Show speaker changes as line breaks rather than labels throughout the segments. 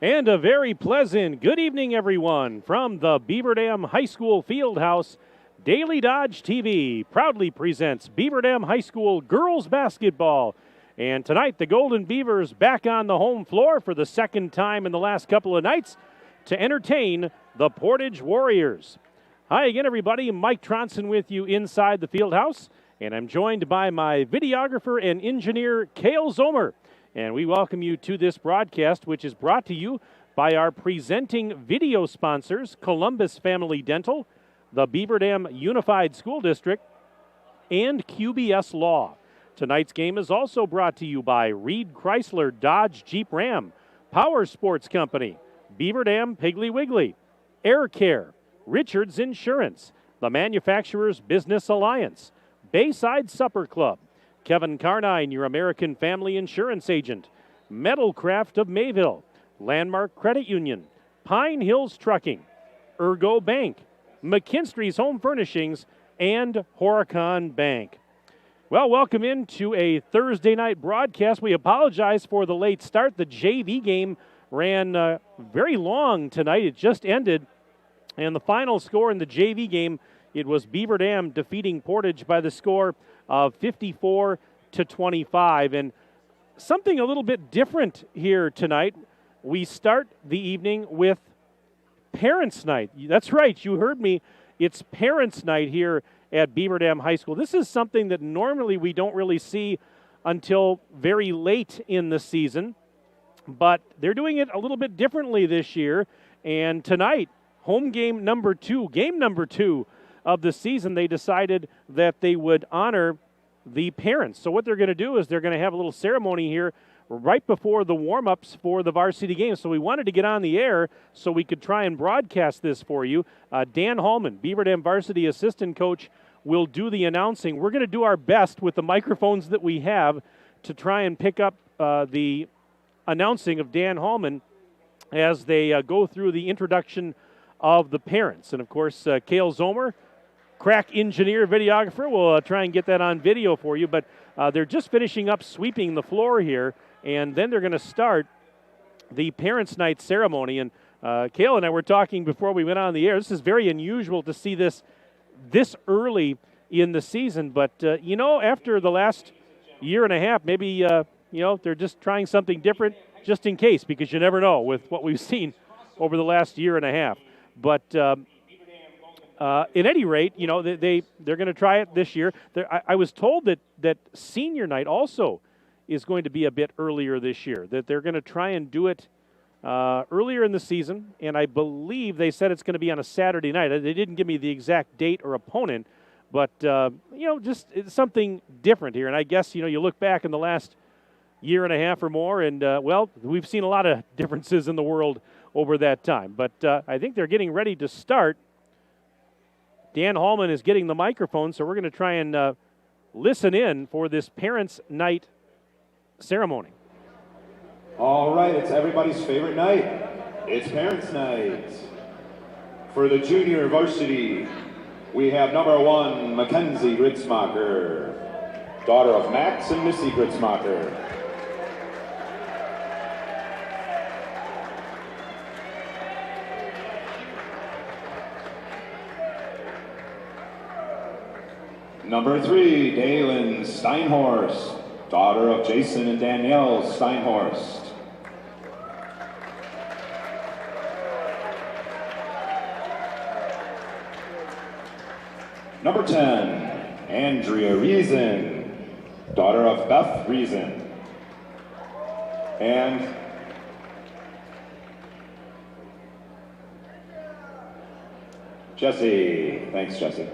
And a very pleasant good evening, everyone, from the Beaver Dam High School Fieldhouse. Daily Dodge TV proudly presents Beaver Dam High School girls basketball. And tonight, the Golden Beavers back on the home floor for the second time in the last couple of nights to entertain the Portage Warriors. Hi again, everybody. Mike Tronson with you inside the Fieldhouse, and I'm joined by my videographer and engineer, Cale Zomer. And we welcome you to this broadcast, which is brought to you by our presenting video sponsors, Columbus Family Dental, the Beaver Dam Unified School District, and QBS Law. Tonight's game is also brought to you by Reed Chrysler Dodge Jeep Ram, Power Sports Company, Beaver Dam Piggly Wiggly, Air Care, Richards Insurance, the Manufacturers Business Alliance, Bayside Supper Club, Kevin Carnine, your American Family Insurance Agent, Metalcraft of Mayville, Landmark Credit Union, Pine Hills Trucking, Ergo Bank, McKinstry's Home Furnishings, and Horicon Bank. Well, welcome into a Thursday night broadcast. We apologize for the late start. The JV game ran very long tonight. It just ended, and the final score in the JV game, it was Beaver Dam defeating Portage by the score of 54-25. And something a little bit different here tonight. We start the evening with Parents' Night. That's right, you heard me. It's Parents' Night here at Beaver Dam High School. This is something that normally we don't really see until very late in the season, but they're doing it a little bit differently this year. And tonight, home game number two of the season, they decided that they would honor the parents. So what they're going to do is they're going to have a little ceremony here right before the warm-ups for the varsity game. So we wanted to get on the air so we could try and broadcast this for you. Dan Hallman, Beaver Dam varsity assistant coach, will do the announcing. We're going to do our best with the microphones that we have to try and pick up the announcing of Dan Hallman as they go through the introduction of the parents. And, of course, Cale Zomer, crack engineer, videographer, will try and get that on video for you. But they're just finishing up sweeping the floor here, and then they're going to start the Parents' Night ceremony. And Cale and I were talking before we went on the air. This is very unusual to see this early in the season. But, after the last year and a half, maybe, they're just trying something different just in case, because you never know with what we've seen over the last year and a half. But at any rate, they're going to try it this year. I was told that senior night also is going to be a bit earlier this year, that they're going to try and do it earlier in the season, and I believe they said it's going to be on a Saturday night. They didn't give me the exact date or opponent, but, just it's something different here. And I guess, you look back in the last year and a half or more, and, we've seen a lot of differences in the world over that time. But I think they're getting ready to start. Dan Hallman is getting the microphone, so we're going to try and listen in for this Parents' Night ceremony.
All right, it's everybody's favorite night. It's Parents' Night. For the junior varsity, we have number 1, Mackenzie Gritzmacher, daughter of Max and Missy Gritzmacher. Number 3, Dalen Steinhorst, daughter of Jason and Danielle Steinhorst. Number 10, Andrea Reason, daughter of Beth Reason. And Jesse. Thanks, Jesse.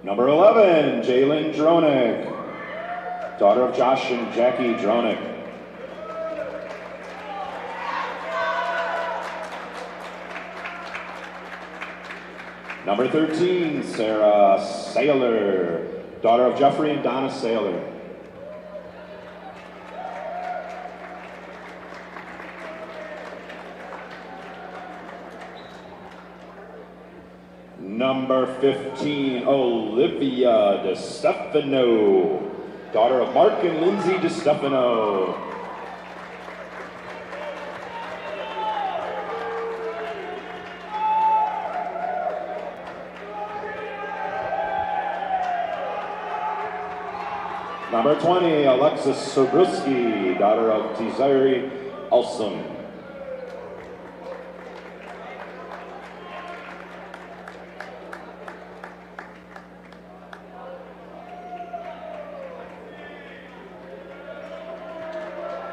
Number 11, Jalen Dronick, daughter of Josh and Jackie Dronick. Number 13, Sarah Saylor, daughter of Jeffrey and Donna Saylor. Number 15, Olivia DeStefano, daughter of Mark and Lindsay DeStefano. Number 20, Alexis Sobruski, daughter of Desiree Alsum.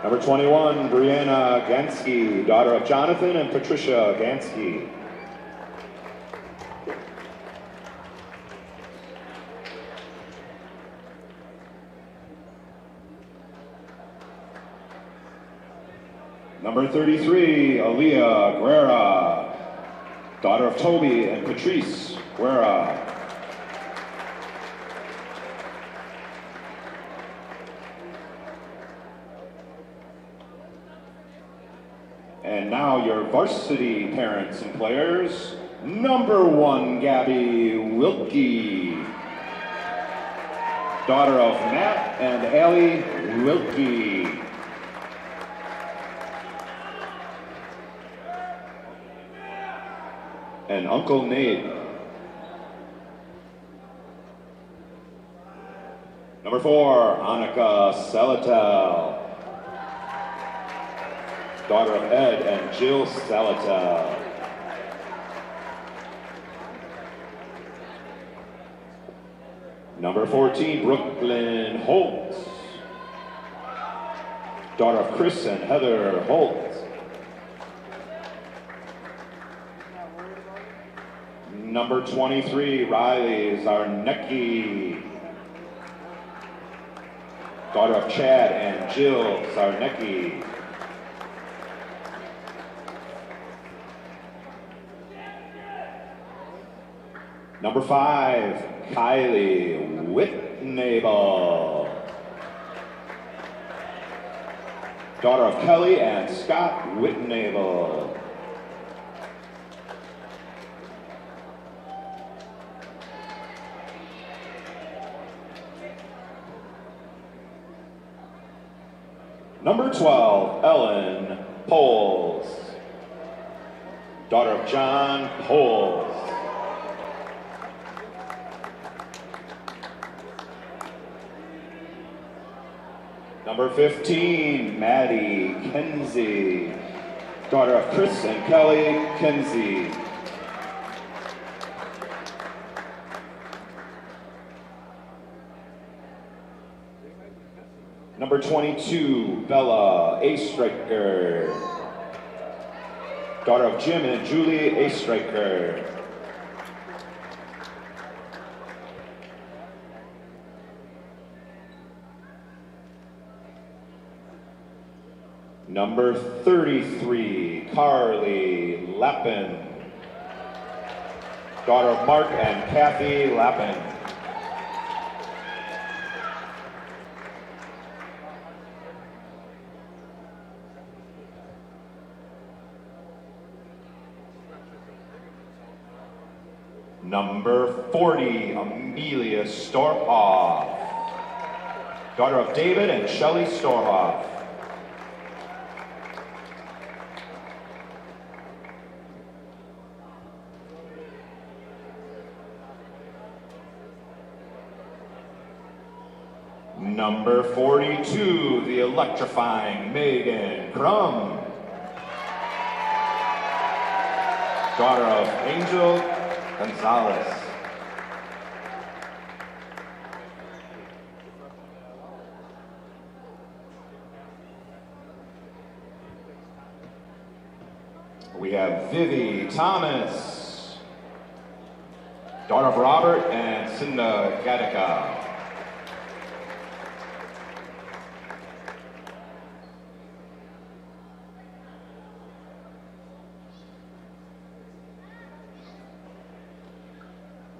Number 21, Brianna Gansky, daughter of Jonathan and Patricia Gansky. Number 33, Aaliyah Guerra, daughter of Toby and Patrice Guerra. And now your varsity parents and players. Number 1, Gabby Wilkie, daughter of Matt and Allie Wilkie. And Uncle Nate. Number 4, Annika Salatel, daughter of Ed and Jill Salatel. Number 14, Brooklyn Holt, daughter of Chris and Heather Holt. Number 23, Riley Zarnecki, daughter of Chad and Jill Zarnecki. Number 5, Kylie Whitnable, daughter of Kelly and Scott Whitnable. Number 12, Ellen Poles, daughter of John Poles. Number 15, Maddie Kenzie, daughter of Chris and Kelly Kenzie. Number 22, Bella A-Striker, daughter of Jim and Julie A-Striker. Number 33, Carly Lappin, daughter of Mark and Kathy Lappin. Number 40, Amelia Storhoff, daughter of David and Shelley Storhoff. Number 42, the electrifying Megan Crum, daughter of Angel Gonzalez. We have Vivi Thomas, daughter of Robert and Cinda Gattaca.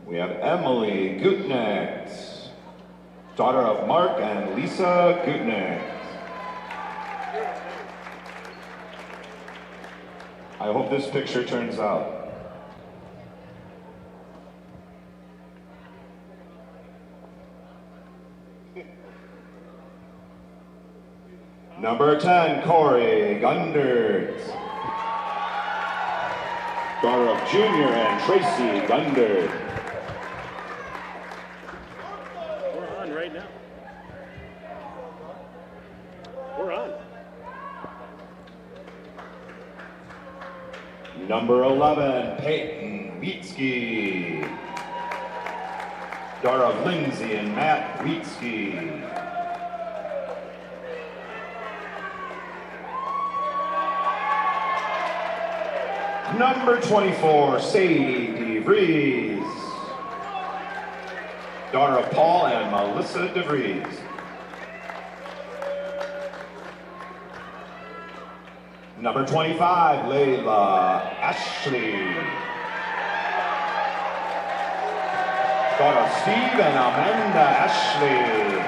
We have Emily Gutnecht, daughter of Mark and Lisa Gutnecht. I hope this picture turns out. Number 10, Corey Gundert. Daughter of Junior and Tracy Gundert.
We're on right now. We're on.
Number 11, Peyton Wietzke. Daughter of Lindsay and Matt Wietzke. Number 24, Sadie DeVries. Daughter of Paul and Melissa DeVries. Number 25, Layla Ashley. Daughter of Steve and Amanda Ashley.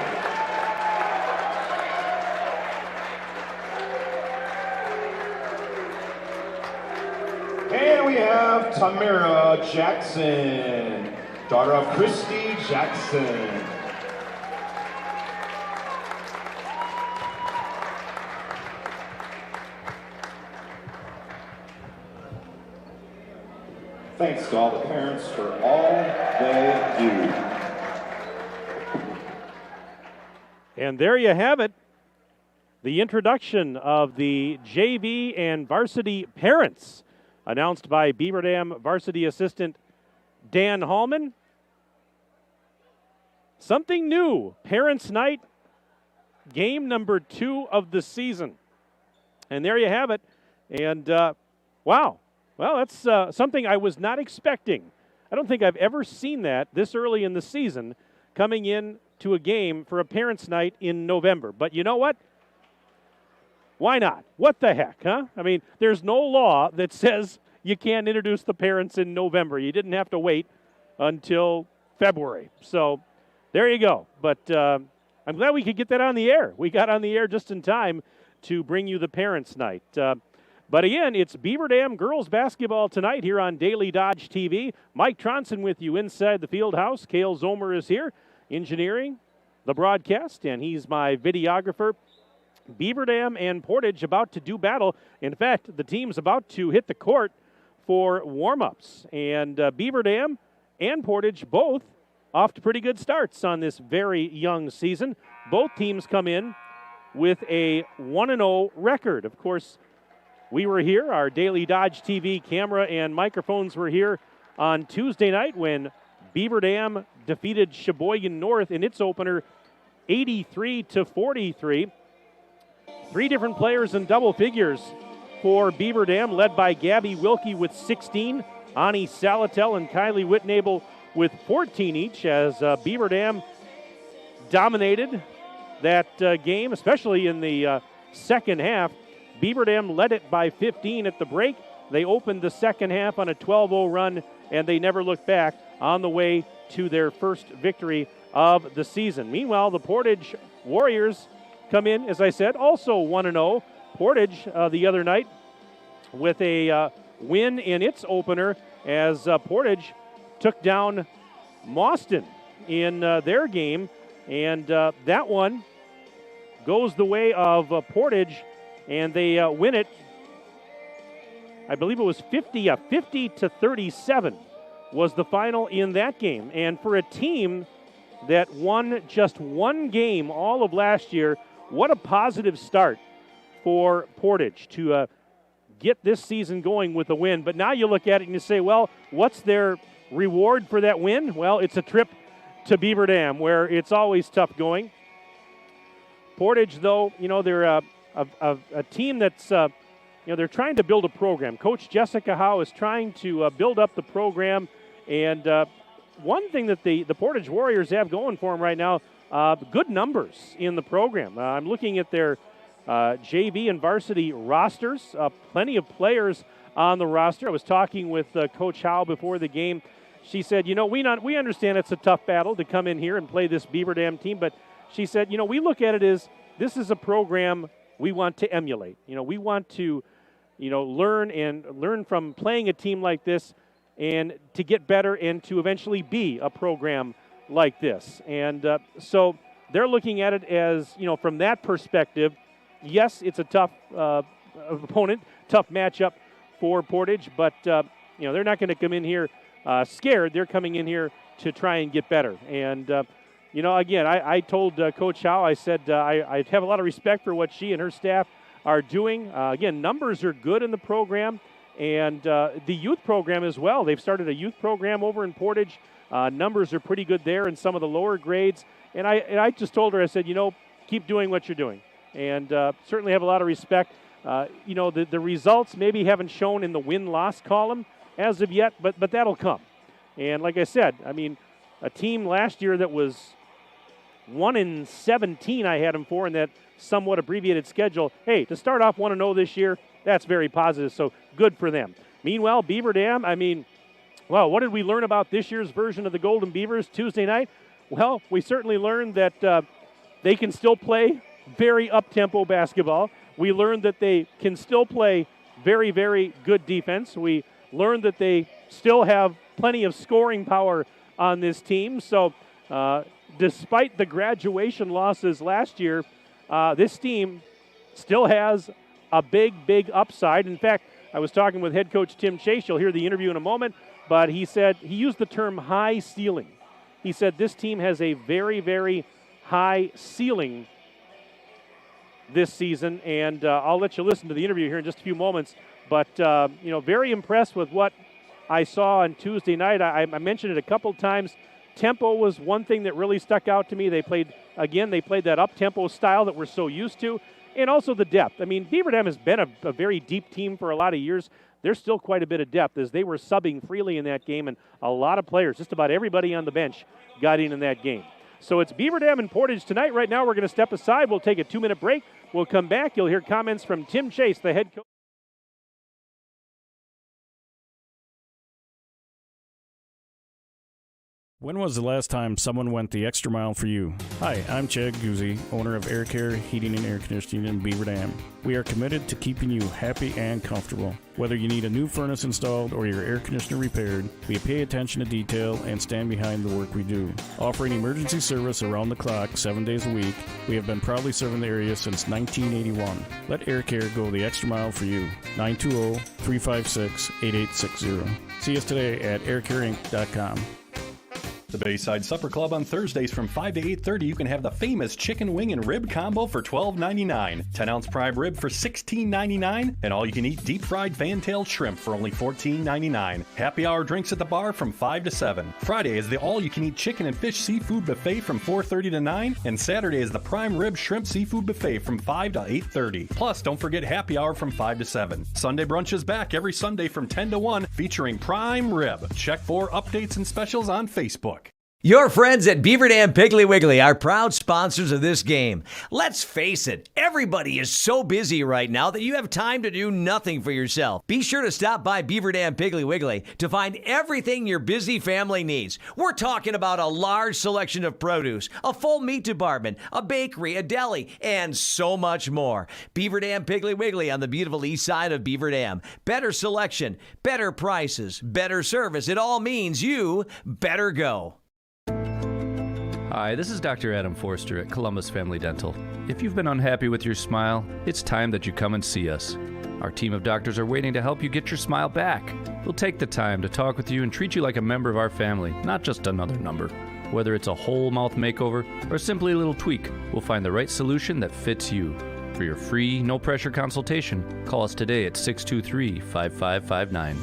And we have Tamara Jackson, daughter of Christy Jackson. Thanks to all the parents for all they do.
And there you have it. The introduction of the JV and varsity parents, announced by Beaver Dam varsity assistant Dan Hallman. Something new, Parents' Night, game number 2 of the season. And there you have it. And wow. Well, that's something I was not expecting. I don't think I've ever seen that this early in the season, coming in to a game for a Parents' Night in November. But you know what? Why not? What the heck, huh? I mean, there's no law that says you can't introduce the parents in November. You didn't have to wait until February. So there you go. But I'm glad we could get that on the air. We got on the air just in time to bring you the Parents' Night. But again, it's Beaver Dam girls basketball tonight here on Daily Dodge TV. Mike Tronson with you inside the field house. Cale Zomer is here, engineering the broadcast, and he's my videographer. Beaver Dam and Portage about to do battle. In fact, the team's about to hit the court for warm-ups. And Beaver Dam and Portage both off to pretty good starts on this very young season. Both teams come in with a 1-0 record. Of course, we were here, our Daily Dodge TV camera and microphones were here on Tuesday night when Beaver Dam defeated Sheboygan North in its opener 83-43. 3 different players in double figures for Beaver Dam, led by Gabby Wilkie with 16, Ani Salatel and Kylie Whitnable with 14 each, as Beaver Dam dominated that game, especially in the second half. Beaver Dam led it by 15 at the break. They opened the second half on a 12-0 run, and they never looked back on the way to their first victory of the season. Meanwhile, the Portage Warriors come in, as I said, also 1-0. Portage the other night with a win in its opener as Portage took down Mauston in their game, and that one goes the way of Portage, and they win it. I believe it was 50-37 was the final in that game. And for a team that won just one game all of last year, what a positive start for Portage to get this season going with a win. But now you look at it and you say, well, what's their reward for that win? Well, it's a trip to Beaver Dam, where it's always tough going. Portage, though, you know, they're a team that's, they're trying to build a program. Coach Jessica Howe is trying to build up the program. And one thing that the Portage Warriors have going for them right now, good numbers in the program. I'm looking at their JV and varsity rosters, plenty of players on the roster. I was talking with Coach Howe before the game. She said, we understand it's a tough battle to come in here and play this Beaver Dam team, but she said, we look at it as this is a program we want to emulate. We want to, learn from playing a team like this and to get better and to eventually be a program like this. And so they're looking at it as, from that perspective, yes, it's a tough opponent, tough matchup for Portage, but, they're not going to come in here scared. They're coming in here to try and get better. And, again, I told Coach Howe, I said I have a lot of respect for what she and her staff are doing. Again, numbers are good in the program, and the youth program as well. They've started a youth program over in Portage. Numbers are pretty good there in some of the lower grades. And I just told her, I said, keep doing what you're doing. And certainly have a lot of respect. The results maybe haven't shown in the win-loss column as of yet, but that'll come. And like I said, a team last year that was 1-17 I had them for in that somewhat abbreviated schedule. Hey, to start off 1-0 this year, that's very positive, so good for them. Meanwhile, Beaver Dam, what did we learn about this year's version of the Golden Beavers Tuesday night? Well, we certainly learned that they can still play very up-tempo basketball. We learned that they can still play very, very good defense. We learned that they still have plenty of scoring power on this team. So despite the graduation losses last year, this team still has a big, big upside. In fact, I was talking with head coach Tim Chase. You'll hear the interview in a moment. But he said, he used the term high ceiling. He said this team has a very, very high ceiling this season. And I'll let you listen to the interview here in just a few moments. But, very impressed with what I saw on Tuesday night. I mentioned it a couple times. Tempo was one thing that really stuck out to me. They played that up-tempo style that we're so used to. And also the depth. Beaver Dam has been a very deep team for a lot of years. There's still quite a bit of depth as they were subbing freely in that game, and a lot of players, just about everybody on the bench, got in that game. So it's Beaver Dam and Portage tonight. Right now we're going to step aside. We'll take a 2-minute break. We'll come back. You'll hear comments from Tim Chase, the head coach.
When was the last time someone went the extra mile for you? Hi, I'm Chad Guzzi, owner of Air Care Heating and Air Conditioning in Beaver Dam. We are committed to keeping you happy and comfortable. Whether you need a new furnace installed or your air conditioner repaired, we pay attention to detail and stand behind the work we do. Offering emergency service around the clock 7 days a week, we have been proudly serving the area since 1981. Let Air Care go the extra mile for you. 920-356-8860. See us today at aircareinc.com.
The Bayside Supper Club on Thursdays from 5 to 8:30, you can have the famous chicken wing and rib combo for $12.99, 10-ounce prime rib for $16.99, and all-you-can-eat deep-fried fan-tailed shrimp for only $14.99. Happy hour drinks at the bar from 5 to 7. Friday is the all-you-can-eat chicken and fish seafood buffet from 4:30 to 9, and Saturday is the prime rib shrimp seafood buffet from 5 to 8:30. Plus, don't forget happy hour from 5 to 7. Sunday brunch is back every Sunday from 10 to 1, featuring prime rib. Check for updates and specials on Facebook.
Your friends at Beaver Dam Piggly Wiggly are proud sponsors of this game. Let's face it, everybody is so busy right now that you have time to do nothing for yourself. Be sure to stop by Beaver Dam Piggly Wiggly to find everything your busy family needs. We're talking about a large selection of produce, a full meat department, a bakery, a deli, and so much more. Beaver Dam Piggly Wiggly on the beautiful east side of Beaver Dam. Better selection, better prices, better service. It all means you better go.
Hi, this is Dr. Adam Forster at Columbus Family Dental. If you've been unhappy with your smile, it's time that you come and see us. Our team of doctors are waiting to help you get your smile back. We'll take the time to talk with you and treat you like a member of our family, not just another number. Whether it's a whole mouth makeover or simply a little tweak, we'll find the right solution that fits you. For your free, no-pressure consultation, call us today at 623-5559.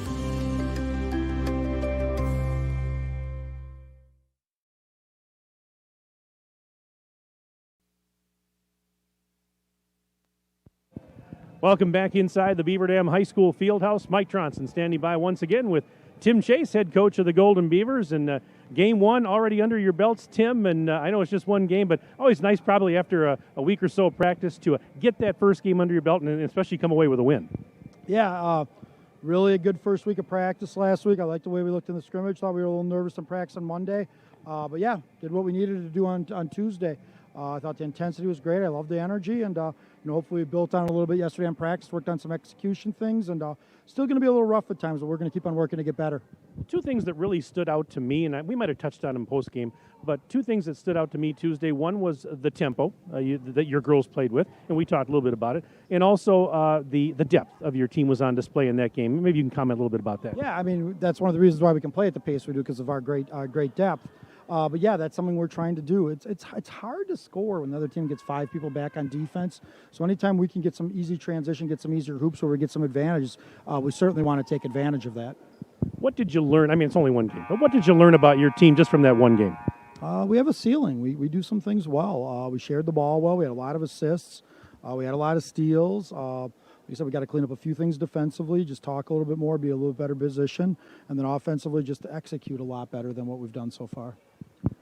Welcome back inside the Beaver Dam High School Fieldhouse. Mike Tronson standing by once again with Tim Chase, head coach of the Golden Beavers. And game one already under your belts, Tim. And I know it's just one game, but always nice probably after a week or so of practice to get that first game under your belt and especially come away with a win.
Yeah, really a good first week of practice last week. I liked the way we looked in the scrimmage. Thought we were a little nervous in practice on Monday. But yeah, did what we needed to do on Tuesday. I thought the intensity was great. I loved the energy, and hopefully we built on it a little bit yesterday in practice, worked on some execution things, and still going to be a little rough at times, but we're going to keep on working to get better.
Two things that really stood out to me, and we might have touched on them post-game, but two things that stood out to me Tuesday. One was the tempo that your girls played with, and we talked a little bit about it, and also the depth of your team was on display in that game. Maybe you can comment a little bit about that.
Yeah, I mean, that's one of the reasons why we can play at the pace we do, because of our great depth. But yeah, that's something we're trying to do. It's hard to score when the other team gets 5 people back on defense. So anytime we can get some easy transition, get some easier hoops where we get some advantages, we certainly want to take advantage of that.
What did you learn? I mean, it's only one game, but what did you learn about your team just from that one game?
We have a ceiling. We do some things well. We shared the ball well. We had a lot of assists. We had a lot of steals. Like I said, we got to clean up a few things defensively, just talk a little bit more, be a little better position, and then offensively just to execute a lot better than what we've done so far.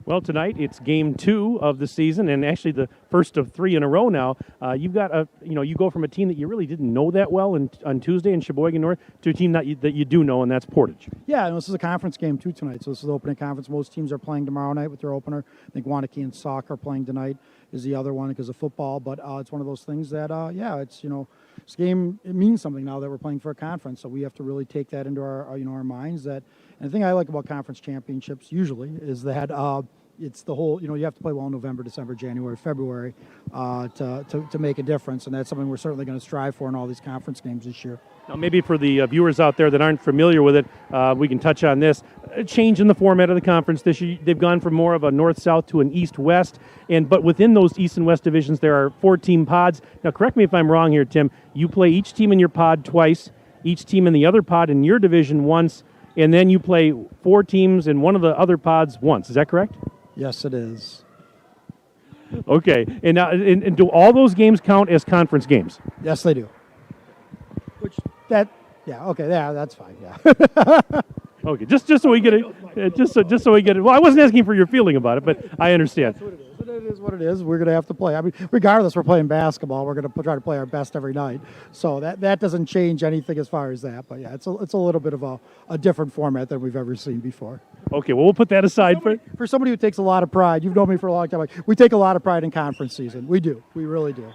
Well, tonight it's game 2 of the season, and actually the first of 3 in a row now. You've got you go from a team that you really didn't know that well on Tuesday in Sheboygan North to a team that you do know, and that's Portage.
Yeah, and this is a conference game too tonight. So this is the opening conference. Most teams are playing tomorrow night with their opener. I think Wanakee and soccer playing tonight is the other one because of football. But it's one of those things that it's this game, it means something now that we're playing for a conference. So we have to really take that into our minds. And the thing I like about conference championships usually is that it's the whole, you have to play well in November, December, January, February to make a difference. And that's something we're certainly going to strive for in all these conference games this year.
Now, maybe for the viewers out there that aren't familiar with it, we can touch on this. A change in the format of the conference this year. They've gone from more of a north-south to an east-west. But within those east and west divisions, there are 4-team pods. Now, correct me if I'm wrong here, Tim. You play each team in your pod twice, each team in the other pod in your division once, and then you play 4 teams in one of the other pods once. Is that correct?
Yes, it is.
Okay. And now, and do all those games count as conference games?
Yes, they do. That's fine. Yeah.
Okay, just so we get it, just so we get it. Well, I wasn't asking for your feeling about it, but I understand.
That's what it is. It is what it is. We're going to have to play. I mean, regardless, we're playing basketball. We're going to try to play our best every night. So that doesn't change anything as far as that. But yeah, it's a little bit of a different format than we've ever seen before.
Okay, well, we'll put that aside
for somebody who takes a lot of pride. You've known me for a long time. We take a lot of pride in conference season. We do. We really do.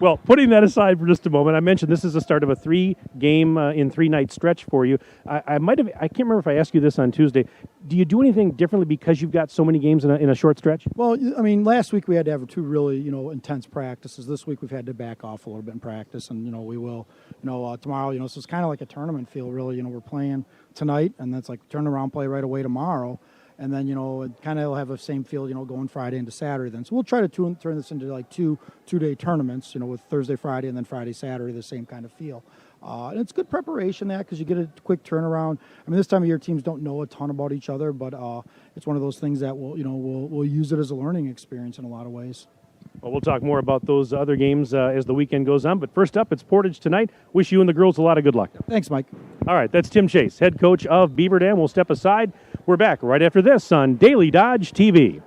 Well, putting that aside for just a moment, I mentioned this is the start of a 3-game in 3-night stretch for you. I can't remember if I asked you this on Tuesday. Do you do anything differently because you've got so many games in a short stretch?
Well, I mean, last week we had to have 2 really, intense practices. This week we've had to back off a little bit in practice, and, we will, tomorrow, so it's kind of like a tournament feel, really. We're playing tonight, and that's like turn around, play right away tomorrow. And then, it kind of will have the same feel, going Friday into Saturday then. So we'll try to turn this into like two-day tournaments, with Thursday, Friday, and then Friday, Saturday, the same kind of feel. And it's good preparation, because you get a quick turnaround. I mean, this time of year, teams don't know a ton about each other, but it's one of those things that we'll use it as a learning experience in a lot of ways.
Well, we'll talk more about those other games as the weekend goes on. But first up, it's Portage tonight. Wish you and the girls a lot of good luck.
Thanks, Mike.
All right, that's Tim Chase, head coach of Beaver Dam. We'll step aside. We're back right after this on Daily Dodge TV.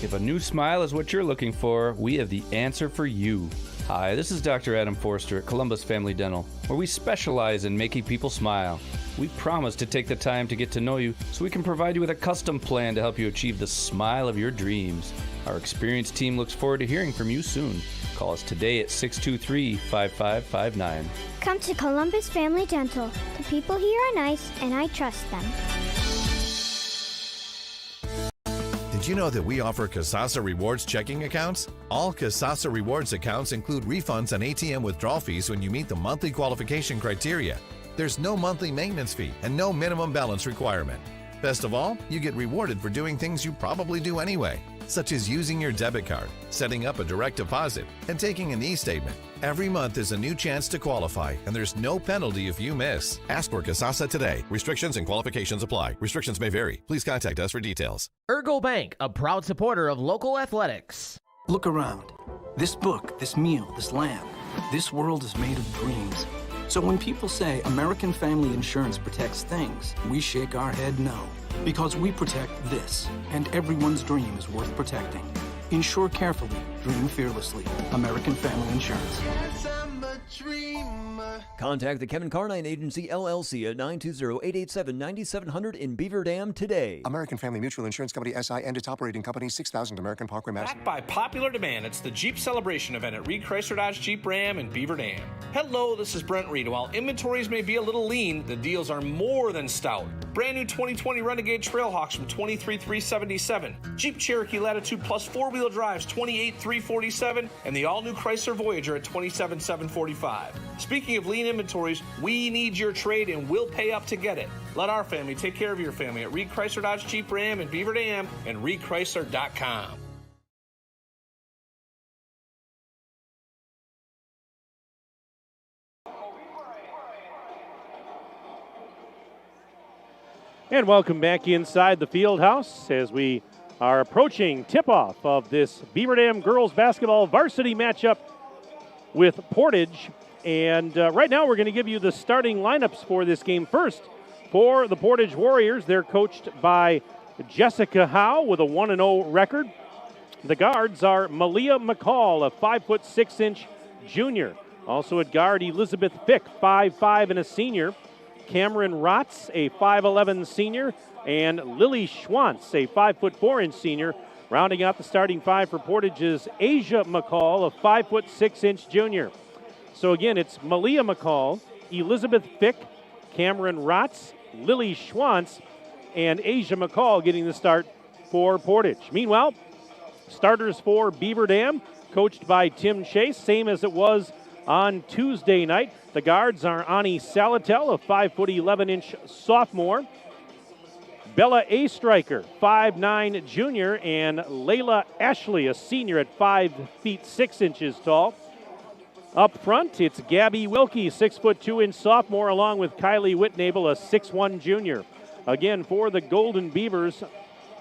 If a new smile is what you're looking for, we have the answer for you. Hi, this is Dr. Adam Forster at Columbus Family Dental, where we specialize in making people smile. We promise to take the time to get to know you so we can provide you with a custom plan to help you achieve the smile of your dreams. Our experienced team looks forward to hearing from you soon. Call us today at 623-5559.
Come to Columbus Family Dental. The people here are nice, and I trust them.
Did you know that we offer Kasasa Rewards checking accounts? All Kasasa Rewards accounts include refunds on ATM withdrawal fees when you meet the monthly qualification criteria. There's no monthly maintenance fee and no minimum balance requirement. Best of all, you get rewarded for doing things you probably do anyway, such as using your debit card, setting up a direct deposit, and taking an e-statement. Every month is a new chance to qualify, and there's no penalty if you miss. Ask for Kasasa today. Restrictions and qualifications apply. Restrictions may vary. Please contact us for details.
Ergo Bank, a proud supporter of local athletics.
Look around. This book, this meal, this lamp. This world is made of dreams. So when people say American Family Insurance protects things, we shake our head no. Because we protect this, and everyone's dream is worth protecting. Insure carefully, dream fearlessly. American Family Insurance.
Yes, I'm a dreamer. Contact the Kevin Carnine Agency, LLC at 920-887-9700 in Beaver Dam today.
American Family Mutual Insurance Company, SI, and its operating company, 6000 American Parkway, Madison.
Backed by popular demand, it's the Jeep Celebration event at Reed Chrysler Dodge Jeep Ram in Beaver Dam. Hello, this is Brent Reed. While inventories may be a little lean, the deals are more than stout. Brand new 2020 Renegade Trailhawks from $23,377. Jeep Cherokee Latitude Plus 4-wheel drives, $28,347. And the all-new Chrysler Voyager at $27,745. Speaking of lean inventories, we need your trade and we'll pay up to get it. Let our family take care of your family at Reed Chrysler Dodge Jeep Ram in Beaver Dam and reedchrysler.com.
And welcome back inside the field house as we are approaching tip-off of this Beaver Dam girls basketball varsity matchup with Portage. And right now we're going to give you the starting lineups for this game. First, for the Portage Warriors, they're coached by Jessica Howe with a 1-0 record. The guards are Malia McCall, a 5'6" junior. Also at guard, Elizabeth Fick, 5'5" and a senior. Cameron Rotz, a 5'11" senior, and Lily Schwantz, a 5'4" senior. Rounding out the starting five for Portage is Asia McCall, a 5'6" junior. So again, it's Malia McCall, Elizabeth Fick, Cameron Rotz, Lily Schwantz, and Asia McCall getting the start for Portage. Meanwhile, starters for Beaver Dam, coached by Tim Chase, same as it was on Tuesday night. The guards are Ani Salatel, a 5'11" sophomore. Bella A. Striker, 5'9" junior, and Layla Ashley, a senior at 5'6" tall. Up front, it's Gabby Wilkie, 6'2" sophomore, along with Kylie Whitnable, a 6'1" junior. Again, for the Golden Beavers,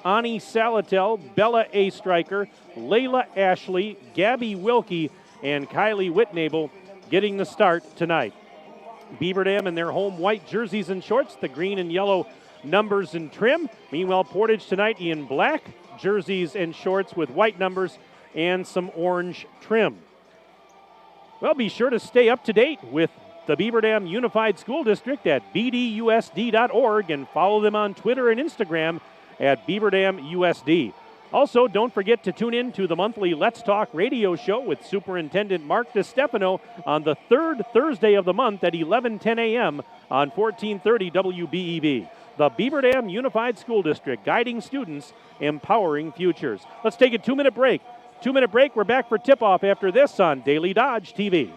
Ani Salatel, Bella A. Striker, Layla Ashley, Gabby Wilkie, and Kylie Whitnable getting the start tonight. Beaver Dam in their home white jerseys and shorts, the green and yellow numbers and trim. Meanwhile, Portage tonight in black jerseys and shorts with white numbers and some orange trim. Well, be sure to stay up to date with the Beaver Dam Unified School District at bdusd.org and follow them on Twitter and Instagram at Beaver Dam USD. Also, don't forget to tune in to the monthly Let's Talk radio show with Superintendent Mark DeStefano on the third Thursday of the month at 11:10 a.m. on 1430 WBEV. The Beaver Dam Unified School District, guiding students, empowering futures. Let's take a 2-minute break. 2-minute break. We're back for tip-off after this on Daily Dodge TV.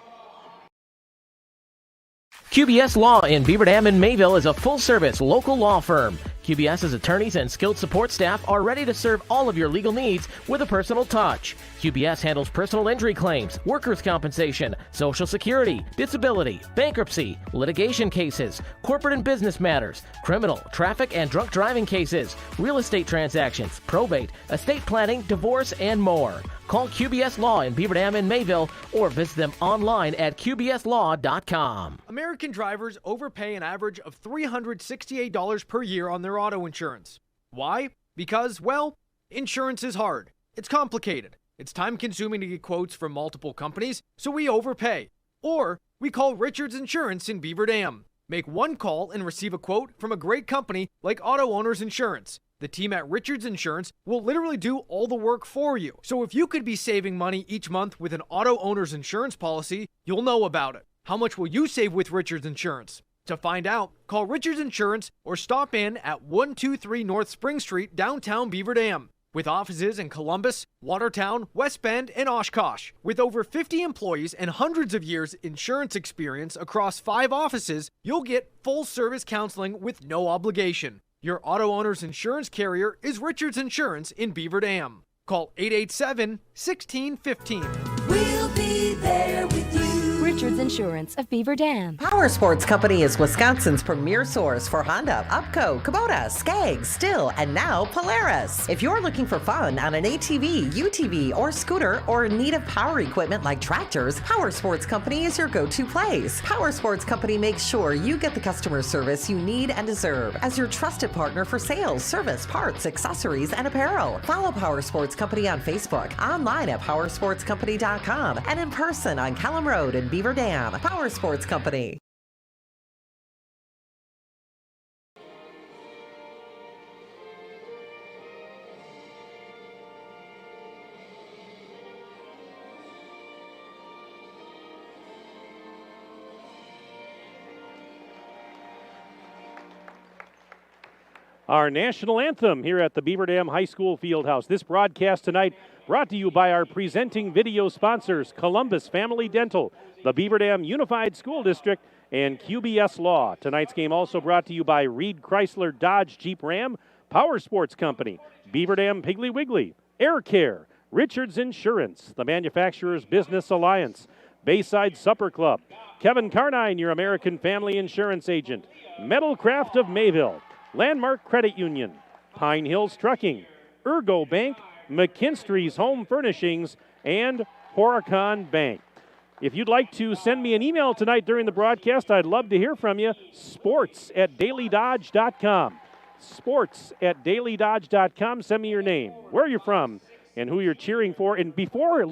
QBS Law in Beaver Dam and Mayville is a full-service local law firm. QBS's attorneys and skilled support staff are ready to serve all of your legal needs with a personal touch. QBS handles personal injury claims, workers' compensation, Social Security, disability, bankruptcy, litigation cases, corporate and business matters, criminal, traffic and drunk driving cases, real estate transactions, probate, estate planning, divorce, and more. Call QBS Law in Beaver Dam and Mayville or visit them online at qbslaw.com.
American drivers overpay an average of $368 per year on their auto insurance. Why? Because, well, insurance is hard. It's complicated. It's time-consuming to get quotes from multiple companies, so we overpay. Or we call Richards Insurance in Beaver Dam. Make one call and receive a quote from a great company like Auto Owners Insurance. The team at Richards Insurance will literally do all the work for you. So if you could be saving money each month with an Auto Owners Insurance policy, you'll know about it. How much will you save with Richards Insurance? To find out, call Richards Insurance or stop in at 123 North Spring Street, downtown Beaver Dam. With offices in Columbus, Watertown, West Bend, and Oshkosh. With over 50 employees and hundreds of years insurance experience across 5 offices, you'll get full-service counseling with no obligation. Your Auto Owners Insurance carrier is Richards Insurance in Beaver Dam. Call 887-1615.
We'll be there with you. Richards Insurance of Beaver Dam.
Power Sports Company is Wisconsin's premier source for Honda, Upco, Kubota, Skag, Stihl, and now Polaris. If you're looking for fun on an ATV, UTV, or scooter, or in need of power equipment like tractors, Power Sports Company is your go-to place. Power Sports Company makes sure you get the customer service you need and deserve as your trusted partner for sales, service, parts, accessories, and apparel. Follow Power Sports Company on Facebook, online at powersportscompany.com, and in person on Kellum Road in Beaver Dam. Power Sports Company.
our national anthem here at the Beaver Dam High School Fieldhouse. This broadcast tonight brought to you by our presenting video sponsors, Columbus Family Dental, the Beaver Dam Unified School District, and QBS Law. Tonight's game also brought to you by Reed Chrysler Dodge Jeep Ram, Power Sports Company, Beaver Dam Piggly Wiggly, Air Care, Richards Insurance, the Manufacturers Business Alliance, Bayside Supper Club, Kevin Carnine, your American Family Insurance agent, Metalcraft of Mayville, Landmark Credit Union, Pine Hills Trucking, Ergo Bank, McKinstry's Home Furnishings, and Horicon Bank. If you'd like to send me an email tonight during the broadcast, I'd love to hear from you. sports@dailydodge.com. sports@dailydodge.com. Send me your name, where you're from, and who you're cheering for. And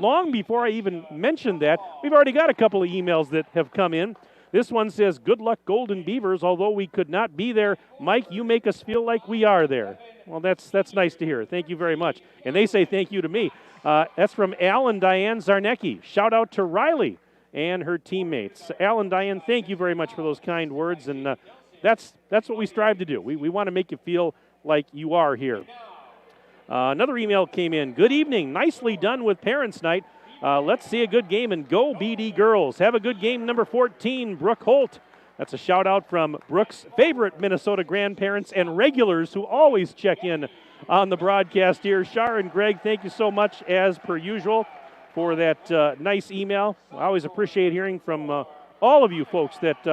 long before I even mentioned that, we've already got a couple of emails that have come in. This one says, good luck, Golden Beavers. Although we could not be there, Mike, you make us feel like we are there. Well, that's nice to hear. Thank you very much. And they say thank you to me. That's from Al and Diane Zarnecki. Shout out to Riley and her teammates. Al and Diane, thank you very much for those kind words. And that's what we strive to do. We want to make you feel like you are here. Another email came in. Good evening. Nicely done with Parents' Night. Let's see a good game and go BD girls. Have a good game, number 14, Brooke Holt. That's a shout out from Brooke's favorite Minnesota grandparents and regulars who always check in on the broadcast here. Shar and Greg, thank you so much as per usual for that nice email. I always appreciate hearing from all of you folks that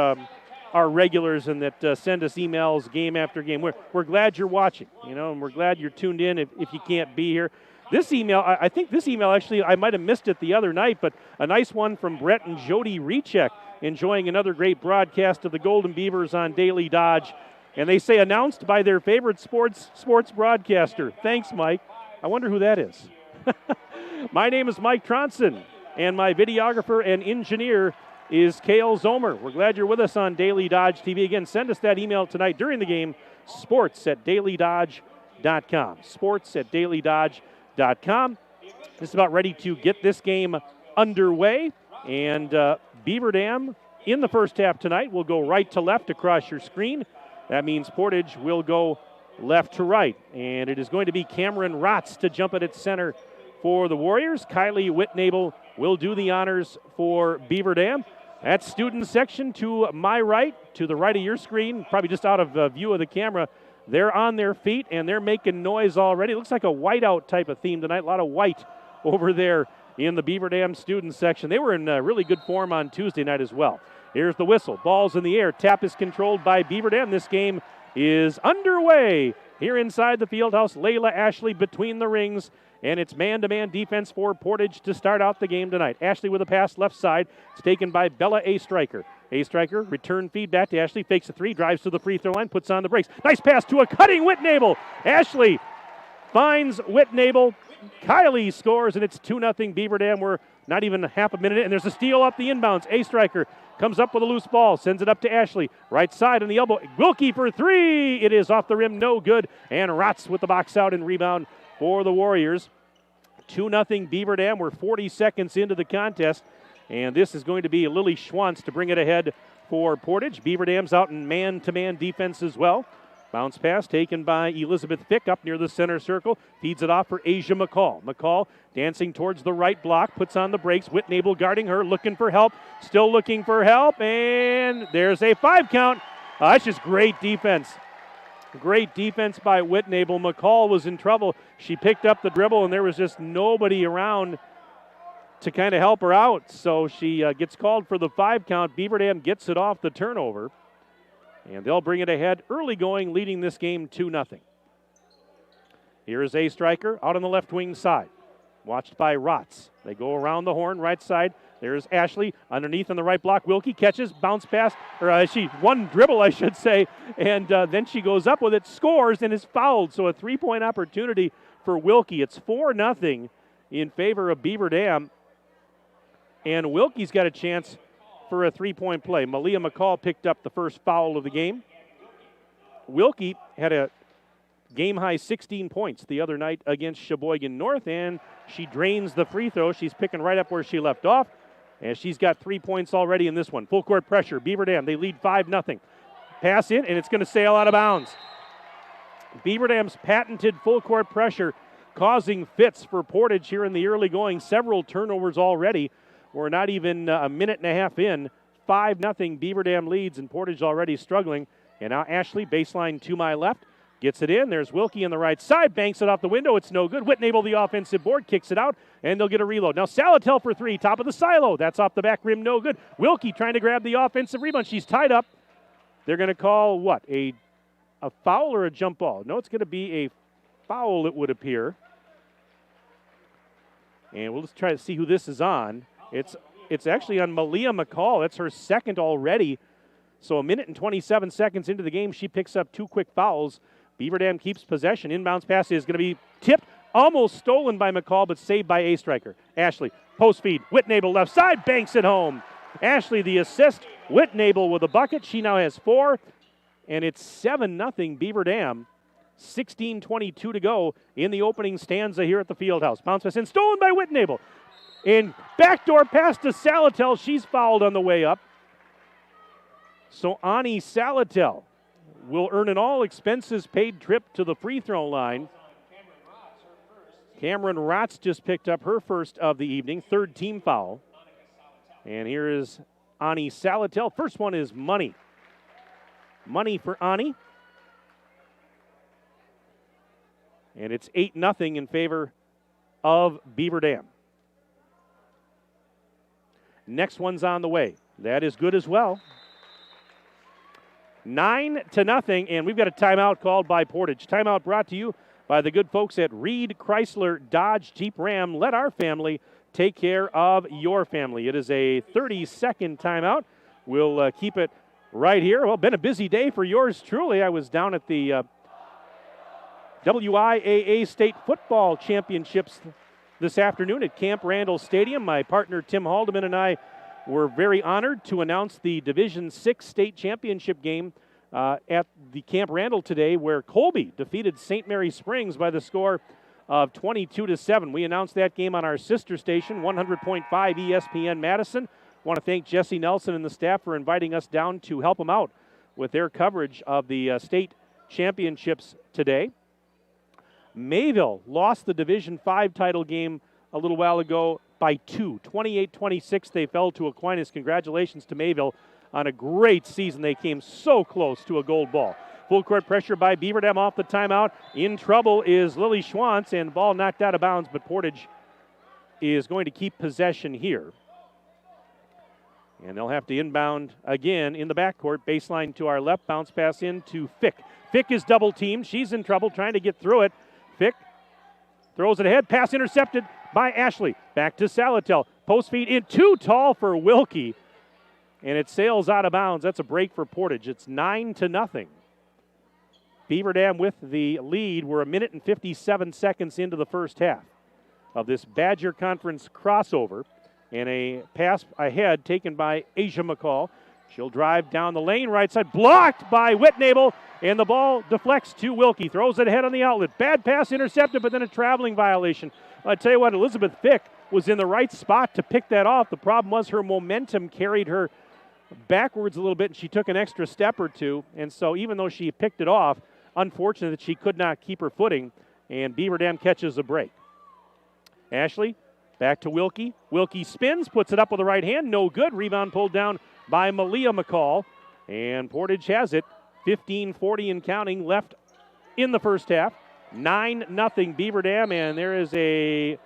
are regulars and that send us emails game after game. We're glad you're watching, and we're glad you're tuned in if you can't be here. This email, I think this email actually, I might have missed it the other night, but a nice one from Brett and Jody Recheck, enjoying another great broadcast of the Golden Beavers on Daily Dodge. And they say, announced by their favorite sports broadcaster. Thanks, Mike. I wonder who that is. My name is Mike Tronson, and my videographer and engineer is Cale Zomer. We're glad you're with us on Daily Dodge TV. Again, send us that email tonight during the game, sports@dailydodge.com. sports@dailydodge.com. Just about ready to get this game underway. And Beaver Dam in the first half tonight will go right to left across your screen. That means Portage will go left to right. And it is going to be Cameron Rotz to jump at center for the Warriors. Kylie Whitnable will do the honors for Beaver Dam. That's student section to my right, to the right of your screen, probably just out of view of the camera. They're on their feet, and they're making noise already. It looks like a whiteout type of theme tonight. A lot of white over there in the Beaver Dam student section. They were in really good form on Tuesday night as well. Here's the whistle. Ball's in the air. Tap is controlled by Beaver Dam. This game is underway here inside the fieldhouse. Layla Ashley between the rings, and it's man-to-man defense for Portage to start out the game tonight. Ashley with a pass left side. It's taken by Bella A. Stryker. A. Stryker, return feedback to Ashley, fakes a three, drives to the free throw line, puts on the brakes. Nice pass to a cutting Whitnable. Ashley finds Whitnable. Kylie scores, and it's 2-0 Beaver Dam. We're not even half a minute in, and there's a steal off the inbounds. A. Stryker comes up with a loose ball, sends it up to Ashley. Right side on the elbow. Wilkie for three. It is off the rim, no good. And Rotz with the box out and rebound for the Warriors. 2-0 Beaver Dam. We're 40 seconds into the contest. And this is going to be Lily Schwantz to bring it ahead for Portage. Beaver Dam's out in man-to-man defense as well. Bounce pass taken by Elizabeth Fick up near the center circle. Feeds it off for Asia McCall. McCall dancing towards the right block, puts on the brakes. Whitnable guarding her, looking for help. Still looking for help, and there's a 5 count. That's just great defense. Great defense by Whitnable. McCall was in trouble. She picked up the dribble, and there was just nobody around to kind of help her out. So she gets called for the 5 count. Beaver Dam gets it off the turnover. And they'll bring it ahead early going, leading this game 2-0. Here is A. Stryker out on the left wing side. Watched by Rotz. They go around the horn, right side. There's Ashley underneath on the right block. Wilkie catches, bounce pass, or one dribble, I should say. And then she goes up with it, scores, and is fouled. So a 3-point opportunity for Wilkie. It's 4-0 in favor of Beaver Dam. And Wilkie's got a chance for a 3-point play. Malia McCall picked up the first foul of the game. Wilkie had a game-high 16 points the other night against Sheboygan North, and she drains the free throw. She's picking right up where she left off, and she's got 3 points already in this one. Full court pressure. Beaver Dam, they lead 5-0. Pass in, and it's going to sail out of bounds. Beaver Dam's patented full court pressure causing fits for Portage here in the early going. Several turnovers already. We're not even a minute and a half in. 5-0 Beaver Dam leads, and Portage already struggling. And now Ashley, baseline to my left, gets it in. There's Wilkie on the right side, banks it off the window. It's no good. Whitnable, the offensive board, kicks it out, and they'll get a reload. Now Salatel for three, top of the silo. That's off the back rim, no good. Wilkie trying to grab the offensive rebound. She's tied up. They're going to call what? A foul or a jump ball? No, it's going to be a foul, it would appear. And we'll just try to see who this is on. It's actually on Malia McCall. That's her second already. So a minute and 27 seconds into the game, she picks up two quick fouls. Beaver Dam keeps possession. Inbounds pass is going to be tipped, almost stolen by McCall, but saved by a striker. Ashley, post feed. Whitnable left side, banks it home. Ashley the assist. Whitnable with a bucket. She now has 4, and it's 7-0 Beaver Dam. 16:22 to go in the opening stanza here at the Fieldhouse. Bounce pass in, stolen by Whitnable. And backdoor pass to Salatel. She's fouled on the way up. So Ani Salatel will earn an all-expenses-paid trip to the free throw line. Cameron Rotz just picked up her first of the evening, third team foul. And here is Ani Salatel. First one is money. Money for Ani. And it's 8-0 in favor of Beaver Dam. Next one's on the way. That is good as well. 9-0, and we've got a timeout called by Portage. Timeout brought to you by the good folks at Reed Chrysler Dodge Jeep Ram. Let our family take care of your family. It is a 30-second timeout. We'll keep it right here. Well, been a busy day for yours truly. I was down at the WIAA State Football Championships this afternoon at Camp Randall Stadium. My partner Tim Haldeman and I were very honored to announce the Division VI state championship game at the Camp Randall today, where Colby defeated St. Mary Springs by the score of 22-7. We announced that game on our sister station, 100.5 ESPN Madison. Want to thank Jesse Nelson and the staff for inviting us down to help them out with their coverage of the state championships today. Mayville lost the Division V title game a little while ago by 2. 28-26, they fell to Aquinas. Congratulations to Mayville on a great season. They came so close to a gold ball. Full court pressure by Beaver Dam off the timeout. In trouble is Lily Schwantz, and ball knocked out of bounds, but Portage is going to keep possession here. And they'll have to inbound again in the backcourt. Baseline to our left, bounce pass in to Fick. Fick is double teamed. She's in trouble trying to get through it. Fick throws it ahead. Pass intercepted by Ashley. Back to Salatel. Post feed in, too tall for Wilkie. And it sails out of bounds. That's a break for Portage. It's 9-0. Beaver Dam with the lead. We're a minute and 57 seconds into the first half of this Badger Conference crossover. And a pass ahead taken by Asia McCall. She'll drive down the lane, right side, blocked by Whitnable, and the ball deflects to Wilkie. Throws it ahead on the outlet. Bad pass intercepted, but then a traveling violation. I tell you what, Elizabeth Fick was in the right spot to pick that off. The problem was her momentum carried her backwards a little bit, and she took an extra step or two. And so even though she picked it off, unfortunate that she could not keep her footing, and Beaver Dam catches a break. Ashley, back to Wilkie. Wilkie spins, puts it up with the right hand. No good. Rebound pulled down by Malia McCall. And Portage has it. 15:40 and counting left in the first half. 9-0 Beaver Dam, and there is a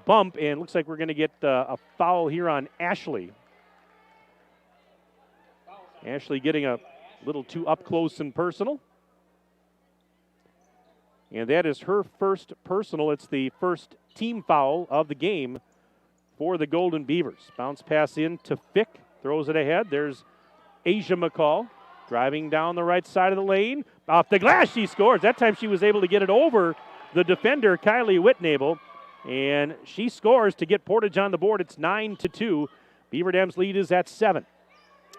bump, and looks like we're going to get a foul here on Ashley. Ashley getting a little too up close and personal. And that is her first personal. It's the first team foul of the game for the Golden Beavers. Bounce pass in to Fick. Throws it ahead. There's Asia McCall driving down the right side of the lane. Off the glass, she scores. That time she was able to get it over the defender, Kylie Whitnable. And she scores to get Portage on the board. It's 9-2. Beaver Dam's lead is at 7.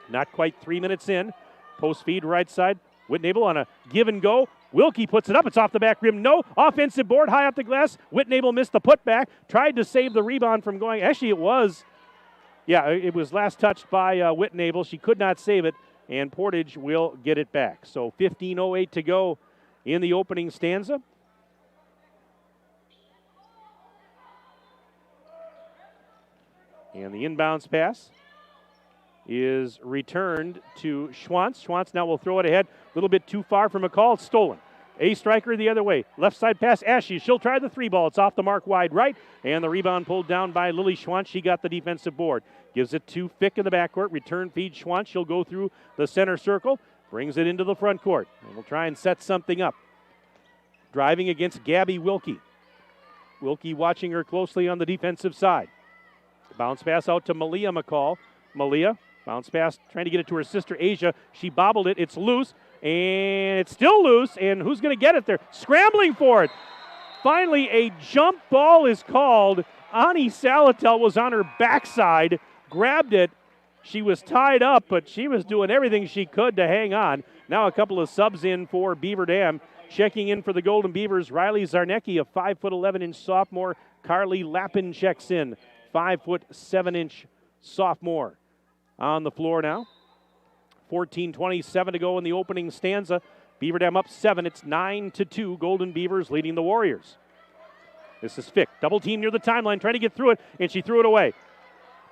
Not quite 3 minutes in. Post feed right side. Whitnable on a give and go. Wilkie puts it up. It's off the back rim. No. Offensive board high up the glass. Whitnable missed the putback. Tried to save the rebound from going. Actually, it was last touched by Whitnable. She could not save it, and Portage will get it back. So 15:08 to go in the opening stanza. And the inbounds pass is returned to Schwantz. Schwantz now will throw it ahead. A little bit too far for McCall. It's stolen. A striker the other way. Left side pass, Ashley. She'll try the three ball. It's off the mark wide right. And the rebound pulled down by Lily Schwantz. She got the defensive board. Gives it to Fick in the backcourt. Return feed Schwantz. She'll go through the center circle. Brings it into the front court. And we'll try and set something up. Driving against Gabby Wilkie. Wilkie watching her closely on the defensive side. Bounce pass out to Malia McCall. Malia, bounce pass, trying to get it to her sister Asia. She bobbled it. It's loose, and it's still loose. And who's going to get it there? Scrambling for it. Finally, a jump ball is called. Ani Salatel was on her backside, grabbed it. She was tied up, but she was doing everything she could to hang on. Now a couple of subs in for Beaver Dam. Checking in for the Golden Beavers, Riley Zarnecki, a 5'11" sophomore. Carly Lappin checks in, 5'7" sophomore. On the floor now. 14:27 to go in the opening stanza. Beaver Dam up 7. It's 9-2. Golden Beavers leading the Warriors. This is Fick. Double team near the timeline, trying to get through it, and she threw it away.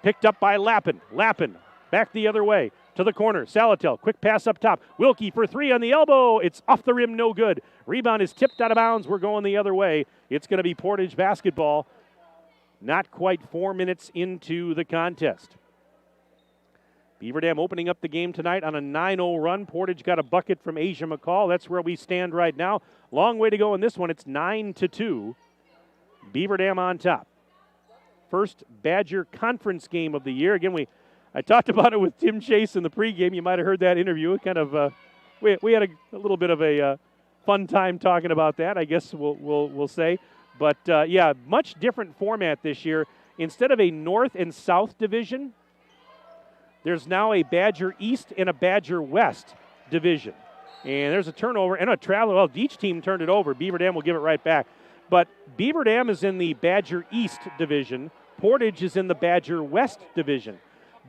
Picked up by Lappin. Lappin back the other way to the corner. Salatel, quick pass up top. Wilkie for three on the elbow. It's off the rim, no good. Rebound is tipped out of bounds. We're going the other way. It's going to be Portage basketball. Not quite 4 minutes into the contest. Beaver Dam opening up the game tonight on a 9-0 run. Portage got a bucket from Asia McCall. That's where we stand right now. Long way to go in this one. It's 9-2. Beaver Dam on top. First Badger conference game of the year. Again, I talked about it with Tim Chase in the pregame. You might have heard that interview. It kind of we had a little bit of a fun time talking about that, I guess we'll say. But yeah, much different format this year. Instead of a North and South division, there's now a Badger East and a Badger West division. And there's a turnover and a travel. Well, each team turned it over. Beaver Dam will give it right back. But Beaver Dam is in the Badger East division. Portage is in the Badger West division.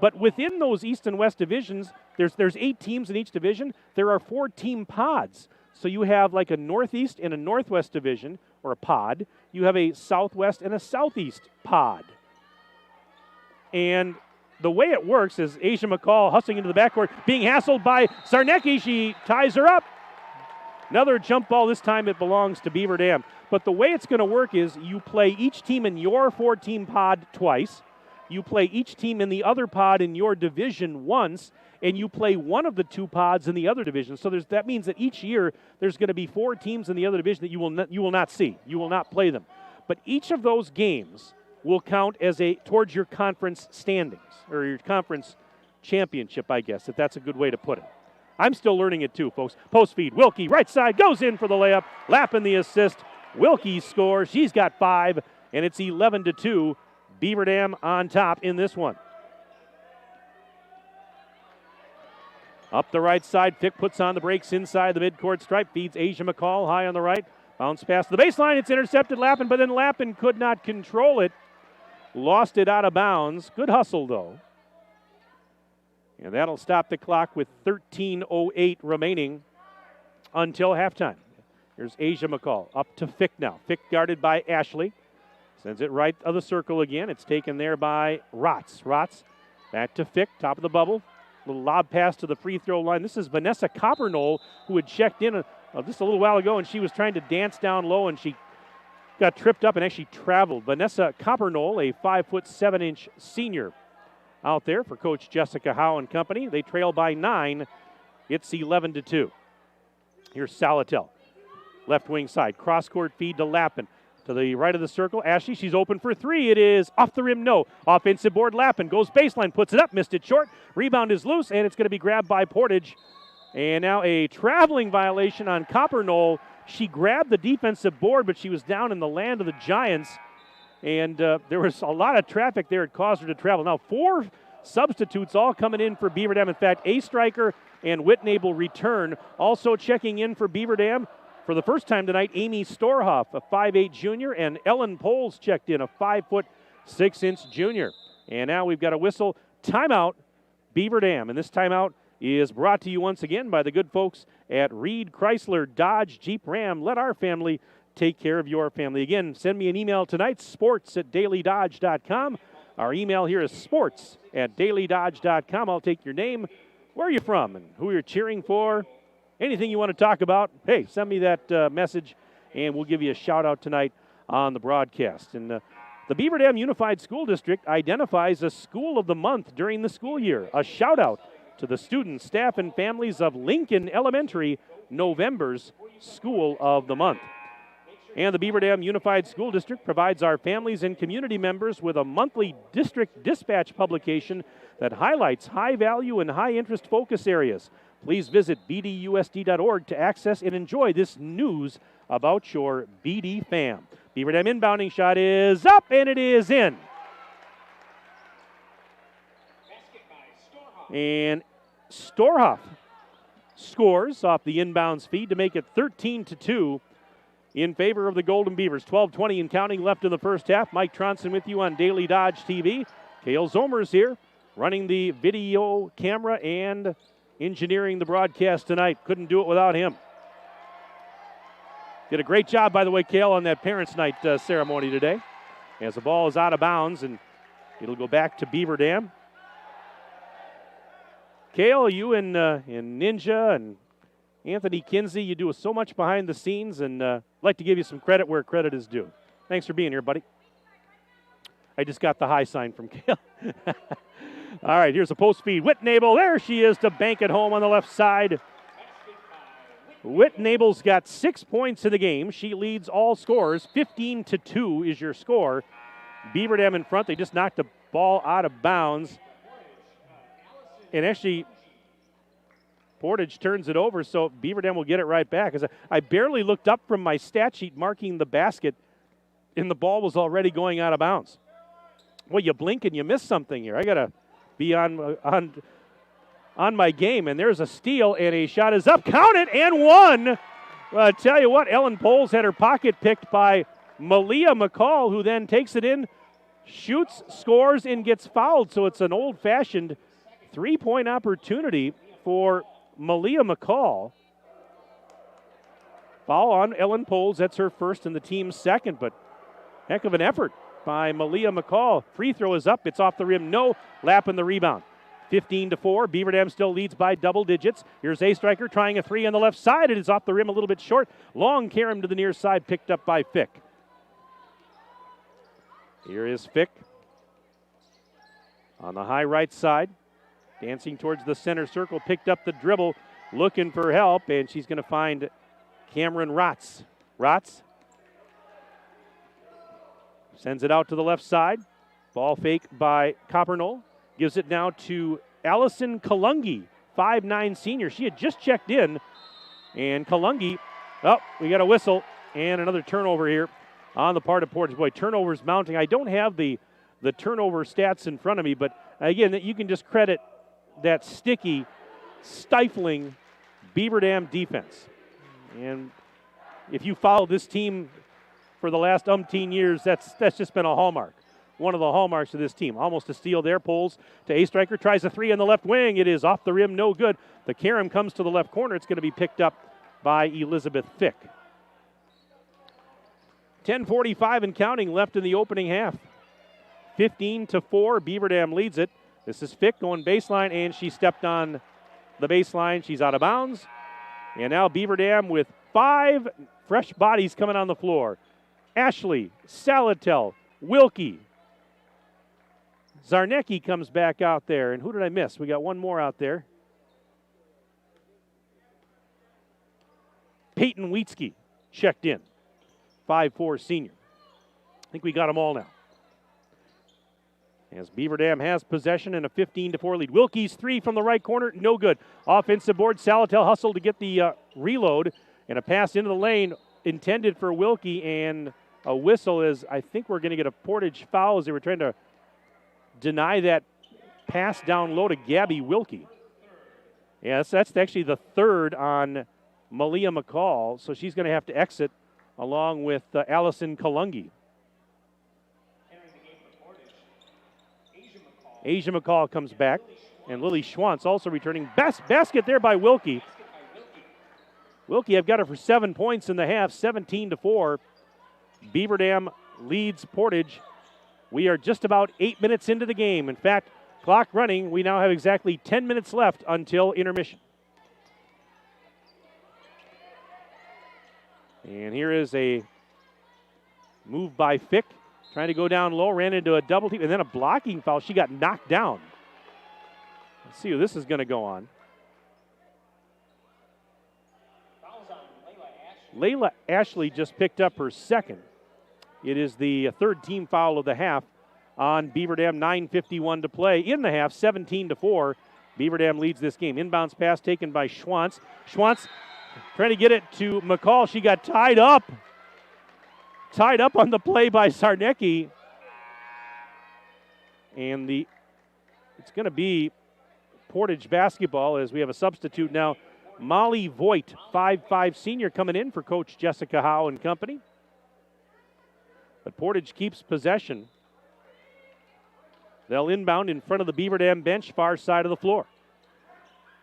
But within those East and West divisions, there's 8 teams in each division. There are 4 team pods. So you have like a Northeast and a Northwest division, or a pod. You have a Southwest and a Southeast pod. And the way it works is Asia McCall hustling into the backcourt, being hassled by Zarnecki. She ties her up. Another jump ball. This time it belongs to Beaver Dam. But the way it's going to work is you play each team in your 4-team pod twice. You play each team in the other pod in your division once, and you play one of the 2 pods in the other division. So that means that each year there's going to be 4 teams in the other division that you will not see. You will not play them. But each of those games will count as towards your conference standings, or your conference championship, I guess, if that's a good way to put it. I'm still learning it too, folks. Post feed, Wilkie, right side, goes in for the layup. Lappin the assist. Wilkie scores. She's got 5, and it's 11-2. Beaver Dam on top in this one. Up the right side, Fick puts on the brakes inside the midcourt stripe, feeds Asia McCall high on the right. Bounce pass to the baseline. It's intercepted Lappin, but then Lappin could not control it. Lost it out of bounds. Good hustle, though. And that'll stop the clock with 13:08 remaining until halftime. Here's Asia McCall up to Fick now. Fick guarded by Ashley. Sends it right of the circle again. It's taken there by Rotz. Rotz back to Fick, top of the bubble. Little lob pass to the free throw line. This is Vanessa Coppernoll, who had checked in just a little while ago, and she was trying to dance down low, and she got tripped up and actually traveled. Vanessa Coppernoll, a 5'7" senior out there for Coach Jessica Howe and company. They trail by 9. It's 11-2. Here's Salatel. Left wing side. Cross-court feed to Lappin. To the right of the circle, Ashley, she's open for 3. It is off the rim, no. Offensive board, Lappin goes baseline, puts it up, missed it short. Rebound is loose, and it's going to be grabbed by Portage. And now a traveling violation on Coppernoll. She grabbed the defensive board, but she was down in the land of the Giants. And there was a lot of traffic there. It caused her to travel. Now 4 substitutes all coming in for Beaver Dam. In fact, A. Stryker and Whitnable return. Also checking in for Beaver Dam for the first time tonight, Amy Storhoff, a 5'8" junior, and Ellen Poles checked in, a 5'6" junior. And now we've got a whistle. Timeout, Beaver Dam. And this timeout is brought to you once again by the good folks at Reed Chrysler Dodge Jeep Ram. Let our family take care of your family. Again, send me an email tonight, sports@dailydodge.com. Our email here is sports@dailydodge.com. I'll take your name, where are you from, and who you're cheering for. Anything you want to talk about, hey, send me that message, and we'll give you a shout-out tonight on the broadcast. And the Beaver Dam Unified School District identifies a School of the Month during the school year. A shout-out to the students, staff, and families of Lincoln Elementary, November's School of the Month. And the Beaver Dam Unified School District provides our families and community members with a monthly district dispatch publication that highlights high-value and high-interest focus areas. Please visit bdusd.org to access and enjoy this news about your BD fam. Beaver Dam inbounding shot is up, and it is in. And Storhoff scores off the inbounds feed to make it 13-2 in favor of the Golden Beavers. 12:20 and counting left in the first half. Mike Tronson with you on Daily Dodge TV. Cale Zomer's here, running the video camera and engineering the broadcast tonight. Couldn't do it without him. Did a great job, by the way, Cale, on that Parents' Night ceremony today. As the ball is out of bounds, and it'll go back to Beaver Dam. Cale, you and Ninja and Anthony Kinsey, you do so much behind the scenes, and I'd like to give you some credit where credit is due. Thanks for being here, buddy. I just got the high sign from Cale. All right, here's a post feed. Whitnable, there she is to bank it home on the left side. Whitnable's got 6 points in the game. She leads all scorers. 15-2 is your score. Beaver Dam in front. They just knocked the ball out of bounds. And actually, Portage turns it over, so Beaver Dam will get it right back. As I barely looked up from my stat sheet marking the basket, and the ball was already going out of bounds. Well, you blink and you miss something here. I got to be on my game, and there's a steal, and a shot is up. Count it, and one. Well, I tell you what, Ellen Poles had her pocket picked by Malia McCall, who then takes it in, shoots, scores, and gets fouled. So it's an old-fashioned three-point opportunity for Malia McCall. Foul on Ellen Poles. That's her first and the team's second, but heck of an effort by Malia McCall. Free throw is up. It's off the rim. No. Lapping the rebound. 15-4. Beaver Dam still leads by double digits. Here's a striker trying a three on the left side. It is off the rim a little bit short. Long carom to the near side, picked up by Fick. Here is Fick on the high right side. Dancing towards the center circle, picked up the dribble, looking for help, and she's going to find Cameron Rotz. Rotz sends it out to the left side. Ball fake by Coppernoll. Gives it now to Allison Kalungi, 5'9" senior. She had just checked in, and Kalungi, we got a whistle, and another turnover here on the part of Portage. Boy, turnovers mounting. I don't have the turnover stats in front of me, but again, you can just credit that sticky, stifling Beaver Dam defense. And if you follow this team for the last umpteen years, that's just been a hallmark. One of the hallmarks of this team. Almost a steal there. Pulls to a striker. Tries a three on the left wing. It is off the rim. No good. The carom comes to the left corner. It's going to be picked up by Elizabeth Fick. 10:45 and counting left in the opening half. 15-4. Beaver Dam leads it. This is Fick going baseline, and she stepped on the baseline. She's out of bounds. And now Beaver Dam with 5 fresh bodies coming on the floor. Ashley, Salatel, Wilkie. Zarnecki comes back out there. And who did I miss? We got one more out there. Peyton Wheatsky checked in. 5'4" senior. I think we got them all now. As Beaver Dam has possession and a 15-4 lead. Wilkie's three from the right corner, no good. Offensive board, Salatel hustled to get the reload, and a pass into the lane intended for Wilkie, and a whistle is, I think we're going to get a Portage foul as they were trying to deny that pass down low to Gabby Wilkie. Yes, that's actually the third on Malia McCall, so she's going to have to exit along with Allison Kalungi. Asia McCall comes back. And Lily Schwantz also returning. Best basket there by Wilkie. Wilkie, I've got her for 7 points in the half, 17-4. Beaver Dam leads Portage. We are just about 8 minutes into the game. In fact, clock running, we now have exactly 10 minutes left until intermission. And here is a move by Fick, trying to go down low, ran into a double team, and then a blocking foul. She got knocked down. Let's see who this is going to go on. Layla Ashley just picked up her second. It is the third team foul of the half on Beaver Dam. 9:51 to play in the half, 17-4. Beaver Dam leads this game. Inbounds pass taken by Schwantz. Schwantz trying to get it to McCall. She got tied up. Tied up on the play by Sarnecki. And it's going to be Portage basketball as we have a substitute now. Molly Voigt, 5'5" senior, coming in for Coach Jessica Howe and company. But Portage keeps possession. They'll inbound in front of the Beaver Dam bench, far side of the floor.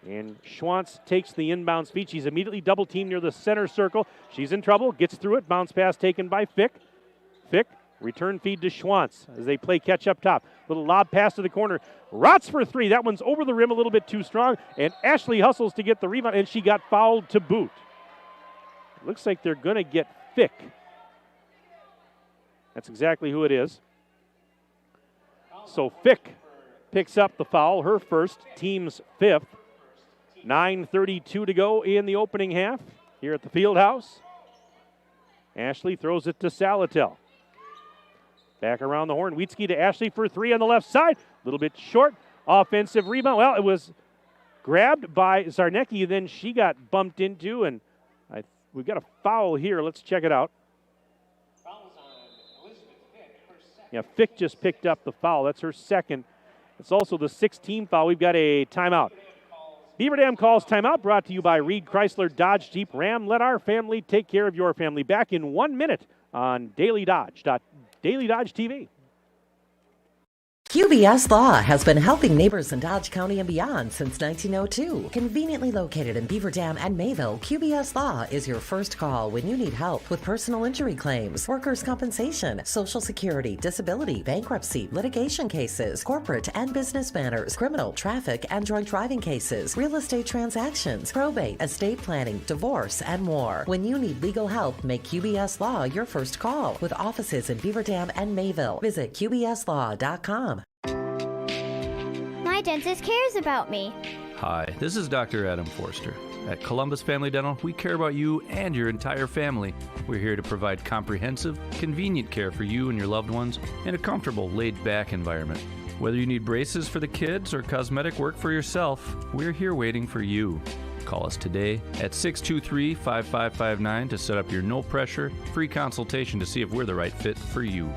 And Schwantz takes the inbounds feed. She's immediately double teamed near the center circle. She's in trouble, gets through it. Bounce pass taken by Fick. Fick, return feed to Schwantz as they play catch up top. Little lob pass to the corner. Rots for three. That one's over the rim a little bit too strong. And Ashley hustles to get the rebound, and she got fouled to boot. Looks like they're going to get Fick. That's exactly who it is. So Fick picks up the foul, her first, team's fifth. 9:32 to go in the opening half here at the Fieldhouse. Ashley throws it to Salatel. Back around the horn. Wietzke to Ashley for three on the left side. A little bit short. Offensive rebound. Well, it was grabbed by Zarnecki. Then she got bumped into, and we've got a foul here. Let's check it out. Yeah, Fick just picked up the foul. That's her second. It's also the 16th foul. We've got a timeout. Beaver Dam calls timeout, brought to you by Reed Chrysler Dodge Jeep Ram. Let our family take care of your family. Back in 1 minute on Daily Dodge TV.
QBS Law has been helping neighbors in Dodge County and beyond since 1902. Conveniently located in Beaver Dam and Mayville, QBS Law is your first call when you need help with personal injury claims, workers' compensation, Social Security, disability, bankruptcy, litigation cases, corporate and business matters, criminal, traffic, and drunk driving cases, real estate transactions, probate, estate planning, divorce, and more. When you need legal help, make QBS Law your first call with offices in Beaver Dam and Mayville. Visit QBSLaw.com.
My dentist cares about me.
Hi, this is Dr. Adam Forster. At Columbus Family Dental, we care about you and your entire family. We're here to provide comprehensive, convenient care for you and your loved ones in a comfortable, laid-back environment. Whether you need braces for the kids or cosmetic work for yourself, we're here waiting for you. Call us today at 623-5559 to set up your no-pressure, free consultation to see if we're the right fit for you.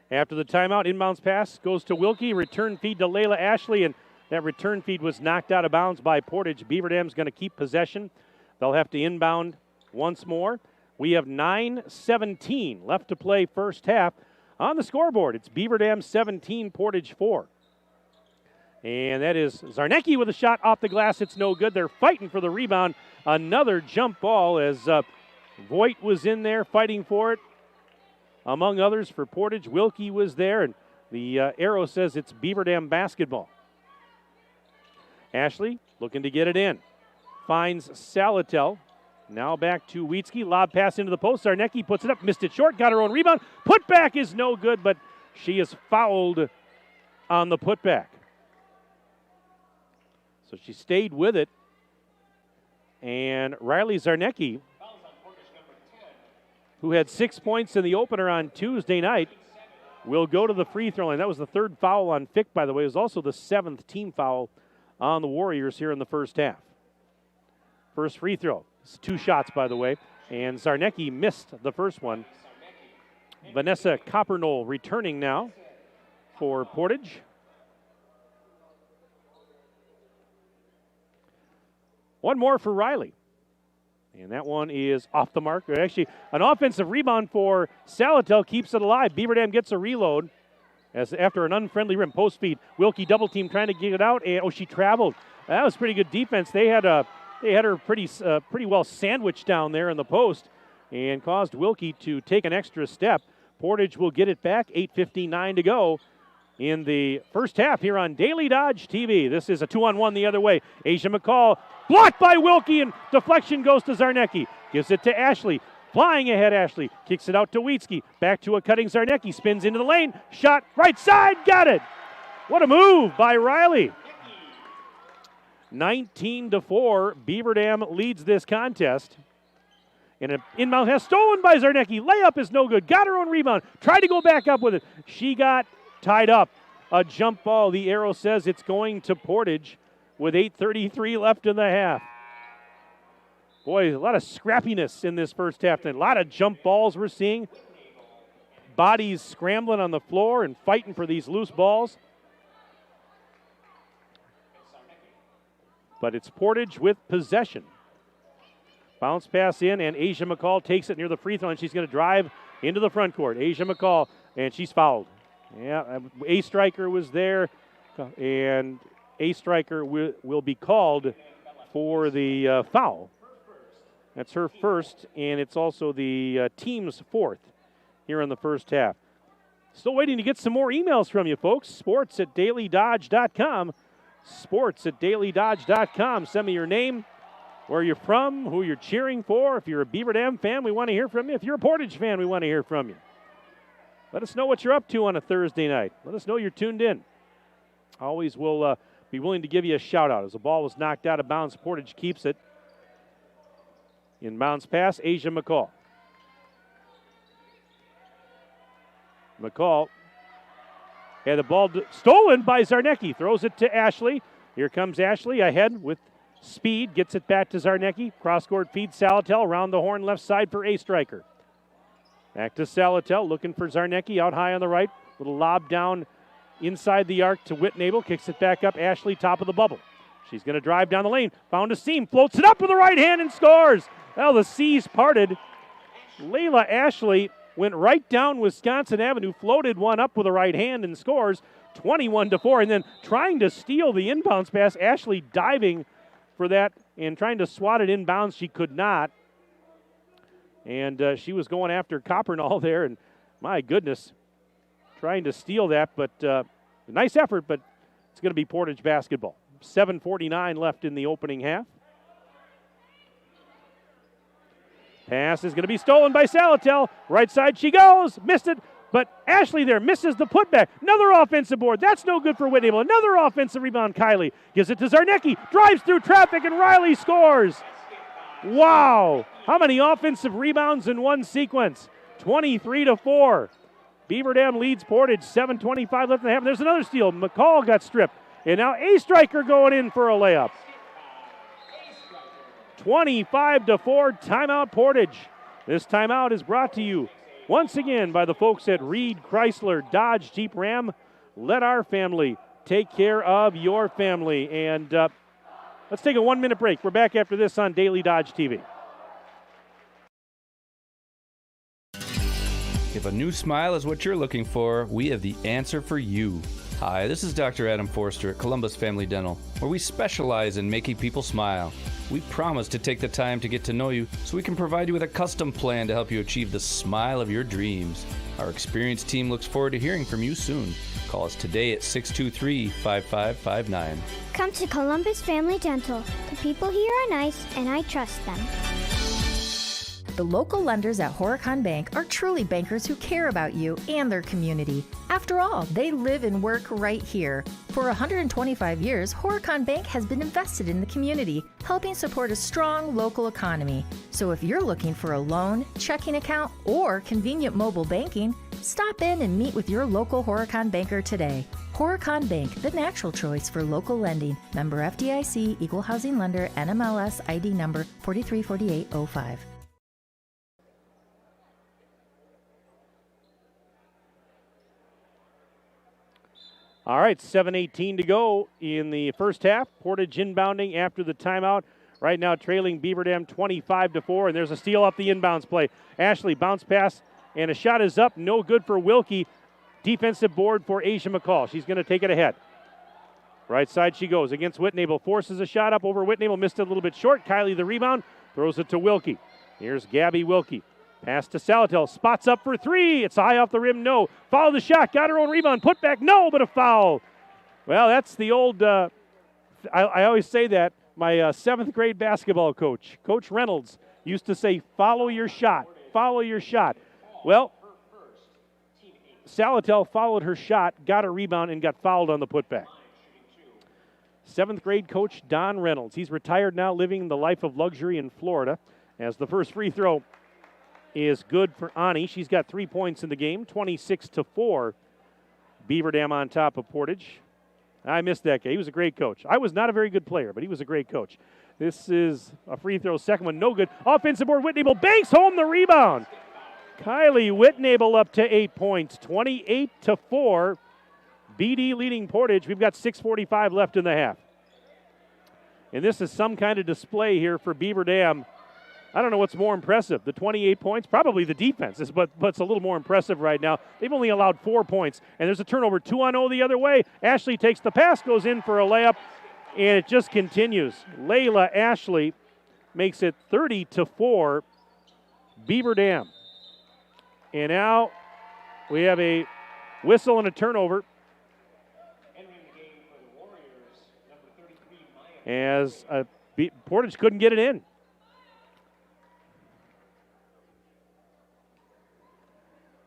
After the timeout, inbounds pass goes to Wilkie. Return feed to Layla Ashley, and that return feed was knocked out of bounds by Portage. Beaver Dam's going to keep possession. They'll have to inbound once more. We have 9:17 left to play first half. On the scoreboard, it's Beaver Dam 17, Portage 4. And that is Zarnecki with a shot off the glass. It's no good. They're fighting for the rebound. Another jump ball as Voigt was in there fighting for it. Among others for Portage, Wilkie was there, and the arrow says it's Beaver Dam basketball. Ashley looking to get it in. Finds Salatel. Now back to Wietzke. Lob pass into the post. Zarnecki puts it up, missed it short, got her own rebound. Putback is no good, but she is fouled on the putback. So she stayed with it. And Riley Zarnecki, who had 6 points in the opener on Tuesday night, will go to the free throw line. That was the third foul on Fick, by the way. It was also the seventh team foul on the Warriors here in the first half. First free throw. It's 2 shots, by the way, and Zarnecki missed the first one. Vanessa Coppernoll returning now for Portage. One more for Riley. And that one is off the mark. Actually, an offensive rebound for Salatel keeps it alive. Beaver Dam gets a reload As after an unfriendly rim post feed, Wilkie double team trying to get it out, and she traveled. That was pretty good defense. They had her pretty well sandwiched down there in the post, and caused Wilkie to take an extra step. Portage will get it back. 8:59 to go in the first half here on Daily Dodge TV. This is a 2-on-1 the other way. Asia McCall blocked by Wilkie, and deflection goes to Zarnecki. Gives it to Ashley. Flying ahead, Ashley. Kicks it out to Wietzke. Back to a cutting Zarnecki. Spins into the lane. Shot right side. Got it. What a move by Riley. 19-4. Beaver Dam leads this contest. And an inbound has stolen by Zarnecki. Layup is no good. Got her own rebound. Tried to go back up with it. She got tied up. A jump ball. The arrow says it's going to Portage with 8:33 left in the half. Boy, a lot of scrappiness in this first half. A lot of jump balls we're seeing. Bodies scrambling on the floor and fighting for these loose balls. But it's Portage with possession. Bounce pass in, and Asia McCall takes it near the free throw, and she's going to drive into the front court. Asia McCall, and she's fouled. Yeah, a striker was there, and a striker will be called for the foul. That's her first, and it's also the team's fourth here in the first half. Still waiting to get some more emails from you, folks. sports@dailydodge.com. sports@dailydodge.com. Send me your name, where you're from, who you're cheering for. If you're a Beaver Dam fan, we want to hear from you. If you're a Portage fan, we want to hear from you. Let us know what you're up to on a Thursday night. Let us know you're tuned in. Always will be willing to give you a shout-out. As the ball was knocked out of bounds, Portage keeps it. Inbounds pass, Asia McCall. McCall had the ball stolen by Zarnecki. Throws it to Ashley. Here comes Ashley ahead with speed. Gets it back to Zarnecki. Cross-court feed Salatel. Around the horn left side for a striker. Back to Salatel. Looking for Zarnecki out high on the right. Little lob down inside the arc to Whitnable. Kicks it back up. Ashley top of the bubble. She's going to drive down the lane. Found a seam. Floats it up with the right hand and scores. Well, the seas parted. Layla Ashley went right down Wisconsin Avenue, floated one up with the right hand and scores 21-4. And then trying to steal the inbounds pass, Ashley diving for that and trying to swat it inbounds. She could not. And she was going after Coppernall there, and my goodness, trying to steal that. But nice effort, but it's going to be Portage basketball. 7:49 left in the opening half. Pass is going to be stolen by Salatel. Right side she goes. Missed it. But Ashley there misses the putback. Another offensive board. That's no good for Whitnable. Another offensive rebound. Kylie gives it to Zarnecki. Drives through traffic, and Riley scores. Wow. How many offensive rebounds in one sequence? 23-4. Beaver Dam leads Portage. 7:25 left in the half. There's another steal. McCall got stripped. And now a striker going in for a layup. 25-4, timeout Portage. This timeout is brought to you once again by the folks at Reed Chrysler Dodge Jeep Ram. Let our family take care of your family. And let's take a 1-minute break. We're back after this on Daily Dodge TV.
If a new smile is what you're looking for, we have the answer for you. Hi, this is Dr. Adam Forster at Columbus Family Dental, where we specialize in making people smile. We promise to take the time to get to know you so we can provide you with a custom plan to help you achieve the smile of your dreams. Our experienced team looks forward to hearing from you soon. Call us today at 623-5559.
Come to Columbus Family Dental. The people here are nice, and I trust them.
The local lenders at Horicon Bank are truly bankers who care about you and their community. After all, they live and work right here. For 125 years, Horicon Bank has been invested in the community, helping support a strong local economy. So if you're looking for a loan, checking account, or convenient mobile banking, stop in and meet with your local Horicon banker today. Horicon Bank, the natural choice for local lending. Member FDIC, Equal Housing Lender, NMLS ID number 434805.
All right, 7:18 to go in the first half. Portage inbounding after the timeout. Right now trailing Beaver Dam 25-4, and there's a steal off the inbounds play. Ashley bounce pass, and a shot is up. No good for Wilkie. Defensive board for Asia McCall. She's going to take it ahead. Right side she goes against Whitnable. Forces a shot up over Whitnable. Missed it a little bit short. Kylie the rebound. Throws it to Wilkie. Here's Gabby Wilkie. Pass to Salatel. Spots up for three. It's high off the rim. No. Follow the shot. Got her own rebound. Put back. No, but a foul. Well, that's the old, I always say that. My 7th grade basketball coach, Coach Reynolds, used to say, follow your shot. Follow your shot. Well, Salatel followed her shot, got a rebound, and got fouled on the putback. 7th grade coach Don Reynolds. He's retired now, living the life of luxury in Florida, as the first free throw is good for Ani. She's got 3 points in the game, 26-4. Beaver Dam on top of Portage. I missed that guy. He was a great coach. I was not a very good player, but he was a great coach. This is a free throw, second one, no good. Offensive board, Whitnable banks home the rebound. Kylie Whitnable up to 8 points, 28-4. BD leading Portage. We've got 6:45 left in the half. And this is some kind of display here for Beaver Dam. I don't know what's more impressive, the 28 points, probably the defense, but it's a little more impressive right now. They've only allowed 4 points, and there's a turnover, 2-on-0 the other way. Ashley takes the pass, goes in for a layup, and it just continues. Layla Ashley makes it 30-4, Beaver Dam. And now we have a whistle and a turnover. As Portage couldn't get it in.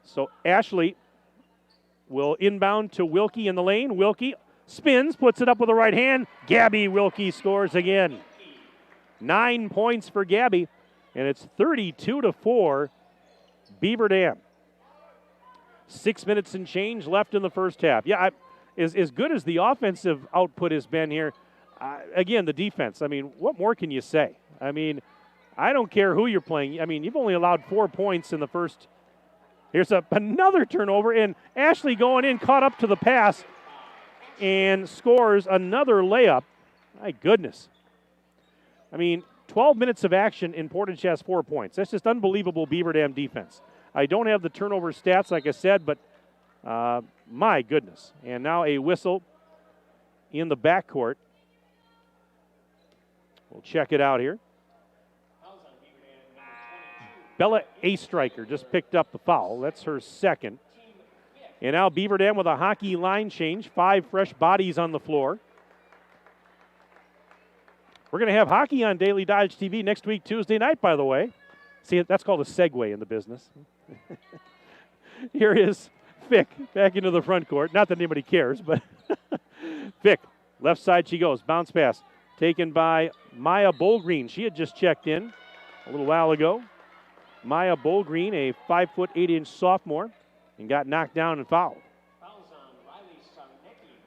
So Ashley will inbound to Wilkie in the lane. Wilkie spins, puts it up with the right hand. Gabby Wilkie scores again. 9 points for Gabby, and it's 32-4 Beaver Dam. 6 minutes and change left in the first half. Yeah, as good as the offensive output has been here, again, the defense, I mean, what more can you say? I mean, I don't care who you're playing. I mean, you've only allowed 4 points in the first. Here's another turnover, and Ashley going in, caught up to the pass, and scores another layup. My goodness. I mean, 12 minutes of action, and Portage has 4 points. That's just unbelievable Beaver Dam defense. I don't have the turnover stats, like I said, but my goodness. And now a whistle in the backcourt. We'll check it out here. Bella Striker just picked up the foul. That's her second. And now Beaver Dam with a hockey line change. 5 fresh bodies on the floor. We're going to have hockey on Daily Dodge TV next week, Tuesday night, by the way. See, that's called a segue in the business. Here is Fick back into the front court. Not that anybody cares, but Fick, left side she goes. Bounce pass taken by Maya Bolgreen. She had just checked in a little while ago. Maya Bolgreen, a 5'8" sophomore, and got knocked down and fouled.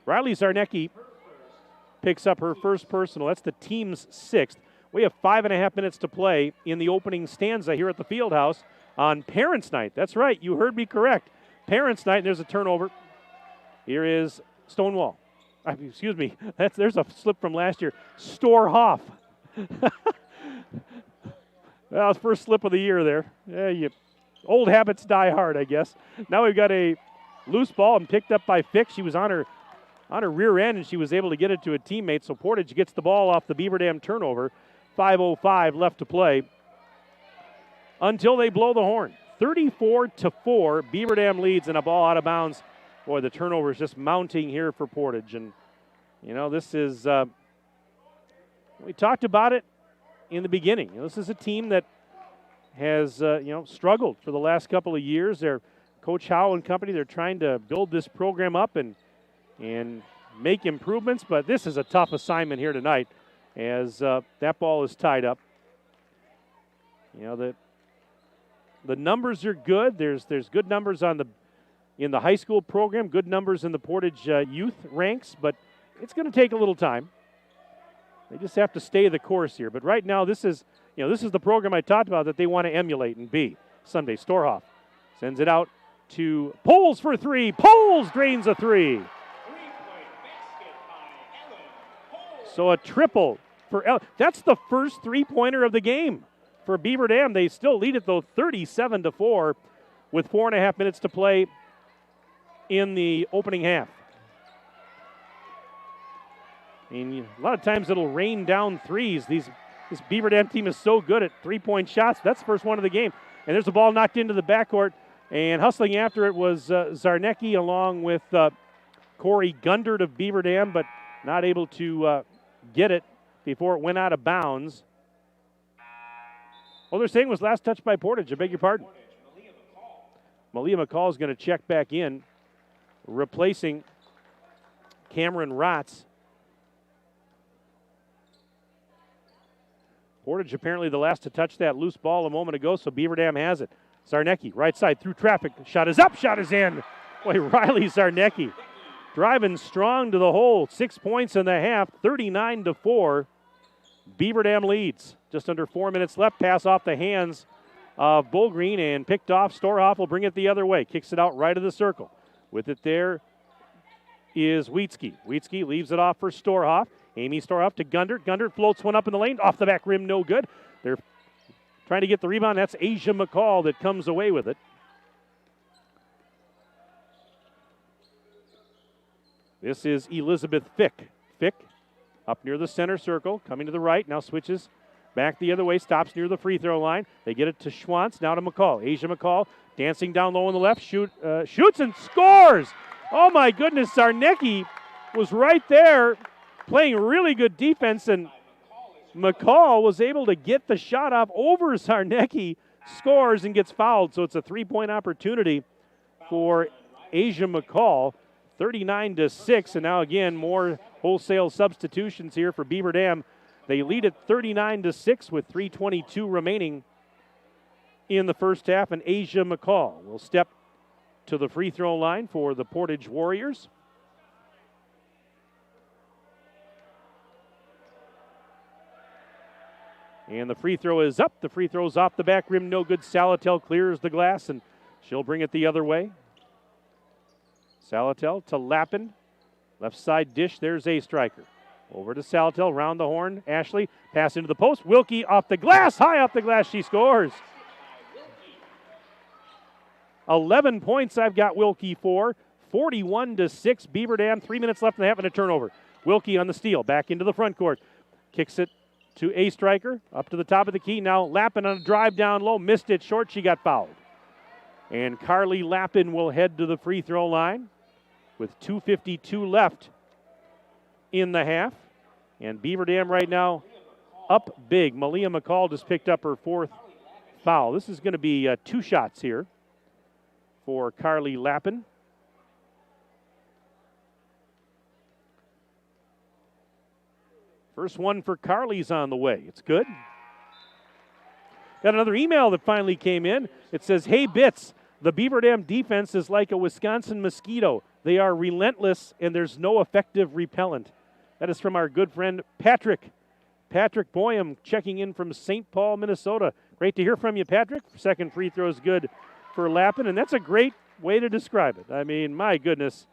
Riley Zarnecki picks up her first personal. That's the team's 6th. We have 5.5 minutes to play in the opening stanza here at the Fieldhouse on Parents' Night. That's right, you heard me correct. Parents' Night, and there's a turnover. Here is Stonewall. Excuse me, there's a slip from last year. Storhoff. Well, it's first slip of the year there. Yeah, old habits die hard, I guess. Now we've got a loose ball and picked up by Fick. She was on her rear end, and she was able to get it to a teammate. So Portage gets the ball off the Beaver Dam turnover. 5:05 left to play until they blow the horn. 34-4, Beaver Dam leads, and a ball out of bounds. Boy, the turnover is just mounting here for Portage. And, you know, this is, we talked about it in the beginning. You know, this is a team that has, struggled for the last couple of years. They're Coach Howe and company, they're trying to build this program up and make improvements, but this is a tough assignment here tonight as that ball is tied up. You know, the numbers are good. There's good numbers in the high school program, good numbers in the Portage youth ranks, but it's going to take a little time. They just have to stay the course here. But right now, this is the program I talked about that they want to emulate and be. Sunday, Storhoff sends it out to Poles for 3. Poles drains a 3. So a triple for Ellen. That's the first three-pointer of the game for Beaver Dam. They still lead it, though, 37-4 with 4.5 minutes to play in the opening half. And a lot of times it'll rain down threes. This Beaver Dam team is so good at three-point shots. That's the first one of the game. And there's a ball knocked into the backcourt. And hustling after it was Zarnecki along with Corey Gundert of Beaver Dam, but not able to get it before it went out of bounds. All they're saying was last touch by Portage. I beg your pardon. Malia McCall is going to check back in, replacing Cameron Rotz. Portage apparently the last to touch that loose ball a moment ago, so Beaver Dam has it. Zarnecki, right side through traffic. Shot is up, shot is in. Boy, Riley Zarnecki driving strong to the hole. 6 points in the half, 39-4. Beaver Dam leads. Just under 4 minutes left. Pass off the hands of Bullgreen and picked off. Storhoff will bring it the other way. Kicks it out right of the circle. With it there is Wheatsky. Wheatsky leaves it off for Storhoff. Amy Storhoff to Gundert. Gundert floats one up in the lane. Off the back rim, no good. They're trying to get the rebound. That's Asia McCall that comes away with it. This is Elizabeth Fick. Fick up near the center circle, coming to the right. Now switches back the other way, stops near the free throw line. They get it to Schwantz, now to McCall. Asia McCall dancing down low on the left, shoots and scores. Oh my goodness, Zarnecki was right there playing really good defense, and McCall was able to get the shot off over Zarnecki, scores and gets fouled. So it's a three-point opportunity for Asia McCall. 39-6, and now again more wholesale substitutions here for Beaver Dam. They lead at 39-6 with 3:22 remaining in the first half, and Asia McCall will step to the free throw line for the Portage Warriors. And the free throw is up. The free throw's off the back rim, no good. Salatel clears the glass, and she'll bring it the other way. Salatel to Lappin. Left side dish, there's a striker. Over to Salatel, round the horn. Ashley, pass into the post. Wilkie off the glass, high off the glass, she scores. 11 points I've got Wilkie for. 41-6, Beaver Dam. 3 minutes left in the half and a turnover. Wilkie on the steal, back into the front court. Kicks it to a striker, up to the top of the key. Now Lappin on a drive down low, missed it short, she got fouled. And Carly Lappin will head to the free throw line with 2:52 left in the half. And Beaver Dam right now up big. Malia McCall just picked up her fourth foul. This is going to be 2 shots here for Carly Lappin. First one for Carly's on the way. It's good. Got another email that finally came in. It says, "Hey, Bits, the Beaver Dam defense is like a Wisconsin mosquito. They are relentless, and there's no effective repellent." That is from our good friend Patrick. Patrick Boyum checking in from St. Paul, Minnesota. Great to hear from you, Patrick. Second free throw is good for Lappin, and that's a great way to describe it. I mean, my goodness,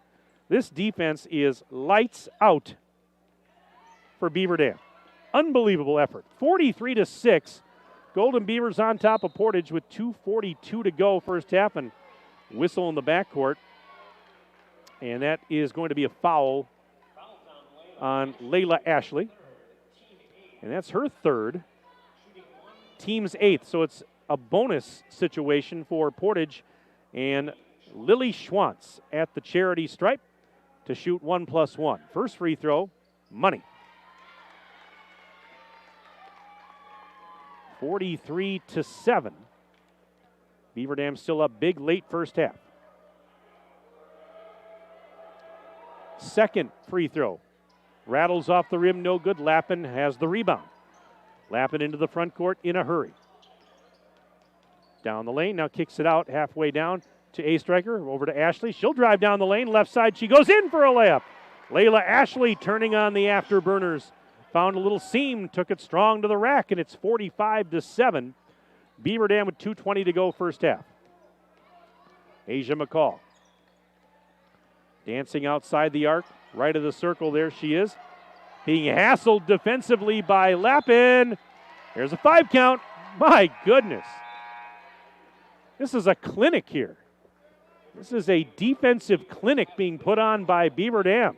this defense is lights out for Beaver Dam. Unbelievable effort. 43-6. Golden Beavers on top of Portage with 2:42 to go first half, and whistle in the backcourt. And that is going to be a foul on Layla Ashley. And that's her third. Team's eighth. So it's a bonus situation for Portage. And Lily Schwantz at the charity stripe to shoot 1+1. First free throw, money. 43-7. Beaver Dam still up big late first half. Second free throw. Rattles off the rim, no good. Lappin has the rebound. Lappin into the front court in a hurry. Down the lane, now kicks it out halfway down to a striker. Over to Ashley. She'll drive down the lane. Left side, she goes in for a layup. Layla Ashley turning on the afterburners. Found a little seam, took it strong to the rack, and it's 45-7. Beaver Dam with 2:20 to go first half. Asia McCall. Dancing outside the arc, right of the circle, there she is. Being hassled defensively by Lappin. There's a 5 count. My goodness. This is a clinic here. This is a defensive clinic being put on by Beaver Dam.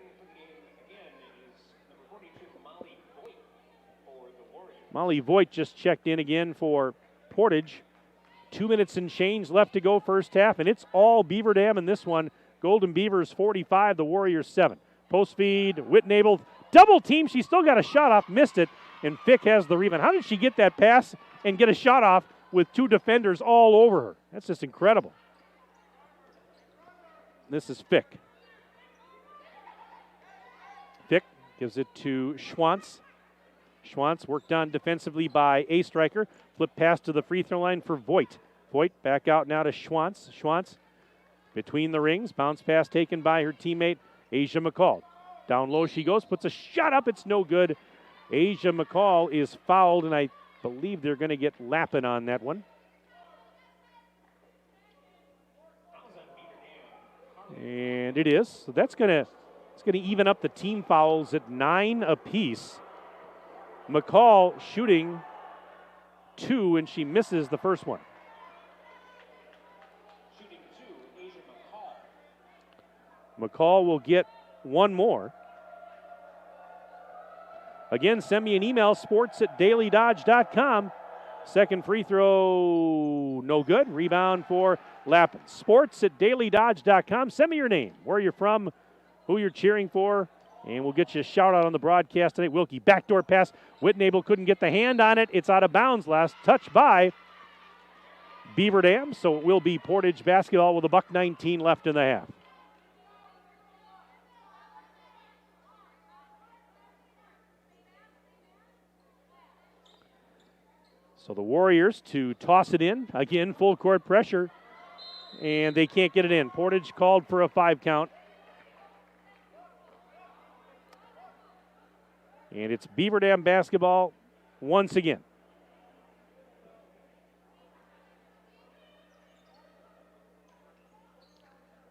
Molly Voigt just checked in again for Portage. 2 minutes and change left to go first half, and it's all Beaver Dam in this one. Golden Beavers 45, the Warriors 7. Post feed, Whitnable, double team. She still got a shot off, missed it, and Fick has the rebound. How did she get that pass and get a shot off with two defenders all over her? That's just incredible. This is Fick. Fick gives it to Schwantz. Schwantz worked on defensively by A Striker. Flip pass to the free throw line for Voigt. Voigt back out now to Schwantz. Schwantz between the rings. Bounce pass taken by her teammate Asia McCall. Down low she goes, puts a shot up. It's no good. Asia McCall is fouled, and I believe they're going to get Lappin on that one. And it is. So it's going to even up the team fouls at 9 apiece. McCall shooting 2, and she misses the first one. McCall will get one more. Again, send me an email, sports@dailydodge.com. Second free throw, no good. Rebound for Lappin. Sports@dailydodge.com. Send me your name, where you're from, who you're cheering for, and we'll get you a shout out on the broadcast tonight. Wilkie, backdoor pass. Whitnable couldn't get the hand on it. It's out of bounds. Last touch by Beaver Dam, so it will be Portage basketball with $1:19 left in the half. So the Warriors to toss it in. Again, full court pressure, and they can't get it in. Portage called for a 5 count. And it's Beaver Dam basketball once again.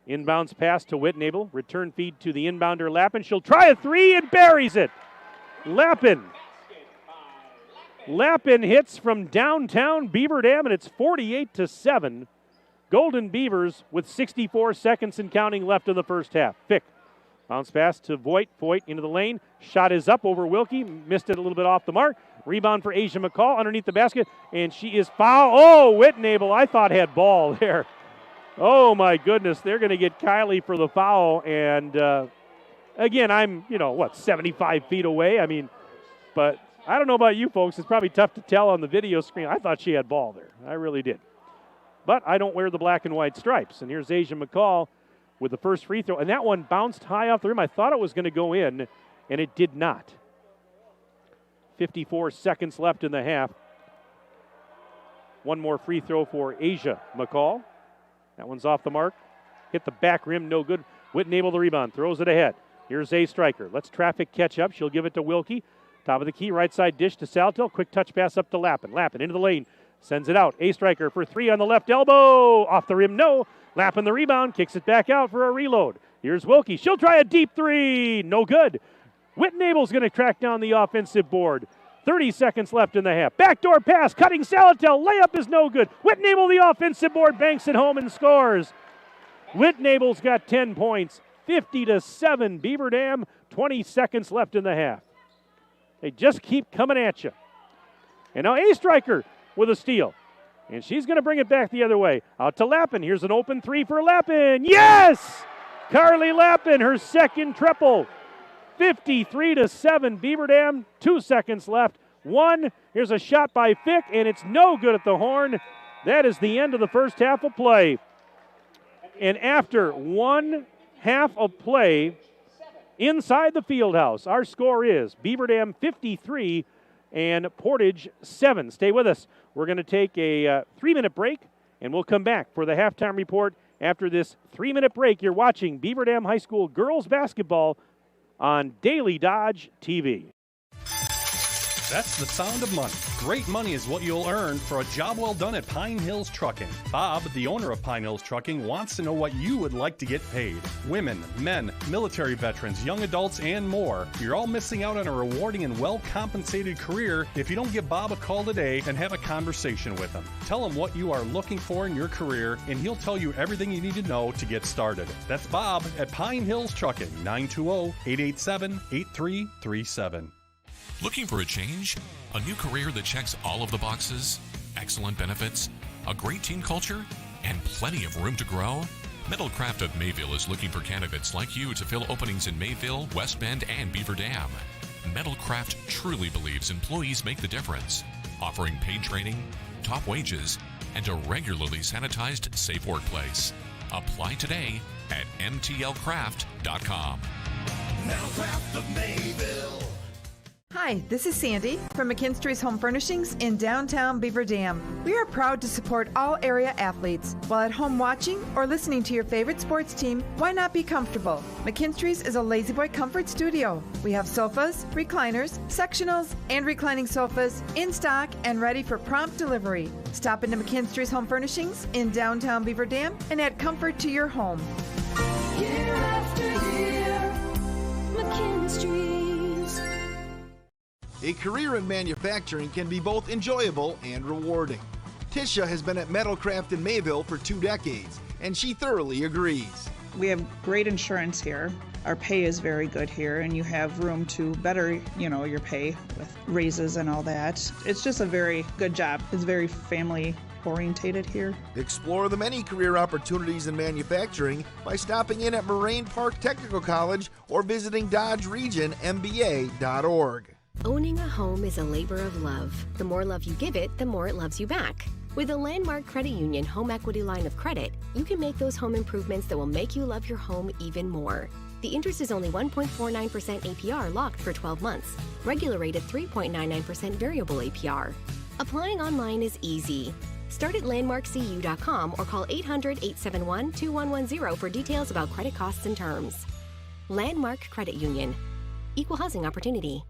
Inbounds pass to Whitnable. Return feed to the inbounder Lappin. She'll try a 3 and buries it. Lappin hits from downtown Beaver Dam, and it's 48-7. Golden Beavers with 64 seconds and counting left in the first half. Fick. Bounce pass to Voigt. Voigt into the lane. Shot is up over Wilkie. Missed it a little bit off the mark. Rebound for Asia McCall underneath the basket, and she is fouled. Oh, Whitnable, I thought had ball there. Oh, my goodness. They're going to get Kylie for the foul, and again, I'm, 75 feet away. But I don't know about you folks. It's probably tough to tell on the video screen. I thought she had ball there. I really did. But I don't wear the black and white stripes. And here's Asia McCall with the first free throw. And that one bounced high off the rim. I thought it was going to go in, and it did not. 54 seconds left in the half. One more free throw for Asia McCall. That one's off the mark. Hit the back rim, no good. Whitnable the rebound, throws it ahead. Here's A Striker. Let's traffic catch up. She'll give it to Wilkie. Top of the key, right side dish to Saltel. Quick touch pass up to Lappin. Lappin into the lane. Sends it out. A Striker for 3 on the left elbow. Off the rim, no. Lappin the rebound. Kicks it back out for a reload. Here's Wilkie. She'll try a deep 3. No good. Whitnable's going to track down the offensive board. 30 seconds left in the half. Backdoor pass. Cutting Salatel. Layup is no good. Whitnable, the offensive board, banks it home and scores. Whitnable's got 10 points. 50-7. Beaver Dam. 20 seconds left in the half. They just keep coming at you. And now A Striker with a steal. And she's going to bring it back the other way. Out to Lappin. Here's an open 3 for Lappin. Yes! Carly Lappin, her second triple. 53-7. Beaver Dam, 2 seconds left. 1. Here's a shot by Fick, and it's no good at the horn. That is the end of the first half of play. And after 1 half of play, inside the field house, our score is Beaver Dam 53 and Portage 7. Stay with us. We're going to take a 3-minute break, and we'll come back for the halftime report. After this 3-minute break, you're watching Beaver Dam High School girls basketball on Daily Dodge TV.
That's the sound of money. Great money is what you'll earn for a job well done at Pine Hills Trucking. Bob, the owner of Pine Hills Trucking, wants to know what you would like to get paid. Women, men, military veterans, young adults, and more. You're all missing out on a rewarding and well-compensated career if you don't give Bob a call today and have a conversation with him. Tell him what you are looking for in your career, and he'll tell you everything you need to know to get started. That's Bob at Pine Hills Trucking, 920-887-8337.
Looking for a change? A new career that checks all of the boxes? Excellent benefits? A great team culture? And plenty of room to grow? Metalcraft of Mayville is looking for candidates like you to fill openings in Mayville, West Bend, and Beaver Dam. Metalcraft truly believes employees make the difference, offering paid training, top wages, and a regularly sanitized, safe workplace. Apply today at mtlcraft.com.
Metalcraft of Mayville.
Hi, this is Sandy from McKinstry's Home Furnishings in downtown Beaver Dam. We are proud to support all area athletes. While at home watching or listening to your favorite sports team, why not be comfortable? McKinstry's is a lazy boy comfort studio. We have sofas, recliners, sectionals, and reclining sofas in stock and ready for prompt delivery. Stop into McKinstry's Home Furnishings in downtown Beaver Dam and add comfort to your home.
Year after year, McKinstry's.
A career in manufacturing can be both enjoyable and rewarding. Tisha has been at Metalcraft in Mayville for 2 decades, and she thoroughly agrees.
We have great insurance here. Our pay is very good here, and you have room to better, your pay with raises and all that. It's just a very good job. It's very family orientated here.
Explore the many career opportunities in manufacturing by stopping in at Moraine Park Technical College or visiting DodgeRegionMBA.org.
Owning a home is a labor of love. The more love you give it, the more it loves you back. With a Landmark Credit Union home equity line of credit, you can make those home improvements that will make you love your home even more. The interest is only 1.49% APR locked for 12 months. Regular rate at 3.99% variable APR. Applying online is easy. Start at landmarkcu.com or call 800-871-2110 for details about credit costs and terms. Landmark Credit Union. Equal housing opportunity.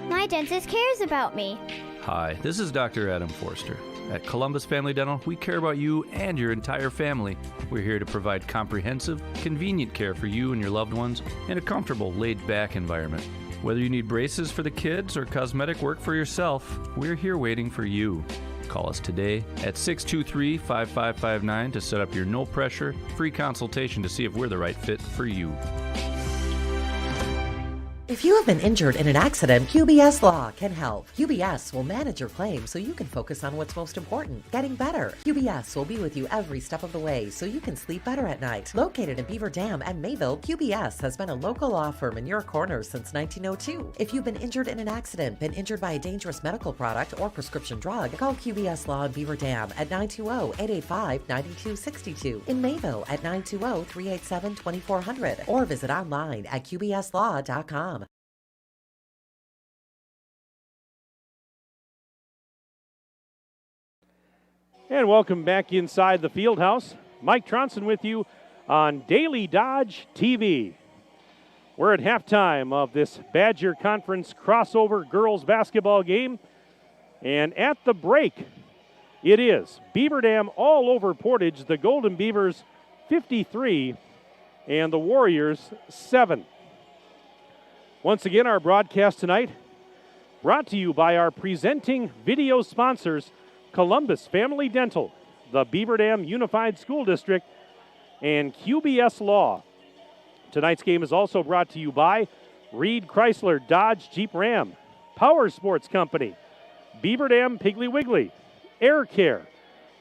My dentist cares about me.
Hi, this is Dr. Adam Forster. At Columbus Family Dental, we care about you and your entire family. We're here to provide comprehensive, convenient care for you and your loved ones in a comfortable, laid-back environment. Whether you need braces for the kids or cosmetic work for yourself, we're here waiting for you. Call us today at 623-5559 to set up your no-pressure, free consultation to see if we're the right fit for you.
If you have been injured in an accident, QBS Law can help. QBS will manage your claim so you can focus on what's most important, getting better. QBS will be with you every step of the way so you can sleep better at night. Located in Beaver Dam and Mayville, QBS has been a local law firm in your corner since 1902. If you've been injured in an accident, been injured by a dangerous medical product or prescription drug, call QBS Law in Beaver Dam at 920-885-9262. In Mayville at 920-387-2400 or visit online at qbslaw.com.
And welcome back inside the field house. Mike Tronson with you on Daily Dodge TV. We're at halftime of this Badger Conference crossover girls basketball game. And at the break, it is Beaver Dam all over Portage, the Golden Beavers 53 and the Warriors 7. Once again, our broadcast tonight brought to you by our presenting video sponsors, Columbus Family Dental, the Beaver Dam Unified School District, and QBS Law. Tonight's game is also brought to you by Reed Chrysler Dodge Jeep Ram, Power Sports Company, Beaver Dam Piggly Wiggly, Air Care,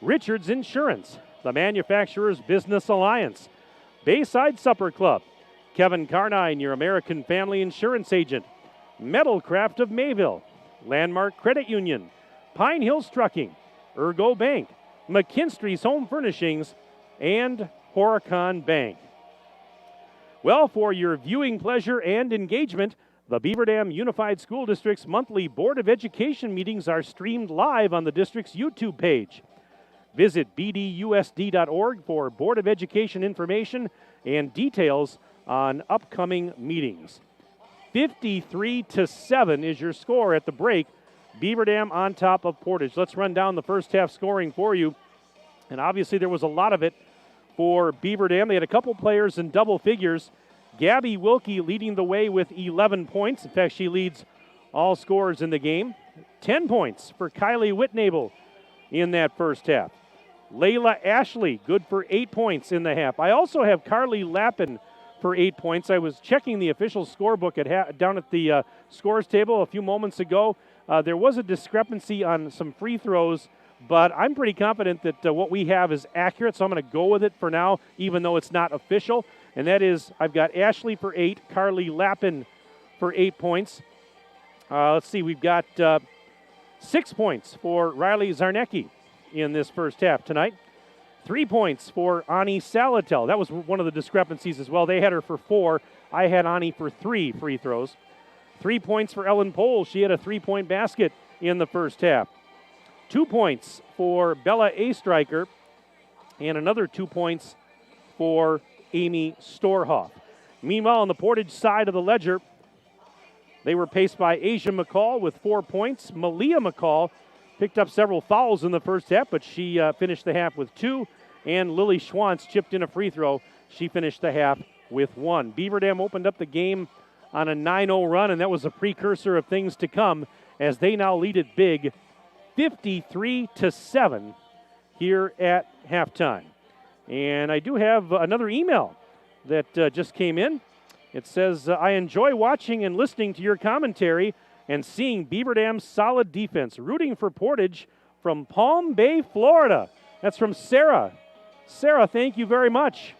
Richards Insurance, the Manufacturers Business Alliance, Bayside Supper Club, Kevin Carnine, your American Family Insurance Agent, Metalcraft of Mayville, Landmark Credit Union, Pine Hills Trucking, Ergo Bank, McKinstry's Home Furnishings, and Horicon Bank. Well, for your viewing pleasure and engagement, the Beaver Dam Unified School District's monthly Board of Education meetings are streamed live on the district's YouTube page. Visit bdusd.org for Board of Education information and details on upcoming meetings. 53-7 is your score at the break. Beaver Dam on top of Portage. Let's run down the first half scoring for you. And obviously there was a lot of it for Beaver Dam. They had a couple players in double figures. Gabby Wilkie leading the way with 11 points. In fact, she leads all scorers in the game. 10 points for Kylie Whitnable in that first half. Layla Ashley, good for 8 points in the half. I also have Carly Lappin for 8 points. I was checking the official scorebook down at the scores table a few moments ago. There was a discrepancy on some free throws, but I'm pretty confident that what we have is accurate, so I'm going to go with it for now, even though it's not official. And that is, I've got Ashley for 8, Carly Lappin for 8 points. Let's see, we've got 6 points for Riley Zarnecki in this first half tonight. 3 points for Ani Salatel. That was one of the discrepancies as well. They had her for 4. I had Ani for 3 free throws. 3 points for Ellen Pohl. She had a 3-point basket in the first half. 2 points for Bella Astreicher, and another 2 points for Amy Storhoff. Meanwhile, on the Portage side of the ledger, they were paced by Asia McCall with 4 points. Malia McCall picked up several fouls in the first half, but she finished the half with 2. And Lily Schwantz chipped in a free throw. She finished the half with 1. Beaver Dam opened up the game on a 9-0 run, and that was a precursor of things to come as they now lead it big 53-7 here at halftime. And I do have another email that just came in. It says, I enjoy watching and listening to your commentary and seeing Beaver Dam's solid defense. Rooting for Portage from Palm Bay, Florida. That's from Sarah. Sarah, thank you very much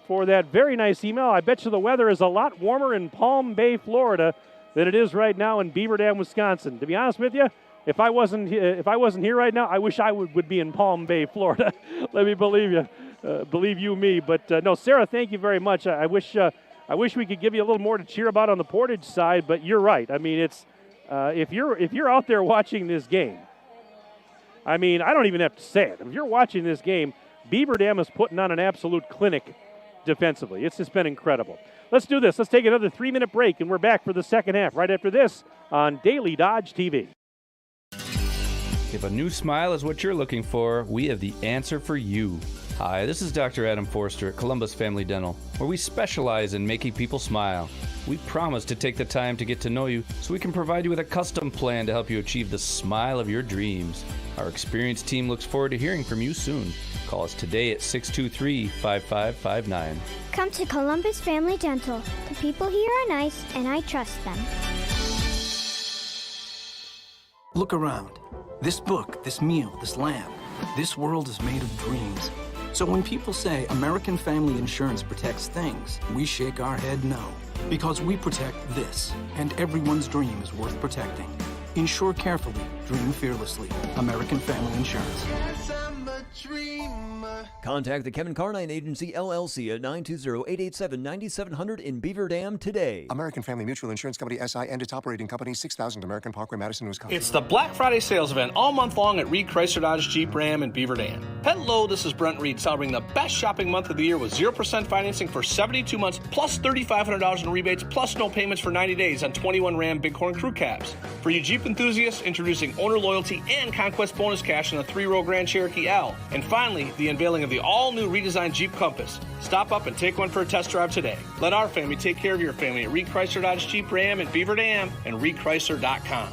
for that very nice email. I bet you the weather is a lot warmer in Palm Bay, Florida than it is right now in Beaver Dam, Wisconsin. To be honest with you, if I wasn't here right now, I wish I would be in Palm Bay, Florida. Let me believe you me. But no, Sarah, thank you very much. I wish we could give you a little more to cheer about on the Portage side, but you're right. I mean, it's if you're out there watching this game, I mean, I don't even have to say it. If you're watching this game, Beaver Dam is putting on an absolute clinic defensively. It's just been incredible. Let's do this. Let's take another 3-minute break, and we're back for the second half right after this on Daily Dodge TV.
If a new smile is what you're looking for, we have the answer for you. Hi, this is Dr. Adam Forster at Columbus Family Dental, where we specialize in making people smile. We promise to take the time to get to know you so we can provide you with a custom plan to help you achieve the smile of your dreams. Our experienced team looks forward to hearing from you soon. Call us today at 623-5559.
Come to Columbus Family Dental. The people here are nice, and I trust them.
Look around. This book, this meal, this lamp, this world is made of dreams. So when people say American Family Insurance protects things, we shake our head no. Because we protect this, and everyone's dream is worth protecting. Insure carefully, dream fearlessly. American Family Insurance.
Contact the Kevin Carnine Agency, LLC at 920-887-9700 in Beaver Dam today.
American Family Mutual Insurance Company, SI, and its operating company, 6000 American Parkway, Madison, Wisconsin.
It's the Black Friday sales event all month long at Reed Chrysler Dodge Jeep Ram in Beaver Dam. Hello, this is Brent Reed, celebrating the best shopping month of the year with 0% financing for 72 months, plus $3,500 in rebates, plus no payments for 90 days on 21 Ram Bighorn Crew Cabs. For you Jeep enthusiasts, introducing owner loyalty and conquest bonus cash on the 3-row Grand Cherokee L. And finally, the unveiling of the all-new redesigned Jeep Compass. Stop up and take one for a test drive today. Let our family take care of your family at Reed Chrysler Dodge Jeep Ram in Beaver Dam and ReedChrysler.com.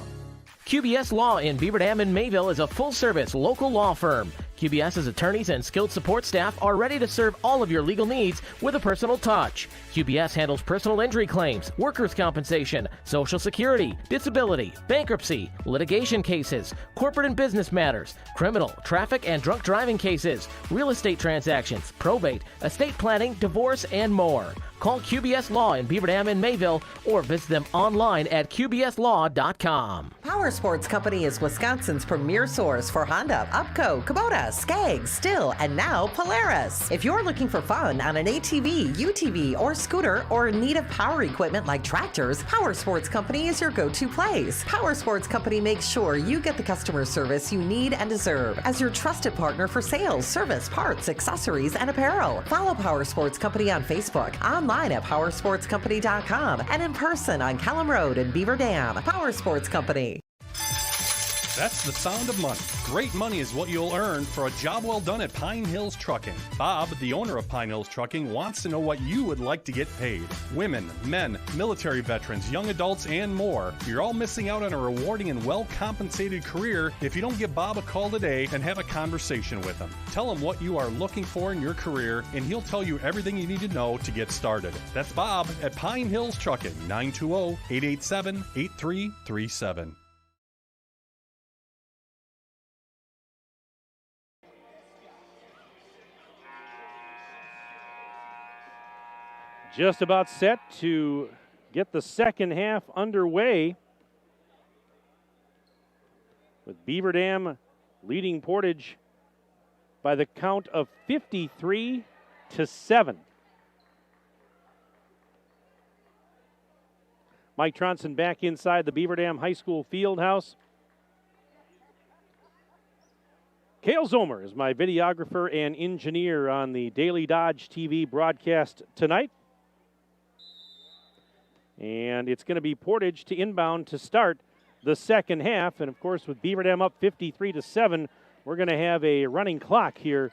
QBS Law in Beaver Dam and Mayville is a full-service local law firm. QBS's attorneys and skilled support staff are ready to serve all of your legal needs with a personal touch. QBS handles personal injury claims, workers' compensation, Social Security, disability, bankruptcy, litigation cases, corporate and business matters, criminal, traffic and drunk driving cases, real estate transactions, probate, estate planning, divorce, and more. Call QBS Law in Beaver Dam and Mayville or visit them online at qbslaw.com.
Power Sports Company is Wisconsin's premier source for Honda, Upco, Kubota, Kubota, Skaggs, Still, and now Polaris. If you're looking for fun on an ATV, UTV, or scooter, or in need of power equipment like tractors, Power Sports Company is your go-to place. Power Sports Company makes sure you get the customer service you need and deserve as your trusted partner for sales, service, parts, accessories, and apparel. Follow Power Sports Company on Facebook, online at powersportscompany.com, and in person on Kellum Road in Beaver Dam. Power Sports Company.
That's the sound of money. Great money is what you'll earn for a job well done at Pine Hills Trucking. Bob, the owner of Pine Hills Trucking, wants to know what you would like to get paid. Women, men, military veterans, young adults, and more. You're all missing out on a rewarding and well-compensated career if you don't give Bob a call today and have a conversation with him. Tell him what you are looking for in your career, and he'll tell you everything you need to know to get started. That's Bob at Pine Hills Trucking, 920-887-8337.
Just about set to get the second half underway, with Beaver Dam leading Portage by the count of 53-7. Mike Tronson back inside the Beaver Dam High School field house. Cale Zomer is my videographer and engineer on the Daily Dodge TV broadcast tonight. And it's going to be Portage to inbound to start the second half. And, of course, with Beaver Dam up 53-7, we're going to have a running clock here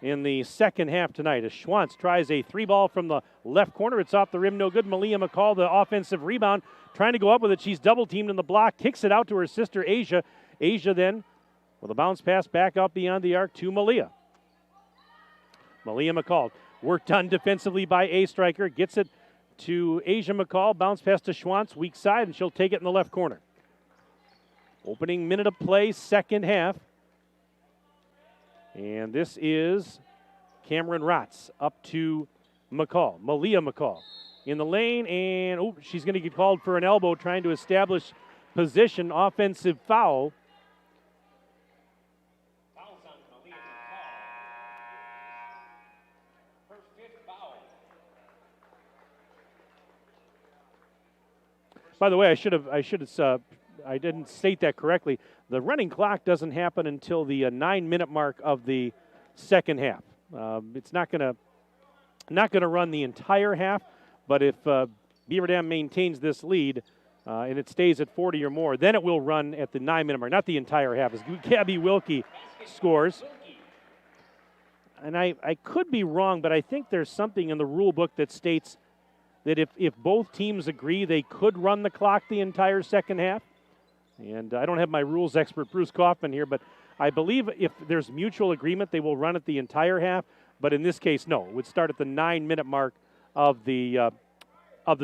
in the second half tonight. As Schwantz tries a three ball from the left corner. It's off the rim, no good. Malia McCall, the offensive rebound, trying to go up with it. She's double-teamed in the block, kicks it out to her sister, Asia. Asia then with a bounce pass back out beyond the arc to Malia. Malia McCall, work done defensively by A Striker, gets it to Asia McCall, bounce pass to Schwantz, weak side, and she'll take it in the left corner. Opening minute of play, second half. And this is Cameron Rotz up to McCall, Malia McCall in the lane, and she's going to get called for an elbow trying to establish position, offensive foul. By the way, I didn't state that correctly. The running clock doesn't happen until the 9-minute mark of the second half. It's not going to run the entire half, but if Beaver Dam maintains this lead and it stays at 40 or more, then it will run at the 9-minute mark, not the entire half. As Gabby Wilkie scores. And I could be wrong, but I think there's something in the rule book that states that if both teams agree, they could run the clock the entire second half. And I don't have my rules expert, Bruce Kaufman, here, but I believe if there's mutual agreement, they will run it the entire half. But in this case, no. It would start at the 9-minute mark of the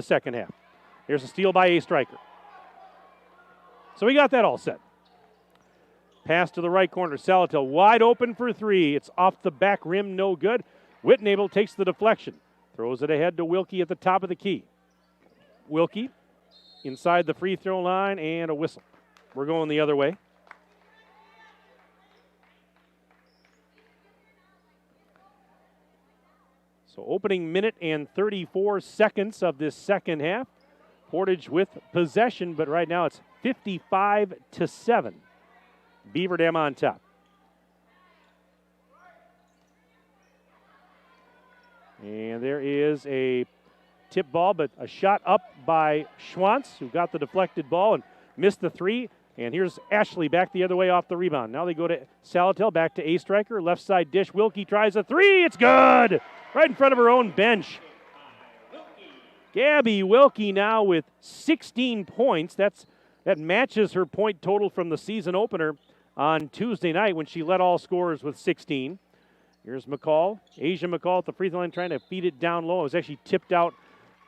second half. Here's a steal by A Striker. So we got that all set. Pass to the right corner. Salatil wide open for three. It's off the back rim, no good. Whitnable takes the deflection. Throws it ahead to Wilkie at the top of the key. Wilkie inside the free throw line and a whistle. We're going the other way. So opening minute and 34 seconds of this second half. Portage with possession, but right now it's 55-7. Beaver Dam on top. And there is a tip ball, but a shot up by Schwantz, who got the deflected ball and missed the three. And here's Ashley back the other way off the rebound. Now they go to Salatil, back to A Striker, left side dish. Wilkie tries a three. It's good! Right in front of her own bench. Gabby Wilkie now with 16 points. That matches her point total from the season opener on Tuesday night when she led all scorers with 16. Here's McCall, Asia McCall at the free throw line trying to feed it down low. It was actually tipped out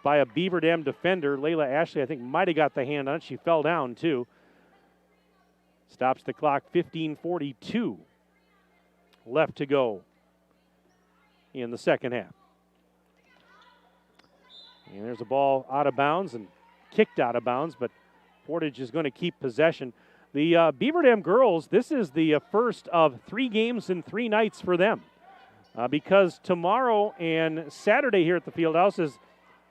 by a Beaver Dam defender. Layla Ashley, I think, might have got the hand on it. She fell down, too. Stops the clock, 15:42 left to go in the second half. And there's a ball out of bounds and kicked out of bounds, but Portage is going to keep possession. The Beaver Dam girls, this is the first of 3 games in 3 nights for them. Because tomorrow and Saturday here at the Fieldhouse is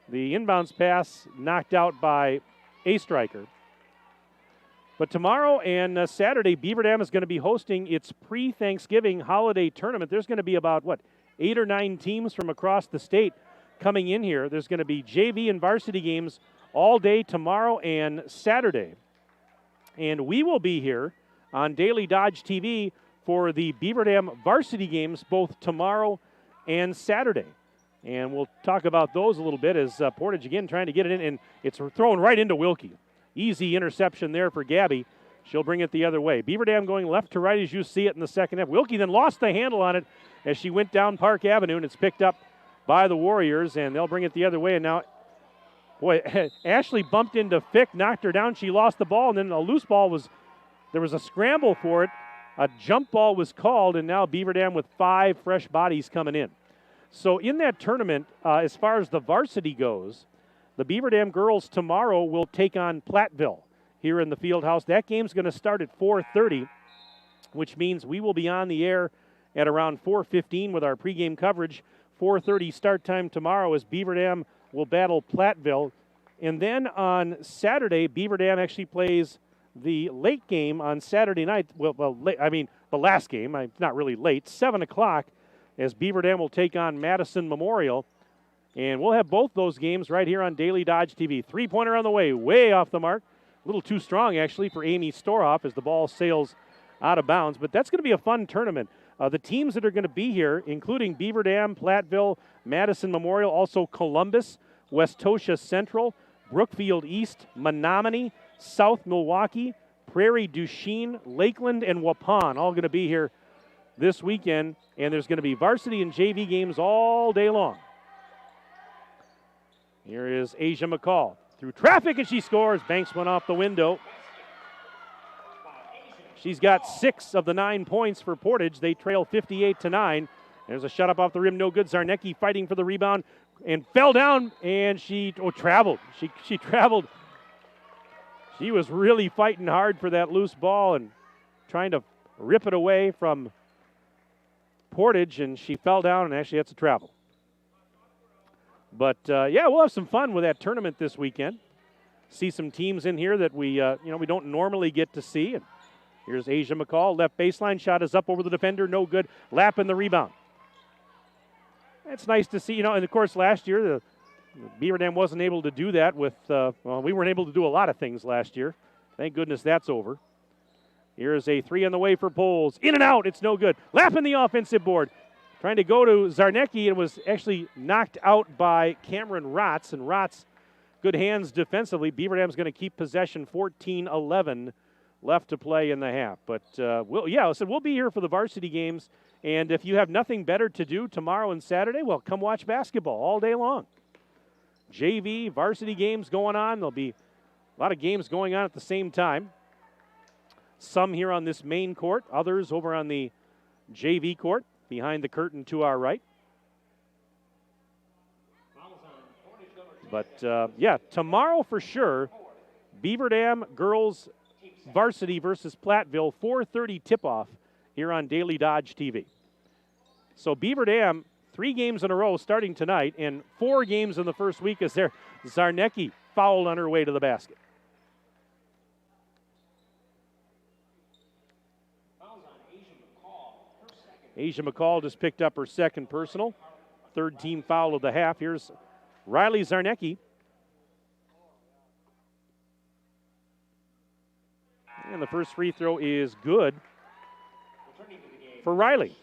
the inbounds pass knocked out by a striker. But tomorrow and Saturday, Beaver Dam is going to be hosting its pre-Thanksgiving holiday tournament. There's going to be about, 8 or 9 teams from across the state coming in here. There's going to be JV and varsity games all day tomorrow and Saturday. And we will be here on Daily Dodge TV for the Beaver Dam varsity games both tomorrow and Saturday. And we'll talk about those a little bit as Portage again trying to get it in, and it's thrown right into Wilkie. Easy interception there for Gabby. She'll bring it the other way. Beaver Dam going left to right as you see it in the second half. Wilkie then lost the handle on it as she went down Park Avenue, and it's picked up by the Warriors, and they'll bring it the other way. And now, Ashley bumped into Fick, knocked her down. She lost the ball, and then a loose ball there was a scramble for it. A jump ball was called, and now Beaver Dam with 5 fresh bodies coming in. So in that tournament, as far as the varsity goes, the Beaver Dam girls tomorrow will take on Platteville here in the Fieldhouse. That game's going to start at 4:30, which means we will be on the air at around 4:15 with our pregame coverage. 4:30 start time tomorrow as Beaver Dam will battle Platteville. And then on Saturday, Beaver Dam actually plays the late game on Saturday night. The last game, it's not really late, 7 o'clock, as Beaver Dam will take on Madison Memorial. And we'll have both those games right here on Daily Dodge TV. 3-pointer on the way off the mark. A little too strong, actually, for Amy Storhoff as the ball sails out of bounds. But that's going to be a fun tournament. The teams that are going to be here, including Beaver Dam, Platteville, Madison Memorial, also Columbus, Westosha Central, Brookfield East, Menominee, South Milwaukee, Prairie du Chien, Lakeland, and Waupun, all going to be here this weekend. And there's going to be varsity and JV games all day long. Here is Asia McCall through traffic, and she scores. Banks went off the window. She's got 6 of the 9 points for Portage. They trail 58-9. There's a shot up off the rim, no good. Zarnecki fighting for the rebound and fell down, and she traveled. She traveled. She was really fighting hard for that loose ball and trying to rip it away from Portage, and she fell down and actually had to travel. But, we'll have some fun with that tournament this weekend. See some teams in here that we don't normally get to see. And here's Asia McCall. Left baseline shot is up over the defender. No good. Lapping the rebound. It's nice to see, and of course last year the Beaver Dam wasn't able to do that with, we weren't able to do a lot of things last year. Thank goodness that's over. Here's a 3 on the way for Poles. In and out. It's no good. Lapping the offensive board. Trying to go to Zarnecki and was actually knocked out by Cameron Rotz. And Rotz, good hands defensively. Beaver Dam's going to keep possession. 14-11 left to play in the half. But, we'll be here for the varsity games. And if you have nothing better to do tomorrow and Saturday, well, come watch basketball all day long. JV, varsity games going on. There'll be a lot of games going on at the same time. Some here on this main court, others over on the JV court. Behind the curtain to our right. But, tomorrow for sure, Beaver Dam girls varsity versus Platteville, 4:30 tip-off here on Daily Dodge TV. So Beaver Dam, 3 games in a row starting tonight, and 4 games in the first week as their Zarnecki fouled on her way to the basket. Asia McCall just picked up her second personal. 3rd team foul of the half. Here's Riley Zarnecki. And the first free throw is good for Riley.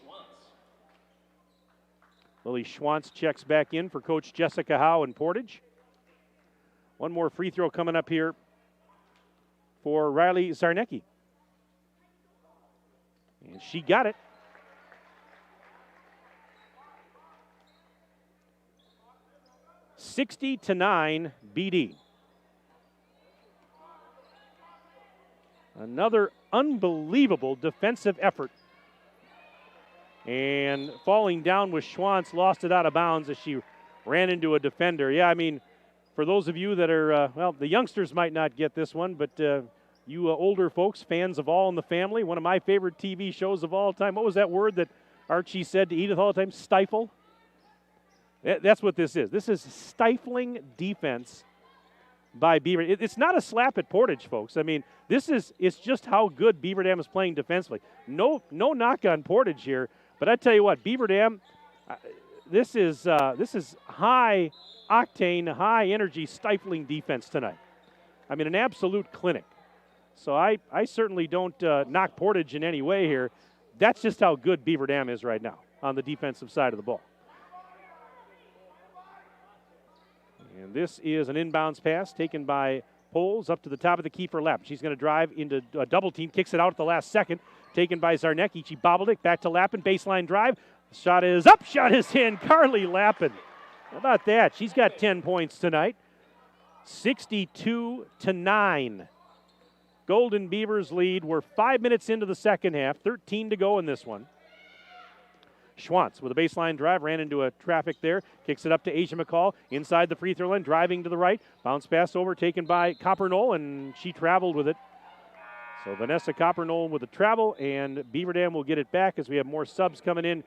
Lily Schwantz checks back in for Coach Jessica Howe in Portage. One more free throw coming up here for Riley Zarnecki. And she got it. 60-9 BD. Another unbelievable defensive effort. And falling down with Schwantz, lost it out of bounds as she ran into a defender. Yeah, I mean, for those of you that are, the youngsters might not get this one, but You older folks, fans of All in the Family, one of my favorite TV shows of all time. What was that word that Archie said to Edith all the time? Stifle? That's what this is. This is stifling defense by Beaver. It's not a slap at Portage, folks. I mean, it's just how good Beaver Dam is playing defensively. No knock on Portage here, but I tell you what, Beaver Dam, this is high octane, high energy, stifling defense tonight. I mean, an absolute clinic. So I certainly don't knock Portage in any way here. That's just how good Beaver Dam is right now on the defensive side of the ball. And this is an inbounds pass taken by Poles up to the top of the key for Lappin. She's going to drive into a double team, kicks it out at the last second, taken by Zarnecki. She bobbled it back to Lappin, baseline drive. Shot is up, shot is in. Carly Lappin. How about that? She's got 10 points tonight. 62-9. Golden Beavers lead. We're 5 minutes into the second half, 13 to go in this one. Schwantz with a baseline drive, ran into a traffic there, kicks it up to Asia McCall, inside the free throw line, driving to the right, bounce pass over, taken by Coppernoll, and she traveled with it. So Vanessa Coppernoll with the travel, and Beaver Dam will get it back as we have more subs coming in.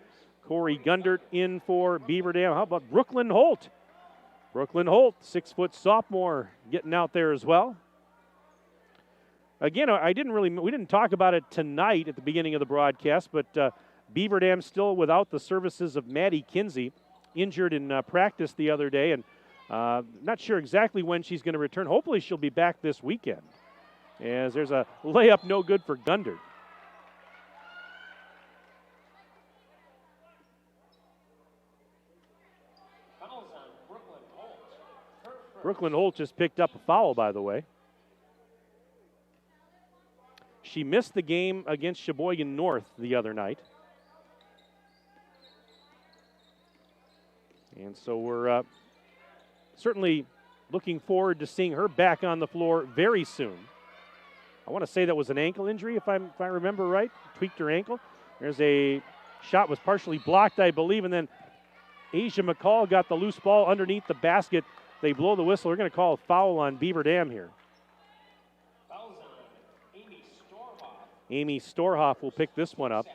Corey Gundert in for Beaver Dam. How about Brooklyn Holt? Brooklyn Holt, 6-foot sophomore, getting out there as well. Again, we didn't talk about it tonight at the beginning of the broadcast, but Beaver Dam still without the services of Maddie Kinsey, injured in practice the other day, and not sure exactly when she's going to return. Hopefully she'll be back this weekend, as there's a layup no good for Gundert. Brooklyn Holt just picked up a foul, by the way. She missed the game against Sheboygan North the other night. And so we're certainly looking forward to seeing her back on the floor very soon. I want to say that was an ankle injury, if I remember right. Tweaked her ankle. There's a shot was partially blocked, I believe, and then Asia McCall got the loose ball underneath the basket. They blow the whistle. We're going to call a foul on Beaver Dam here. Amy Storhoff will pick this one up.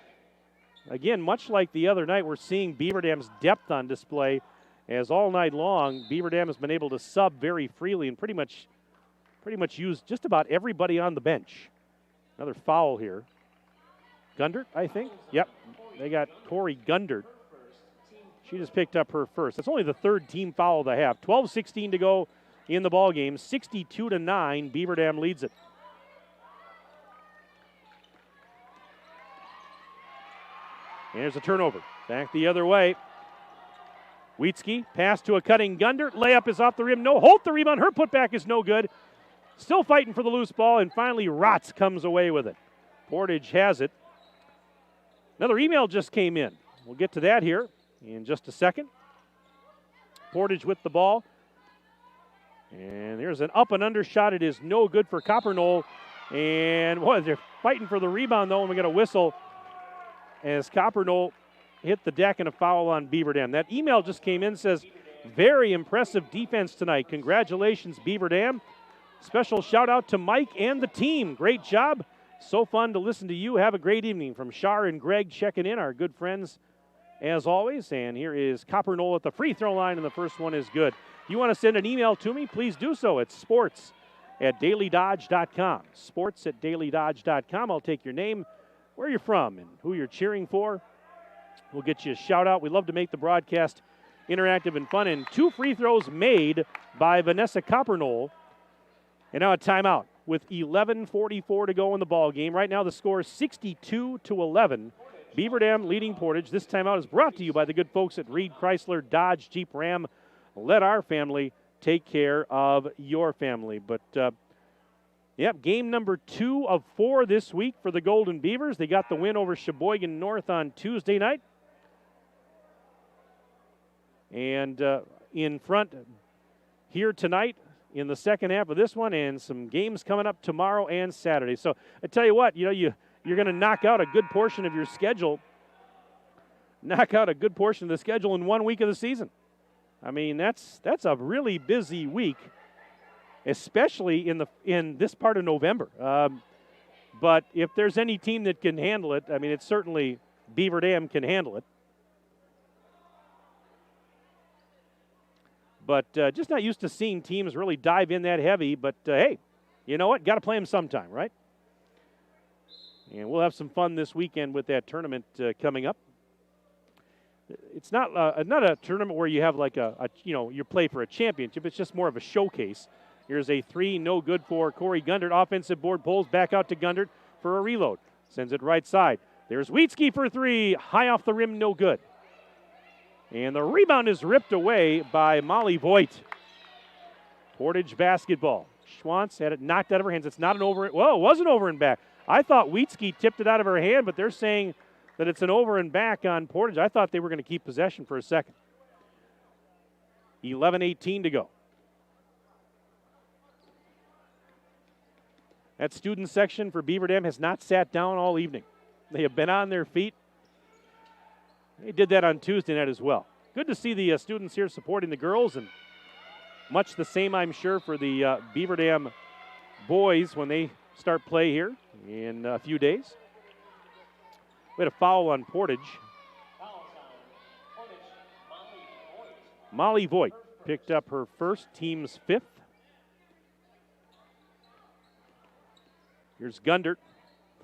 Again, much like the other night, we're seeing Beaver Dam's depth on display, as all night long, Beaver Dam has been able to sub very freely and pretty much use just about everybody on the bench. Another foul here. Gundert, I think? Yep, they got Corey Gundert. She just picked up her first. That's only the third team foul they have. 12-16 to go in the ball game. 62-9, Beaver Dam leads it. And there's a turnover. Back the other way. Wheatsky, pass to a cutting Gundert. Layup is off the rim. No, Holt the rebound. Her putback is no good. Still fighting for the loose ball, and finally Rotz comes away with it. Portage has it. Another email just came in. We'll get to that here in just a second. Portage with the ball. And there's an up and under shot. It is no good for Coppernoll. And boy, they're fighting for the rebound, though, and we got a whistle as Coppernoll hit the deck and a foul on Beaver Dam. That email just came in, says, very impressive defense tonight. Congratulations, Beaver Dam. Special shout out to Mike and the team. Great job. So fun to listen to you. Have a great evening. From Shar and Greg checking in, our good friends as always. And here is Coppernoll at the free throw line, and the first one is good. If you want to send an email to me, please do so. It's sports@dailydodge.com. Sports@dailydodge.com. I'll take your name, where you're from, and who you're cheering for. We'll get you a shout out. We love to make the broadcast interactive and fun. And 2 free throws made by Vanessa Coppernoll. And now a timeout with 11:44 to go in the ball game. Right now the score is 62-11. Beaver Dam leading Portage. This timeout is brought to you by the good folks at Reed Chrysler Dodge Jeep Ram. Let our family take care of your family. But, game number 2 of 4 this week for the Golden Beavers. They got the win over Sheboygan North on Tuesday night. And in front here tonight in the second half of this one, and some games coming up tomorrow and Saturday. So I tell you what, you're going to knock out a good portion of your schedule. Knock out a good portion of the schedule in 1 week of the season. I mean, that's a really busy week especially in this part of November. But if there's any team that can handle it, I mean, it's certainly Beaver Dam can handle it. But just not used to seeing teams really dive in that heavy. But, hey, you know what? Got to play them sometime, right? And we'll have some fun this weekend with that tournament coming up. It's not a tournament where you have like you play for a championship. It's just more of a showcase. Here's a 3, no good for Corey Gundert. Offensive board pulls back out to Gundert for a reload. Sends it right side. There's Wheatsky for 3, high off the rim, no good. And the rebound is ripped away by Molly Voigt. Portage basketball. Schwantz had it knocked out of her hands. It's not an over. Well, it was an over and back. I thought Wheatsky tipped it out of her hand, but they're saying that it's an over and back on Portage. I thought they were going to keep possession for a second. 11:18 to go. That student section for Beaver Dam has not sat down all evening. They have been on their feet. They did that on Tuesday night as well. Good to see the students here supporting the girls, and much the same, I'm sure, for the Beaver Dam boys when they start play here in a few days. We had a foul on Portage. Molly Voigt picked up her first, team's 5th. Here's Gundert.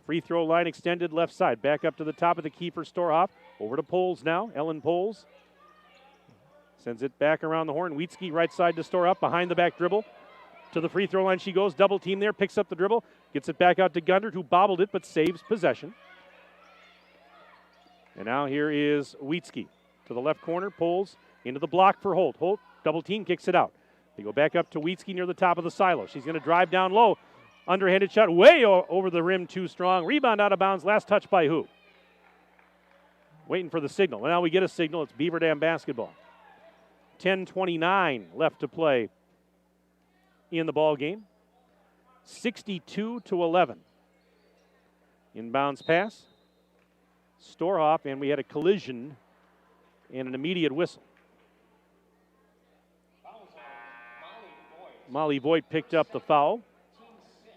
Free throw line extended left side. Back up to the top of the key for Storhoff. Over to Poles now. Ellen Poles sends it back around the horn. Wheatsky right side to Storhoff. Behind the back dribble. To the free throw line she goes. Double team there. Picks up the dribble. Gets it back out to Gundert, who bobbled it but saves possession. And now here is Wheatsky. To the left corner. Poles into the block for Holt. Holt double team kicks it out. They go back up to Wheatsky near the top of the silo. She's going to drive down low. Underhanded shot way over the rim, too strong. Rebound out of bounds. Last touch by who? Waiting for the signal. Well, now we get a signal. It's Beaver Dam basketball. 10:29 left to play in the ball game. 62-11. Inbounds pass. Storhoff, and we had a collision and an immediate whistle. Molly Voigt picked up the foul.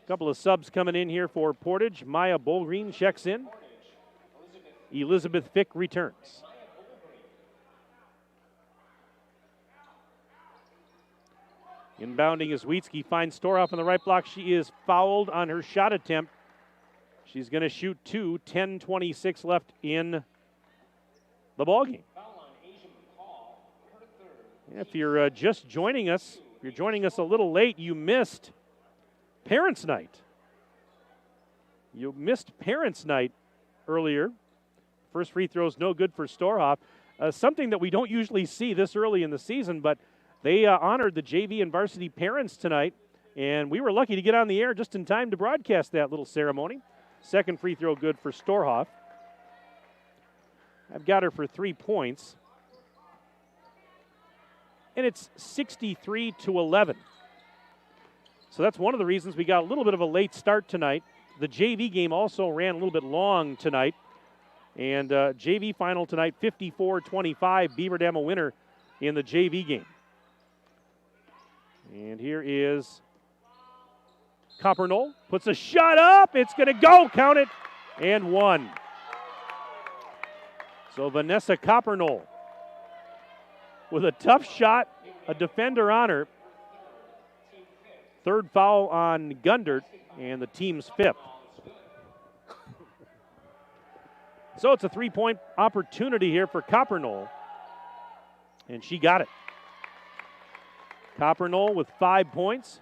Couple of subs coming in here for Portage. Maya Bolgreen checks in. Elizabeth Fick returns. Inbounding is Wheatsky. Finds Storhoff on the right block. She is fouled on her shot attempt. She's going to shoot 2. 10:26 left in the ballgame. If you're just joining us, if you're joining us a little late, you missed Parents' Night. You missed Parents' Night earlier. First free throw's no good for Storhoff. Something that we don't usually see this early in the season, but they honored the JV and varsity parents tonight, and we were lucky to get on the air just in time to broadcast that little ceremony. Second free throw good for Storhoff. I've got her for 3 points. And it's 63-11. So that's one of the reasons we got a little bit of a late start tonight. The JV game also ran a little bit long tonight. And JV final tonight, 54-25. Beaver Dam a winner in the JV game. And here is Coppernoll. Puts a shot up. It's going to go. Count it. And 1. So Vanessa Coppernoll with a tough shot, a defender on her. Third foul on Gundert, and the team's 5th. So it's a 3-point opportunity here for Coppernoll, and she got it. Coppernoll with 5 points.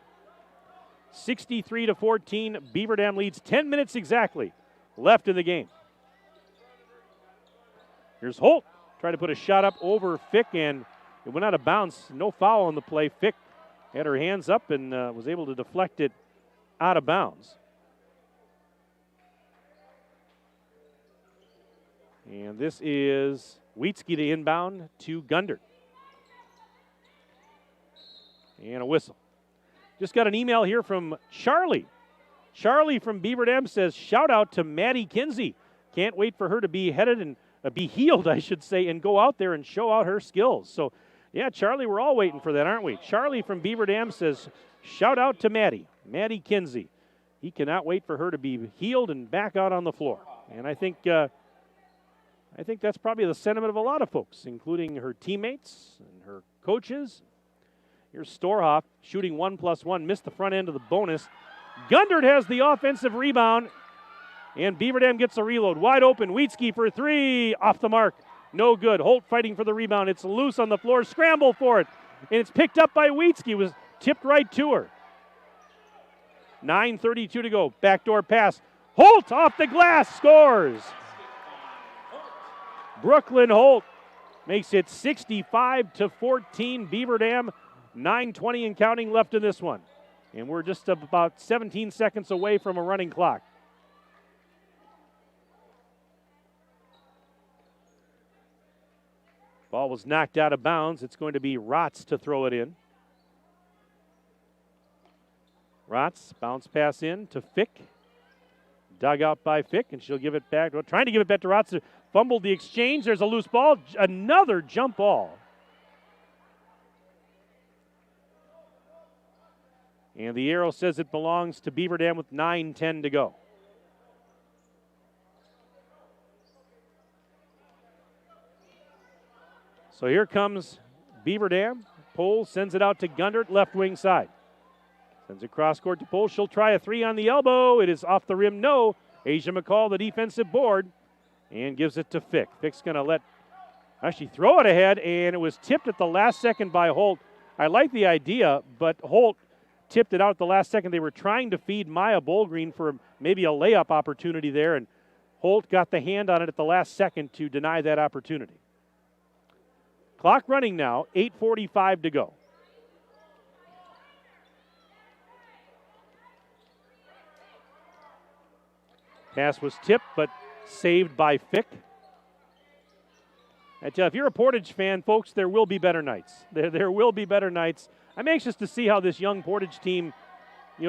63-14. Beaver Dam leads 10 minutes exactly left in the game. Here's Holt. Tried to put a shot up over Fick, and it went out of bounds. No foul on the play. Fick had her hands up and was able to deflect it out of bounds. And this is Wheatsky to inbound to Gundert. And a whistle. Just got an email here from Charlie. Charlie from Beaver Dam says, shout out to Maddie Kinsey. Can't wait for her to be headed and be healed, I should say, and go out there and show out her skills. So, yeah, Charlie, we're all waiting for that, aren't we? Charlie from Beaver Dam says, shout out to Maddie Kinsey. He cannot wait for her to be healed and back out on the floor. And I think that's probably the sentiment of a lot of folks, including her teammates and her coaches. Here's Storhoff shooting 1+1, missed the front end of the bonus. Gundert has the offensive rebound, and Beaver Dam gets a reload. Wide open, Wheatsky for three, off the mark. No good. Holt fighting for the rebound. It's loose on the floor, scramble for it. And it's picked up by Wheatsky. It was tipped right to her. 9:32 to go. Backdoor pass. Holt off the glass, scores. Brooklyn Holt makes it 65-14. Beaver Dam, 9:20 and counting left in this one. And we're just about 17 seconds away from a running clock. Ball was knocked out of bounds. It's going to be Rotz to throw it in. Rotz, bounce pass in to Fick. Dug out by Fick, and she'll give it back. Trying to give it back to Rotz. Fumbled the exchange. There's a loose ball. Another jump ball. And the arrow says it belongs to Beaver Dam with 9:10 to go. So here comes Beaver Dam. Pole sends it out to Gundert, left wing side. Sends it cross court to Pole. She'll try a three on the elbow. It is off the rim. No. Asia McCall, the defensive board, and gives it to Fick. Fick's going to actually throw it ahead, and it was tipped at the last second by Holt. I like the idea, but Holt tipped it out at the last second. They were trying to feed Maya Bolgreen for maybe a layup opportunity there, and Holt got the hand on it at the last second to deny that opportunity. Clock running now, 8:45 to go. Pass was tipped, but saved by Fick. I tell you, if you're a Portage fan, folks, there will be better nights. There will be better nights. I'm anxious to see how this young Portage team,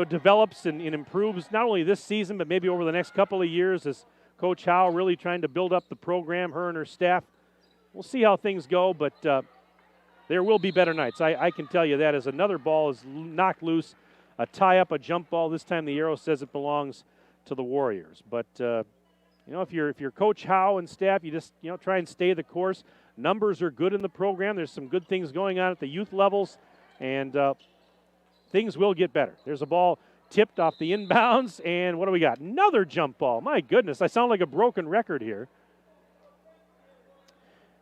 develops and improves not only this season, but maybe over the next couple of years as Coach Howe really trying to build up the program, her and her staff. We'll see how things go, but there will be better nights. I can tell you that as another ball is knocked loose, a tie-up, a jump ball. This time the arrow says it belongs to the Warriors. But, if you're Coach Howe and staff, you just, try and stay the course. Numbers are good in the program. There's some good things going on at the youth levels, and things will get better. There's a ball tipped off the inbounds, and what do we got? Another jump ball. My goodness, I sound like a broken record here.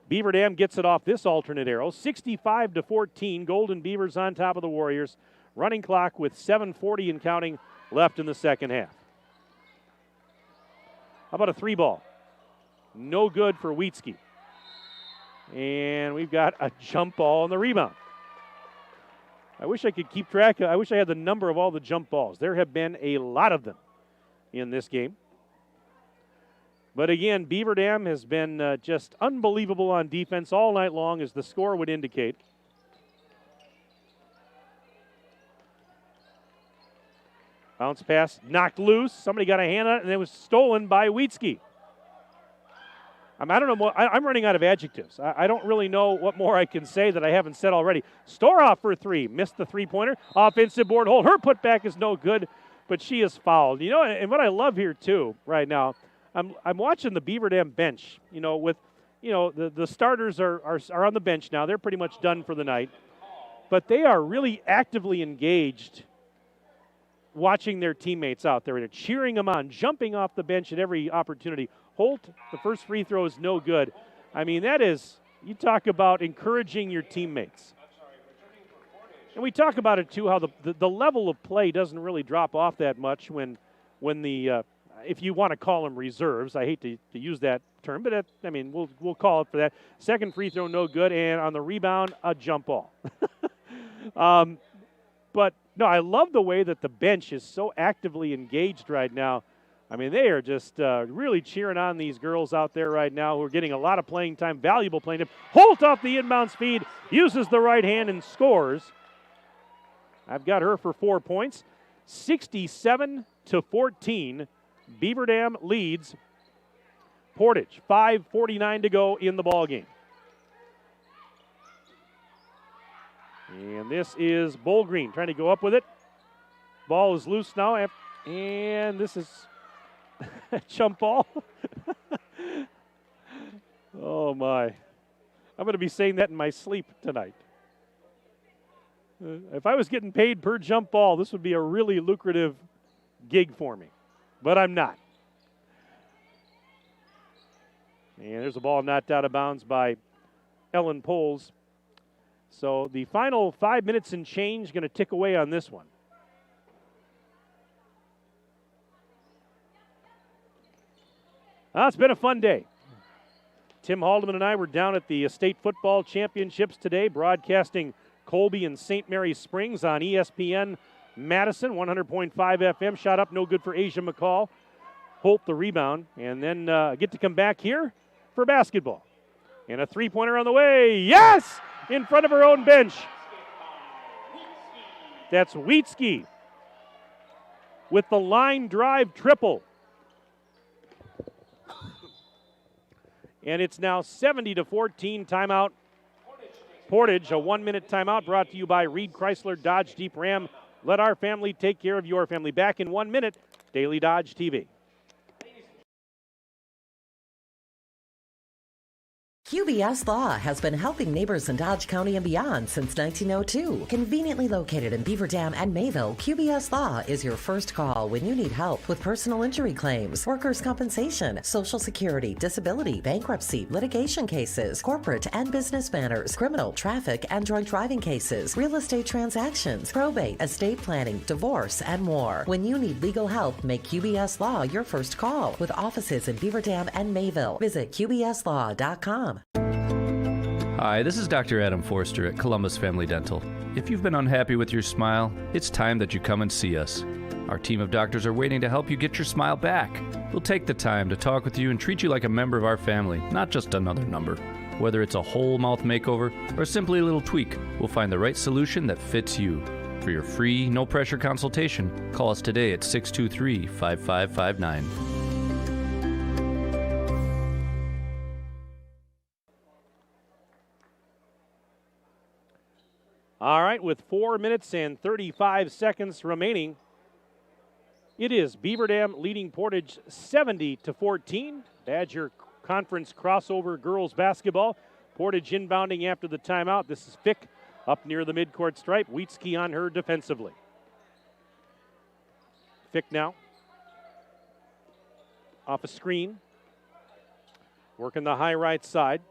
Beaver Dam gets it off this alternate arrow. 65-14. Golden Beavers on top of the Warriors. Running clock with 7:40 and counting left in the second half. How about a three ball? No good for Wheatsky. And we've got a jump ball on the rebound. I wish I could keep track. I wish I had the number of all the jump balls. There have been a lot of them in this game. But again, Beaver Dam has been just unbelievable on defense all night long, as the score would indicate. Bounce pass knocked loose. Somebody got a hand on it, and it was stolen by Wheatsky. I don't know. I'm running out of adjectives. I don't really know what more I can say that I haven't said already. Storhoff for three. Missed the three-pointer. Offensive board hold. Her putback is no good, but she is fouled. And what I love here, too, right now, I'm watching the Beaver Dam bench, with, the starters are on the bench now. They're pretty much done for the night. But they are really actively engaged watching their teammates out there and cheering them on, jumping off the bench at every opportunity. Holt, the first free throw is no good. I mean, that is, you talk about encouraging your teammates. And we talk about it, too, how the level of play doesn't really drop off that much when the if you want to call them reserves. I hate to use that term, but we'll call it for that. Second free throw, no good, and on the rebound, a jump ball. But, no, I love the way that the bench is so actively engaged right now. I mean, they are just really cheering on these girls out there right now who are getting a lot of playing time, valuable playing time. Holt off the inbounds feed, uses the right hand and scores. I've got her for 4 points. 67-14. Beaver Dam leads Portage. 5:49 to go in the ball game. And this is Bolgreen trying to go up with it. Ball is loose now, and this is a jump ball. Oh, my. I'm going to be saying that in my sleep tonight. If I was getting paid per jump ball, this would be a really lucrative gig for me. But I'm not. And there's a ball knocked out of bounds by Ellen Poles. So the final 5 minutes and change going to tick away on this one. Well, it's been a fun day. Tim Haldeman and I were down at the State Football Championships today, broadcasting Colby and St. Mary's Springs on ESPN Madison, 100.5 FM. Shot up, no good for Asia McCall. Holt the rebound, and then get to come back here for basketball. And a three-pointer on the way. Yes! In front of her own bench. That's Wheatsky with the line drive triple. And it's now 70-14 timeout. Portage, a 1-minute timeout brought to you by Reed Chrysler Dodge Jeep Ram. Let our family take care of your family. Back in 1 minute, Daily Dodge TV.
QBS Law has been helping neighbors in Dodge County and beyond since 1902. Conveniently located in Beaver Dam and Mayville, QBS Law is your first call when you need help with personal injury claims, workers' compensation, Social Security, disability, bankruptcy, litigation cases, corporate and business matters, criminal, traffic, and drunk driving cases, real estate transactions, probate, estate planning, divorce, and more. When you need legal help, make QBS Law your first call with offices in Beaver Dam and Mayville. Visit QBSLaw.com.
Hi, this is Dr. Adam Forster at Columbus Family Dental. If you've been unhappy with your smile, it's time that you come and see us. Our team of doctors are waiting to help you get your smile back. We'll take the time to talk with you and treat you like a member of our family, not just another number. Whether it's a whole mouth makeover or simply a little tweak, we'll find the right solution that fits you. For your free, no-pressure consultation, call us today at 623-5559.
All right, with 4 minutes and 35 seconds remaining, it is Beaver Dam leading Portage 70-14. Badger Conference crossover girls basketball. Portage inbounding after the timeout. This is Fick up near the midcourt stripe. Wheatsky on her defensively. Fick now off a screen. Working the high right side.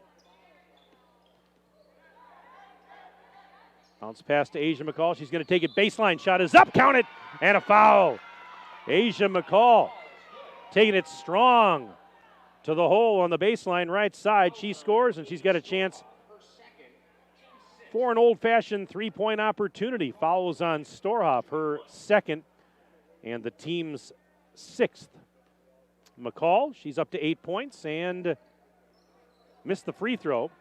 Bounce pass to Asia McCall. She's going to take it baseline. Shot is up. Count it. And a foul. Asia McCall taking it strong to the hole on the baseline right side. She scores, and she's got a chance for an old-fashioned three-point opportunity. Fouls on Storhoff, her second, and the team's sixth. McCall, she's up to 8 points and missed the free throw.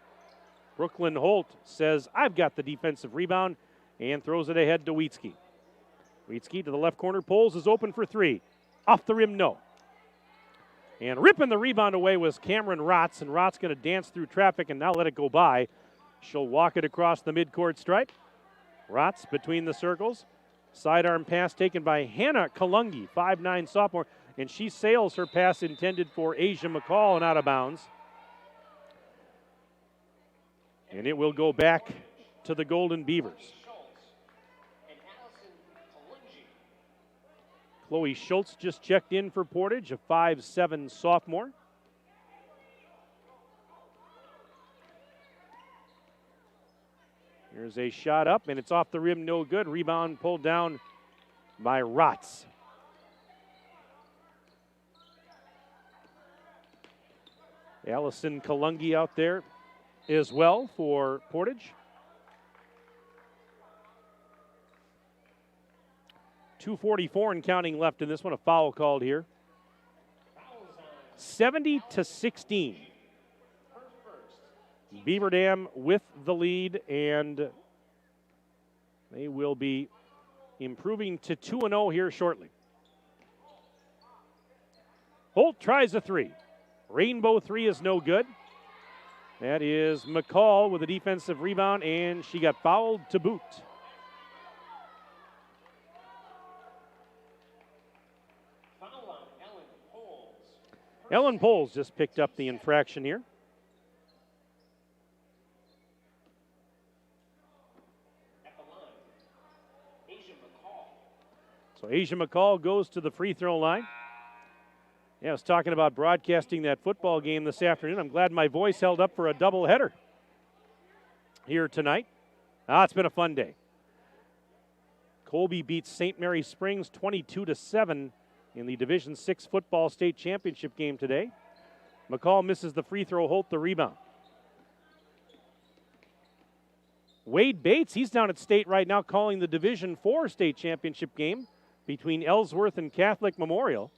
Brooklyn Holt says, I've got the defensive rebound, and throws it ahead to Wheatsky. Wheatsky to the left corner, Poles is open for three. Off the rim, no. And ripping the rebound away was Cameron Rotz, and Rotz going to dance through traffic and now let it go by. She'll walk it across the midcourt stripe. Rotz between the circles. Sidearm pass taken by Hannah Kalungi, 5'9" sophomore, and she sails her pass intended for Asia McCall and out of bounds. And it will go back to the Golden Beavers. Chloe Schultz just checked in for Portage, a 5'7" sophomore. Here's a shot up, and it's off the rim, no good. Rebound pulled down by Rotz. Allison Kalungi out there as well for Portage. 2:44 and counting left in this one. A foul called here. 70-16. Beaver Dam with the lead, and they will be improving to 2-0 here shortly. Holt tries a three. Rainbow three is no good. That is McCall with a defensive rebound, and she got fouled to boot. Ellen Poles just picked up the infraction here. So Asia McCall goes to the free throw line. Yeah, I was talking about broadcasting that football game this afternoon. I'm glad my voice held up for a doubleheader here tonight. It's been a fun day. Colby beats St. Mary Springs 22-7 in the Division VI football state championship game today. McCall misses the free throw, Holt the rebound. Wade Bates, he's down at state right now calling the Division IV state championship game between Ellsworth and Catholic Memorial.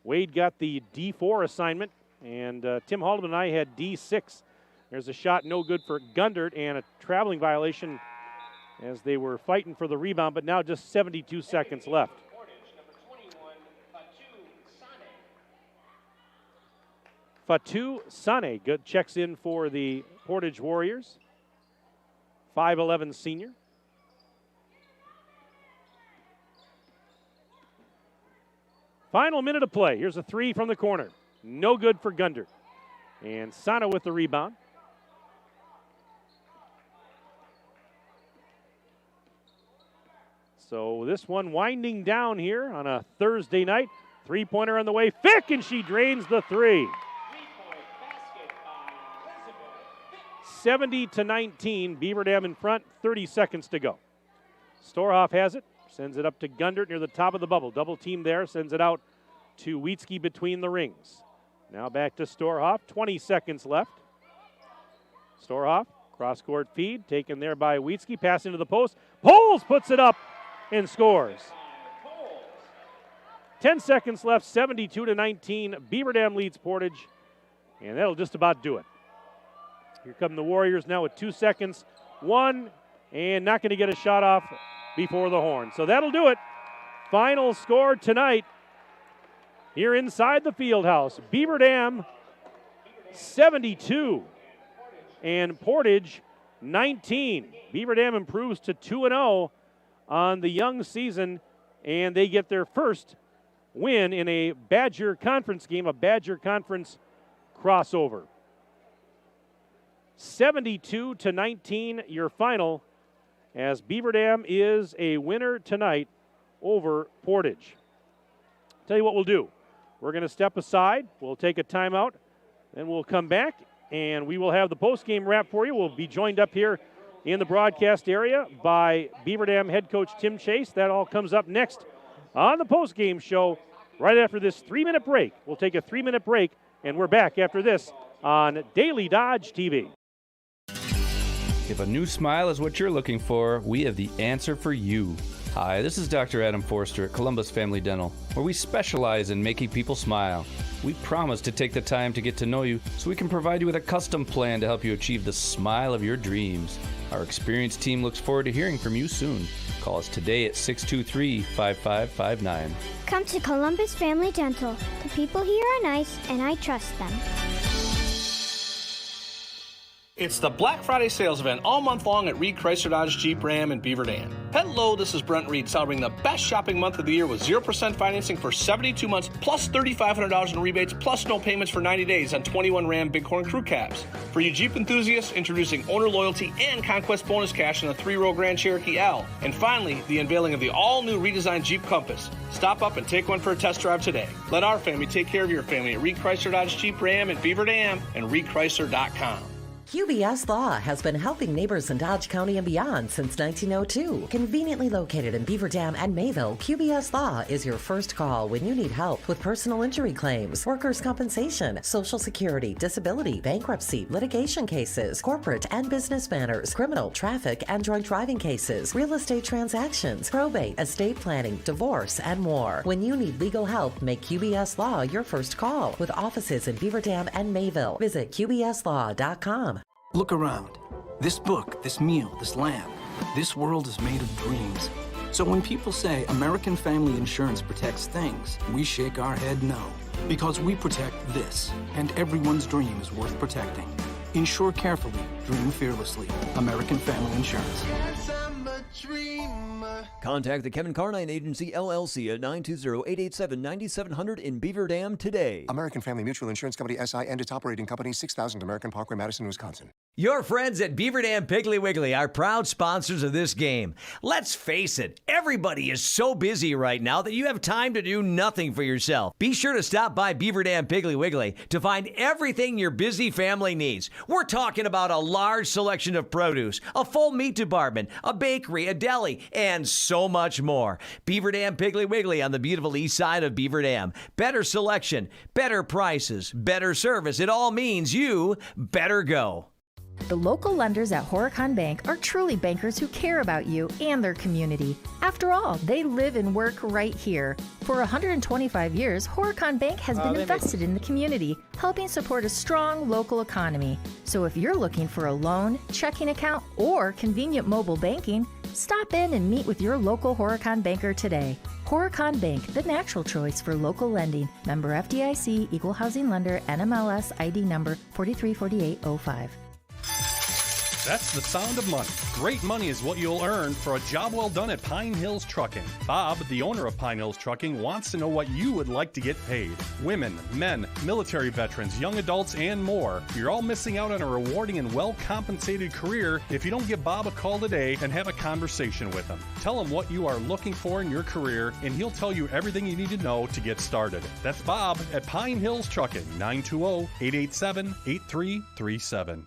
Wade got the D4 assignment, and Tim Haldeman and I had D6. There's a shot no good for Gundert and a traveling violation as they were fighting for the rebound, but now just 72 seconds left. Fatou Sane good checks in for the Portage Warriors. 5'11" senior. Final minute of play. Here's a three from the corner. No good for Gundert. And Sana with the rebound. So this one winding down here on a Thursday night. Three-pointer on the way. Fick, and she drains the three. 70-19, Beaver Dam in front, 30 seconds to go. Storhoff has it, sends it up to Gundert near the top of the bubble. Double team there, sends it out to Wietzke between the rings. Now back to Storhoff, 20 seconds left. Storhoff, cross-court feed, taken there by Wietzke, pass into the post. Poles puts it up and scores. 10 seconds left, 72-19. Beaver Dam leads Portage, and that'll just about do it. Here come the Warriors now with 2 seconds. One, and not going to get a shot off before the horn. So that'll do it. Final score tonight here inside the field house. Beaver Dam 72 and Portage 19. Beaver Dam improves to 2-0 on the young season, and they get their first win in a Badger Conference game, a Badger Conference crossover. 72-19, your final, as Beaver Dam is a winner tonight over Portage. Tell you what we'll do. We're going to step aside. We'll take a timeout. Then we'll come back, and we will have the postgame wrap for you. We'll be joined up here in the broadcast area by Beaver Dam head coach Tim Chase. That all comes up next on the postgame show right after this 3-minute break. We'll take a 3-minute break, and we're back after this on Daily Dodge TV.
If a new smile is what you're looking for, we have the answer for you. Hi, this is Dr. Adam Forster at Columbus Family Dental, where we specialize in making people smile. We promise to take the time to get to know you so we can provide you with a custom plan to help you achieve the smile of your dreams. Our experienced team looks forward to hearing from you soon. Call us today at 623-5559.
Come to Columbus Family Dental. The people here are nice, and I trust them.
It's the Black Friday sales event all month long at Reed Chrysler Dodge Jeep Ram in Beaver Dam. Hello, this is Brent Reed, celebrating the best shopping month of the year with 0% financing for 72 months, plus $3,500 in rebates, plus no payments for 90 days on 21 Ram Bighorn Crew Cabs. For you Jeep enthusiasts, introducing owner loyalty and conquest bonus cash on the 3-row Grand Cherokee L. And finally, the unveiling of the all-new redesigned Jeep Compass. Stop up and take one for a test drive today. Let our family take care of your family at Reed Chrysler Dodge Jeep Ram in Beaver Dam and reedchrysler.com.
QBS Law has been helping neighbors in Dodge County and beyond since 1902. Conveniently located in Beaver Dam and Mayville, QBS Law is your first call when you need help with personal injury claims, workers' compensation, Social Security, disability, bankruptcy, litigation cases, corporate and business matters, criminal, traffic, and drunk driving cases, real estate transactions, probate, estate planning, divorce, and more. When you need legal help, make QBS Law your first call with offices in Beaver Dam and Mayville. Visit QBSLaw.com.
Look around. This book, this meal, this lamb, this world is made of dreams. So when people say American Family Insurance protects things, we shake our head no. Because we protect this, and everyone's dream is worth protecting. Insure carefully, dream fearlessly. American Family Insurance.
Yes, I'm a dreamer.
Contact the Kevin Carnine Agency, LLC at 920-887-9700 in Beaver Dam today.
American Family Mutual Insurance Company, SI, and its operating company, 6000 American Parkway, Madison, Wisconsin.
Your friends at Beaver Dam Piggly Wiggly are proud sponsors of this game. Let's face it, everybody is so busy right now that you have time to do nothing for yourself. Be sure to stop by Beaver Dam Piggly Wiggly to find everything your busy family needs. We're talking about a large selection of produce, a full meat department, a bakery, a deli, and so much more. Beaver Dam Piggly Wiggly on the beautiful east side of Beaver Dam. Better selection, better prices, better service. It all means you better go.
The local lenders at Horicon Bank are truly bankers who care about you and their community. After all, they live and work right here. For 125 years, Horicon Bank has been invested in the community, helping support a strong local economy. So if you're looking for a loan, checking account, or convenient mobile banking, stop in and meet with your local Horicon banker today. Horicon Bank, the natural choice for local lending. Member FDIC, Equal Housing Lender, NMLS ID number 434805.
That's the sound of money. Great money is what you'll earn for a job well done at Pine Hills Trucking. Bob, the owner of Pine Hills Trucking, wants to know what you would like to get paid. Women, men, military veterans, young adults, and more. You're all missing out on a rewarding and well-compensated career if you don't give Bob a call today and have a conversation with him. Tell him what you are looking for in your career, and he'll tell you everything you need to know to get started. That's Bob at Pine Hills Trucking, 920-887-8337.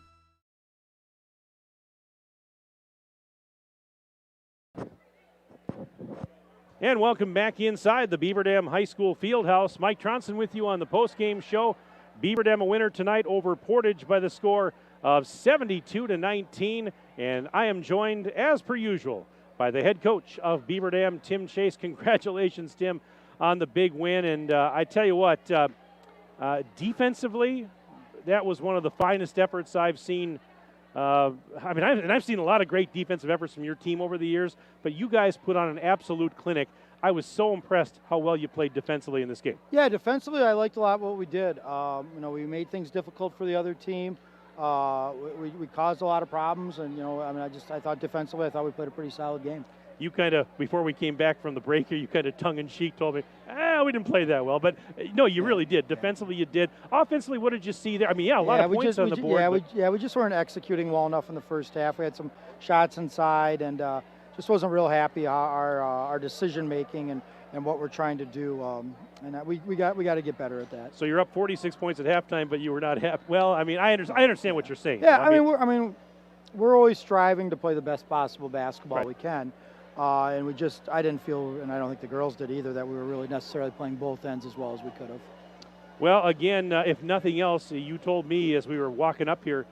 And welcome back inside the Beaver Dam High School Fieldhouse. Mike Tronson with you on the postgame show. Beaver Dam a winner tonight over Portage by the score of 72-19. And I am joined, as per usual, by the head coach of Beaver Dam, Tim Chase. Congratulations, Tim, on the big win. And I tell you what, defensively, that was one of the finest efforts I've seen. I've seen a lot of great defensive efforts from your team over the years, but you guys put on an absolute clinic. I was so impressed how well you played defensively in this game.
Yeah, defensively, I liked a lot what we did. We made things difficult for the other team. We caused a lot of problems, and I thought defensively, we played a pretty solid game.
You kind of, before we came back from the break here, you kind of tongue-in-cheek told me, we didn't play that well. But, no, you really did. Defensively, you did. Offensively, what did you see there? A lot of points on the board.
We just weren't executing well enough in the first half. We had some shots inside and just wasn't real happy our decision-making and what we're trying to do. We got to get better at that.
So you're up 46 points at halftime, but you were not happy. Well, I understand what you're saying.
Yeah, we're always striving to play the best possible basketball we can. I didn't feel, and I don't think the girls did either, that we were really necessarily playing both ends as well as we could have.
Well, again, if nothing else, you told me as we were walking up here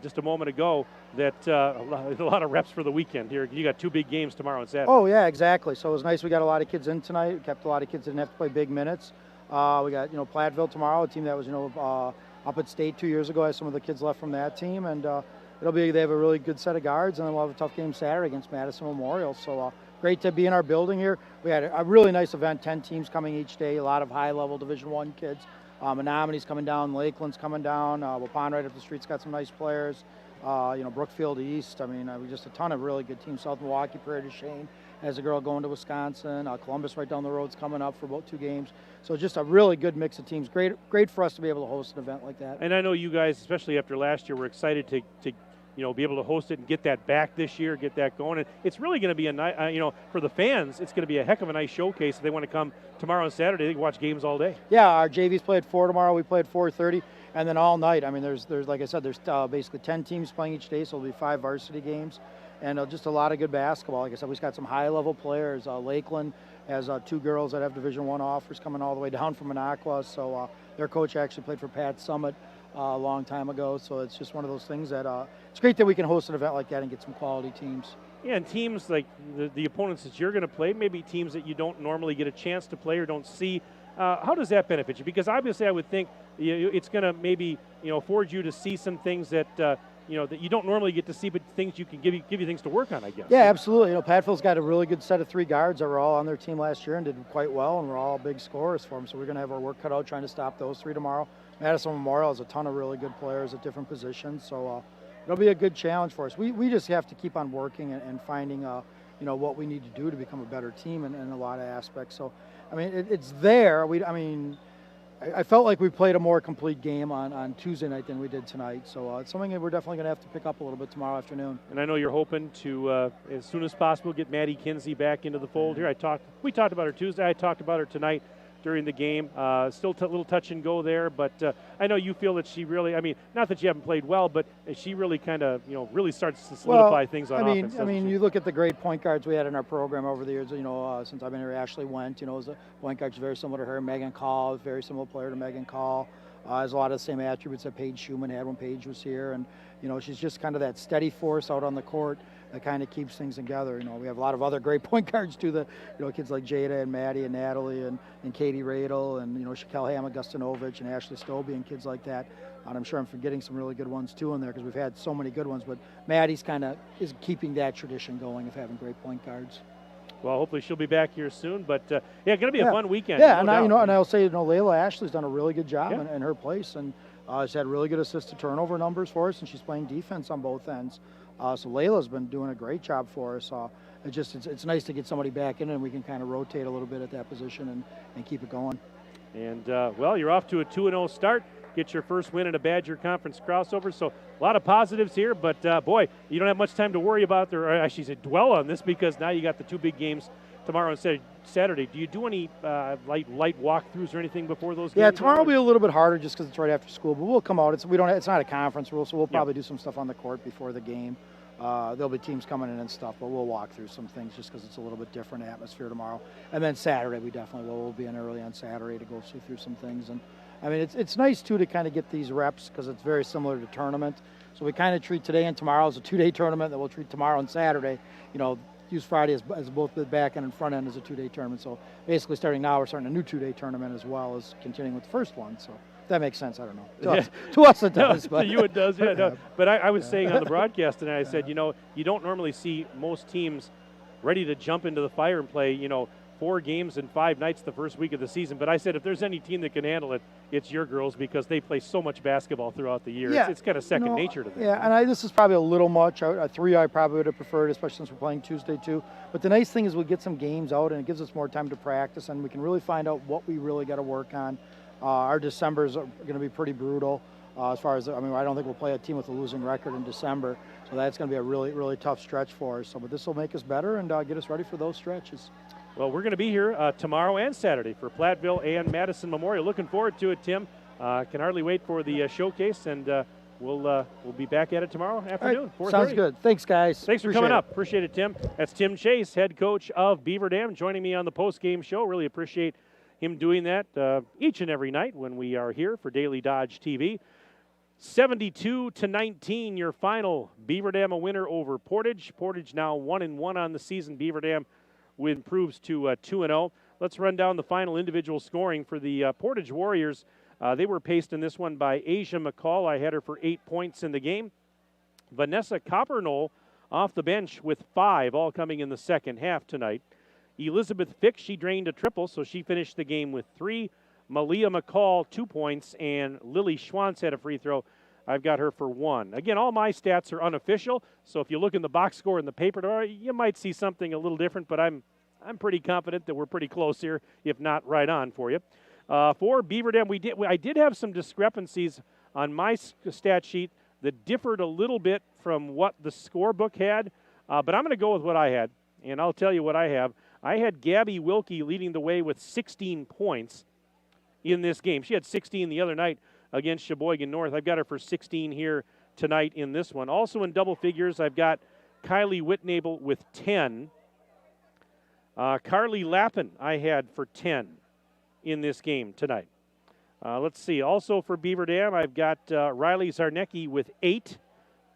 just a moment ago that a lot of reps for the weekend here. You got two big games tomorrow and Saturday.
Oh, yeah, exactly. So it was nice we got a lot of kids in tonight. We kept a lot of kids that didn't have to play big minutes. We got, Platteville tomorrow, a team that was, up at state 2 years ago. I have some of the kids left from that team, and they have a really good set of guards, and then we'll have a tough game Saturday against Madison Memorial. So great to be in our building here. We had a really nice event, 10 teams coming each day, a lot of high-level Division I kids. Menominey's coming down, Lakeland's coming down, Waupun right up the street's got some nice players. Brookfield East, we just a ton of really good teams. South Milwaukee, Prairie du Chien has a girl going to Wisconsin. Columbus right down the road's coming up for about 2 games. So just a really good mix of teams. Great for us to be able to host an event like that.
And I know you guys, especially after last year, were excited to be able to host it and get that back this year, get that going. And it's really going to be for the fans, it's going to be a heck of a nice showcase if they want to come tomorrow and Saturday. They can watch games all day.
Yeah, our JVs play at 4 tomorrow. We play at 4:30, and then all night. There's like I said, there's basically 10 teams playing each day, so it'll be 5 varsity games, and just a lot of good basketball. Like I said, we've got some high-level players. Lakeland has 2 girls that have Division I offers coming all the way down from Minocqua. So their coach actually played for Pat Summit a long time ago. So it's just one of those things that it's great that we can host an event like that and get some quality teams.
Yeah, and teams like the opponents that you're going to play, maybe teams that you don't normally get a chance to play or don't see. How does that benefit you? Because obviously I would think it's going to maybe afford you to see some things that that you don't normally get to see, but things you can give you things to work on, I guess.
Yeah, absolutely. Patfield's got a really good set of 3 guards that were all on their team last year and did quite well, and we're all big scorers for them. So we're going to have our work cut out trying to stop those 3 tomorrow. Madison Memorial has a ton of really good players at different positions, so it'll be a good challenge for us. We just have to keep on working and finding what we need to do to become a better team in a lot of aspects. So, I mean, it's there. I felt like we played a more complete game on Tuesday night than we did tonight. So it's something that we're definitely going to have to pick up a little bit tomorrow afternoon.
And I know you're hoping to, as soon as possible, get Maddie Kinsey back into the fold here. We talked about her Tuesday. I talked about her tonight during the game. Still a little touch and go there, but I know you feel that she really, not that you haven't played well, but she really kind of, really starts to solidify things on offense.
You look at the great point guards we had in our program over the years, since I've been here. Ashley Went, is a point guard very similar to her. Megan Call, very similar player to Megan Call. Has a lot of the same attributes that Paige Schumann had when Paige was here. And, she's just kind of that steady force out on the court that kind of keeps things together. We have a lot of other great point guards too, kids like Jada and Maddie and Natalie and Katie Radel and, Shaquille Hamagustanovich and Ashley Stobie and kids like that. And I'm sure I'm forgetting some really good ones too in there because we've had so many good ones. But Maddie's kind of is keeping that tradition going of having great point guards.
Well, hopefully she'll be back here soon. But, going to be a fun weekend.
Yeah, and I'll say, Layla Ashley's done a really good job in her place. And she's had really good assist to turnover numbers for us, and she's playing defense on both ends. So Layla's been doing a great job for us. It's nice to get somebody back in, and we can kind of rotate a little bit at that position and keep it going.
And, you're off to a 2-0 start. Get your first win in a Badger Conference crossover. So a lot of positives here, but, boy, you don't have much time to worry about, or actually say dwell on this, because now you got the two big games tomorrow and Saturday. Do you do any light walkthroughs or anything before those games?
Yeah, tomorrow will be a little bit harder just because it's right after school, but we'll come out. It's not a conference rule, so we'll probably do some stuff on the court before the game. There'll be teams coming in and stuff, but we'll walk through some things just because it's a little bit different atmosphere tomorrow. And then Saturday, we definitely will. We'll be in early on Saturday to go see through some things. And it's nice too to kind of get these reps because it's very similar to tournament. So we kind of treat today and tomorrow as a 2-day tournament that we'll treat tomorrow and Saturday. Use Friday as both the back end and front end as a 2-day tournament. So basically starting now, we're starting a new 2-day tournament as well as continuing with the first one. So if that makes sense, I don't know. To us it does.
No, to you it does, yeah. No. But I was saying on the broadcast tonight, I said, you don't normally see most teams ready to jump into the fire and play, 4 games in 5 nights the first week of the season. But I said if there's any team that can handle it, it's your girls because they play so much basketball throughout the year.
Yeah,
it's kind of second nature to them.
Yeah, and this is probably a little much. A 3 I probably would have preferred, especially since we're playing Tuesday too. But the nice thing is we get some games out and it gives us more time to practice and we can really find out what we really got to work on. Our Decembers are going to be pretty brutal. As far as, I don't think we'll play a team with a losing record in December. So that's going to be a really, really tough stretch for us. But this will make us better and get us ready for those stretches.
Well, we're going to be here tomorrow and Saturday for Platteville and Madison Memorial. Looking forward to it, Tim. Can hardly wait for the showcase, and we'll be back at it tomorrow afternoon.
Right. Sounds good. Thanks, guys.
Thanks for coming up. Appreciate it, Tim. That's Tim Chase, head coach of Beaver Dam, joining me on the post-game show. Really appreciate him doing that each and every night when we are here for Daily Dodge TV. 72-19, your final. Beaver Dam a winner over Portage. Portage now 1-1 on the season. Beaver Dam improves to 2-0. Let's run down the final individual scoring for the Portage Warriors. They were paced in this one by Asia McCall. I had her for 8 points in the game. Vanessa Coppernoll off the bench with 5, all coming in the second half tonight. Elizabeth Fick, she drained a triple, so she finished the game with 3. Malia McCall, 2 points, and Lily Schwantz had a free throw. I've got her for 1. Again, all my stats are unofficial, so if you look in the box score in the paper, you might see something a little different, but I'm pretty confident that we're pretty close here, if not right on for you. For Beaver Dam, I did have some discrepancies on my stat sheet that differed a little bit from what the scorebook had, but I'm going to go with what I had, and I'll tell you what I have. I had Gabby Wilkie leading the way with 16 points in this game. She had 16 the other night against Sheboygan North. I've got her for 16 here tonight in this one. Also in double figures, I've got Kylie Whitnable with 10. Carly Lappin I had for 10 in this game tonight. Let's see. Also for Beaver Dam, I've got Riley Zarnecki with 8.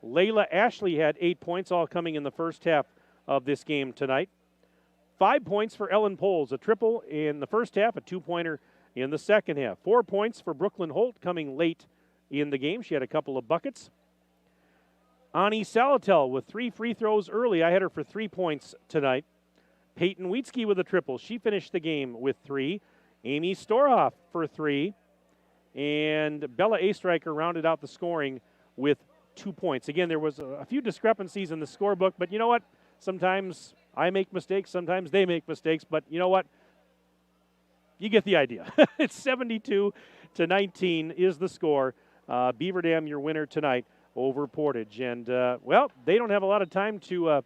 Layla Ashley had 8 points, all coming in the first half of this game tonight. 5 points for Ellen Poles, a triple in the first half, a 2-pointer in the second half. 4 points for Brooklyn Holt coming late in the game. She had a couple of buckets. Ani Salatel with 3 free throws early. I had her for 3 points tonight. Peyton Wheatsky with a triple. She finished the game with 3. Amy Storhoff for 3. And Bella Astreicher rounded out the scoring with 2 points. Again, there was a few discrepancies in the scorebook, but you know what? Sometimes I make mistakes. Sometimes they make mistakes. But you know what? You get the idea. It's 72-19 is the score. Beaver Dam, your winner tonight over Portage. And, well, they don't have a lot of time to,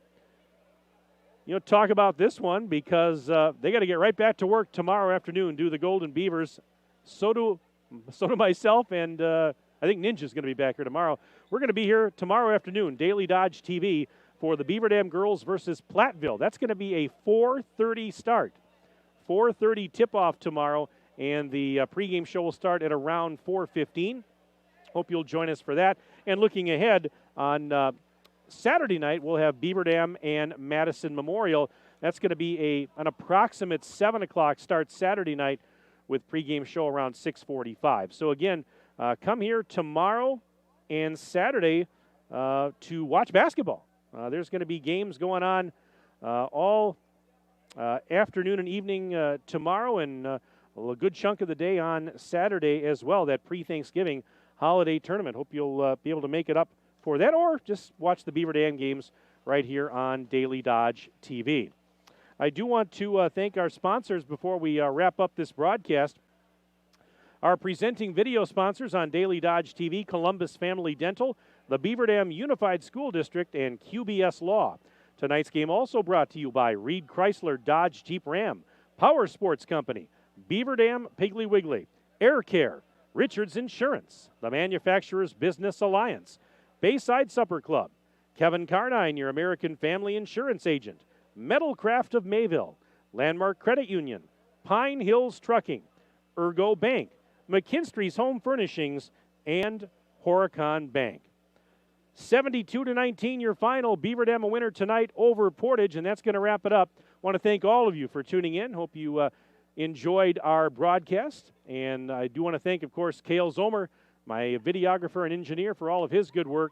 talk about this one because they got to get right back to work tomorrow afternoon, do the Golden Beavers. So do myself, and I think Ninja's going to be back here tomorrow. We're going to be here tomorrow afternoon, Daily Dodge TV, for the Beaver Dam girls versus Platteville. That's going to be a 4:30 start. 4:30 tip-off tomorrow, and the pregame show will start at around 4:15. Hope you'll join us for that. And looking ahead, on Saturday night, we'll have Beaver Dam and Madison Memorial. That's going to be an approximate 7 o'clock start Saturday night with pregame show around 6:45. So again, come here tomorrow and Saturday to watch basketball. There's going to be games going on all afternoon and evening tomorrow, and a good chunk of the day on Saturday as well, that pre-Thanksgiving holiday tournament. Hope you'll be able to make it up for that, or just watch the Beaver Dam games right here on Daily Dodge TV. I do want to thank our sponsors before we wrap up this broadcast. Our presenting video sponsors on Daily Dodge TV, Columbus Family Dental, the Beaver Dam Unified School District, and QBS Law. Tonight's game also brought to you by Reed Chrysler Dodge Jeep Ram, Power Sports Company, Beaver Dam Piggly Wiggly, Air Care, Richards Insurance, the Manufacturers Business Alliance, Bayside Supper Club, Kevin Carnine, your American Family Insurance Agent, Metalcraft of Mayville, Landmark Credit Union, Pine Hills Trucking, Ergo Bank, McKinstry's Home Furnishings, and Horicon Bank. 72-19, your final. Beaver Dam a winner tonight over Portage, and that's going to wrap it up. I want to thank all of you for tuning in. Hope you enjoyed our broadcast. And I do want to thank, of course, Cale Zomer, my videographer and engineer, for all of his good work.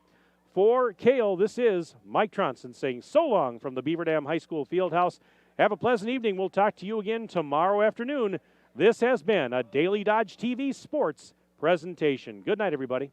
For Cale, this is Mike Tronson saying so long from the Beaver Dam High School Fieldhouse. Have a pleasant evening. We'll talk to you again tomorrow afternoon. This has been a Daily Dodge TV Sports presentation. Good night, everybody.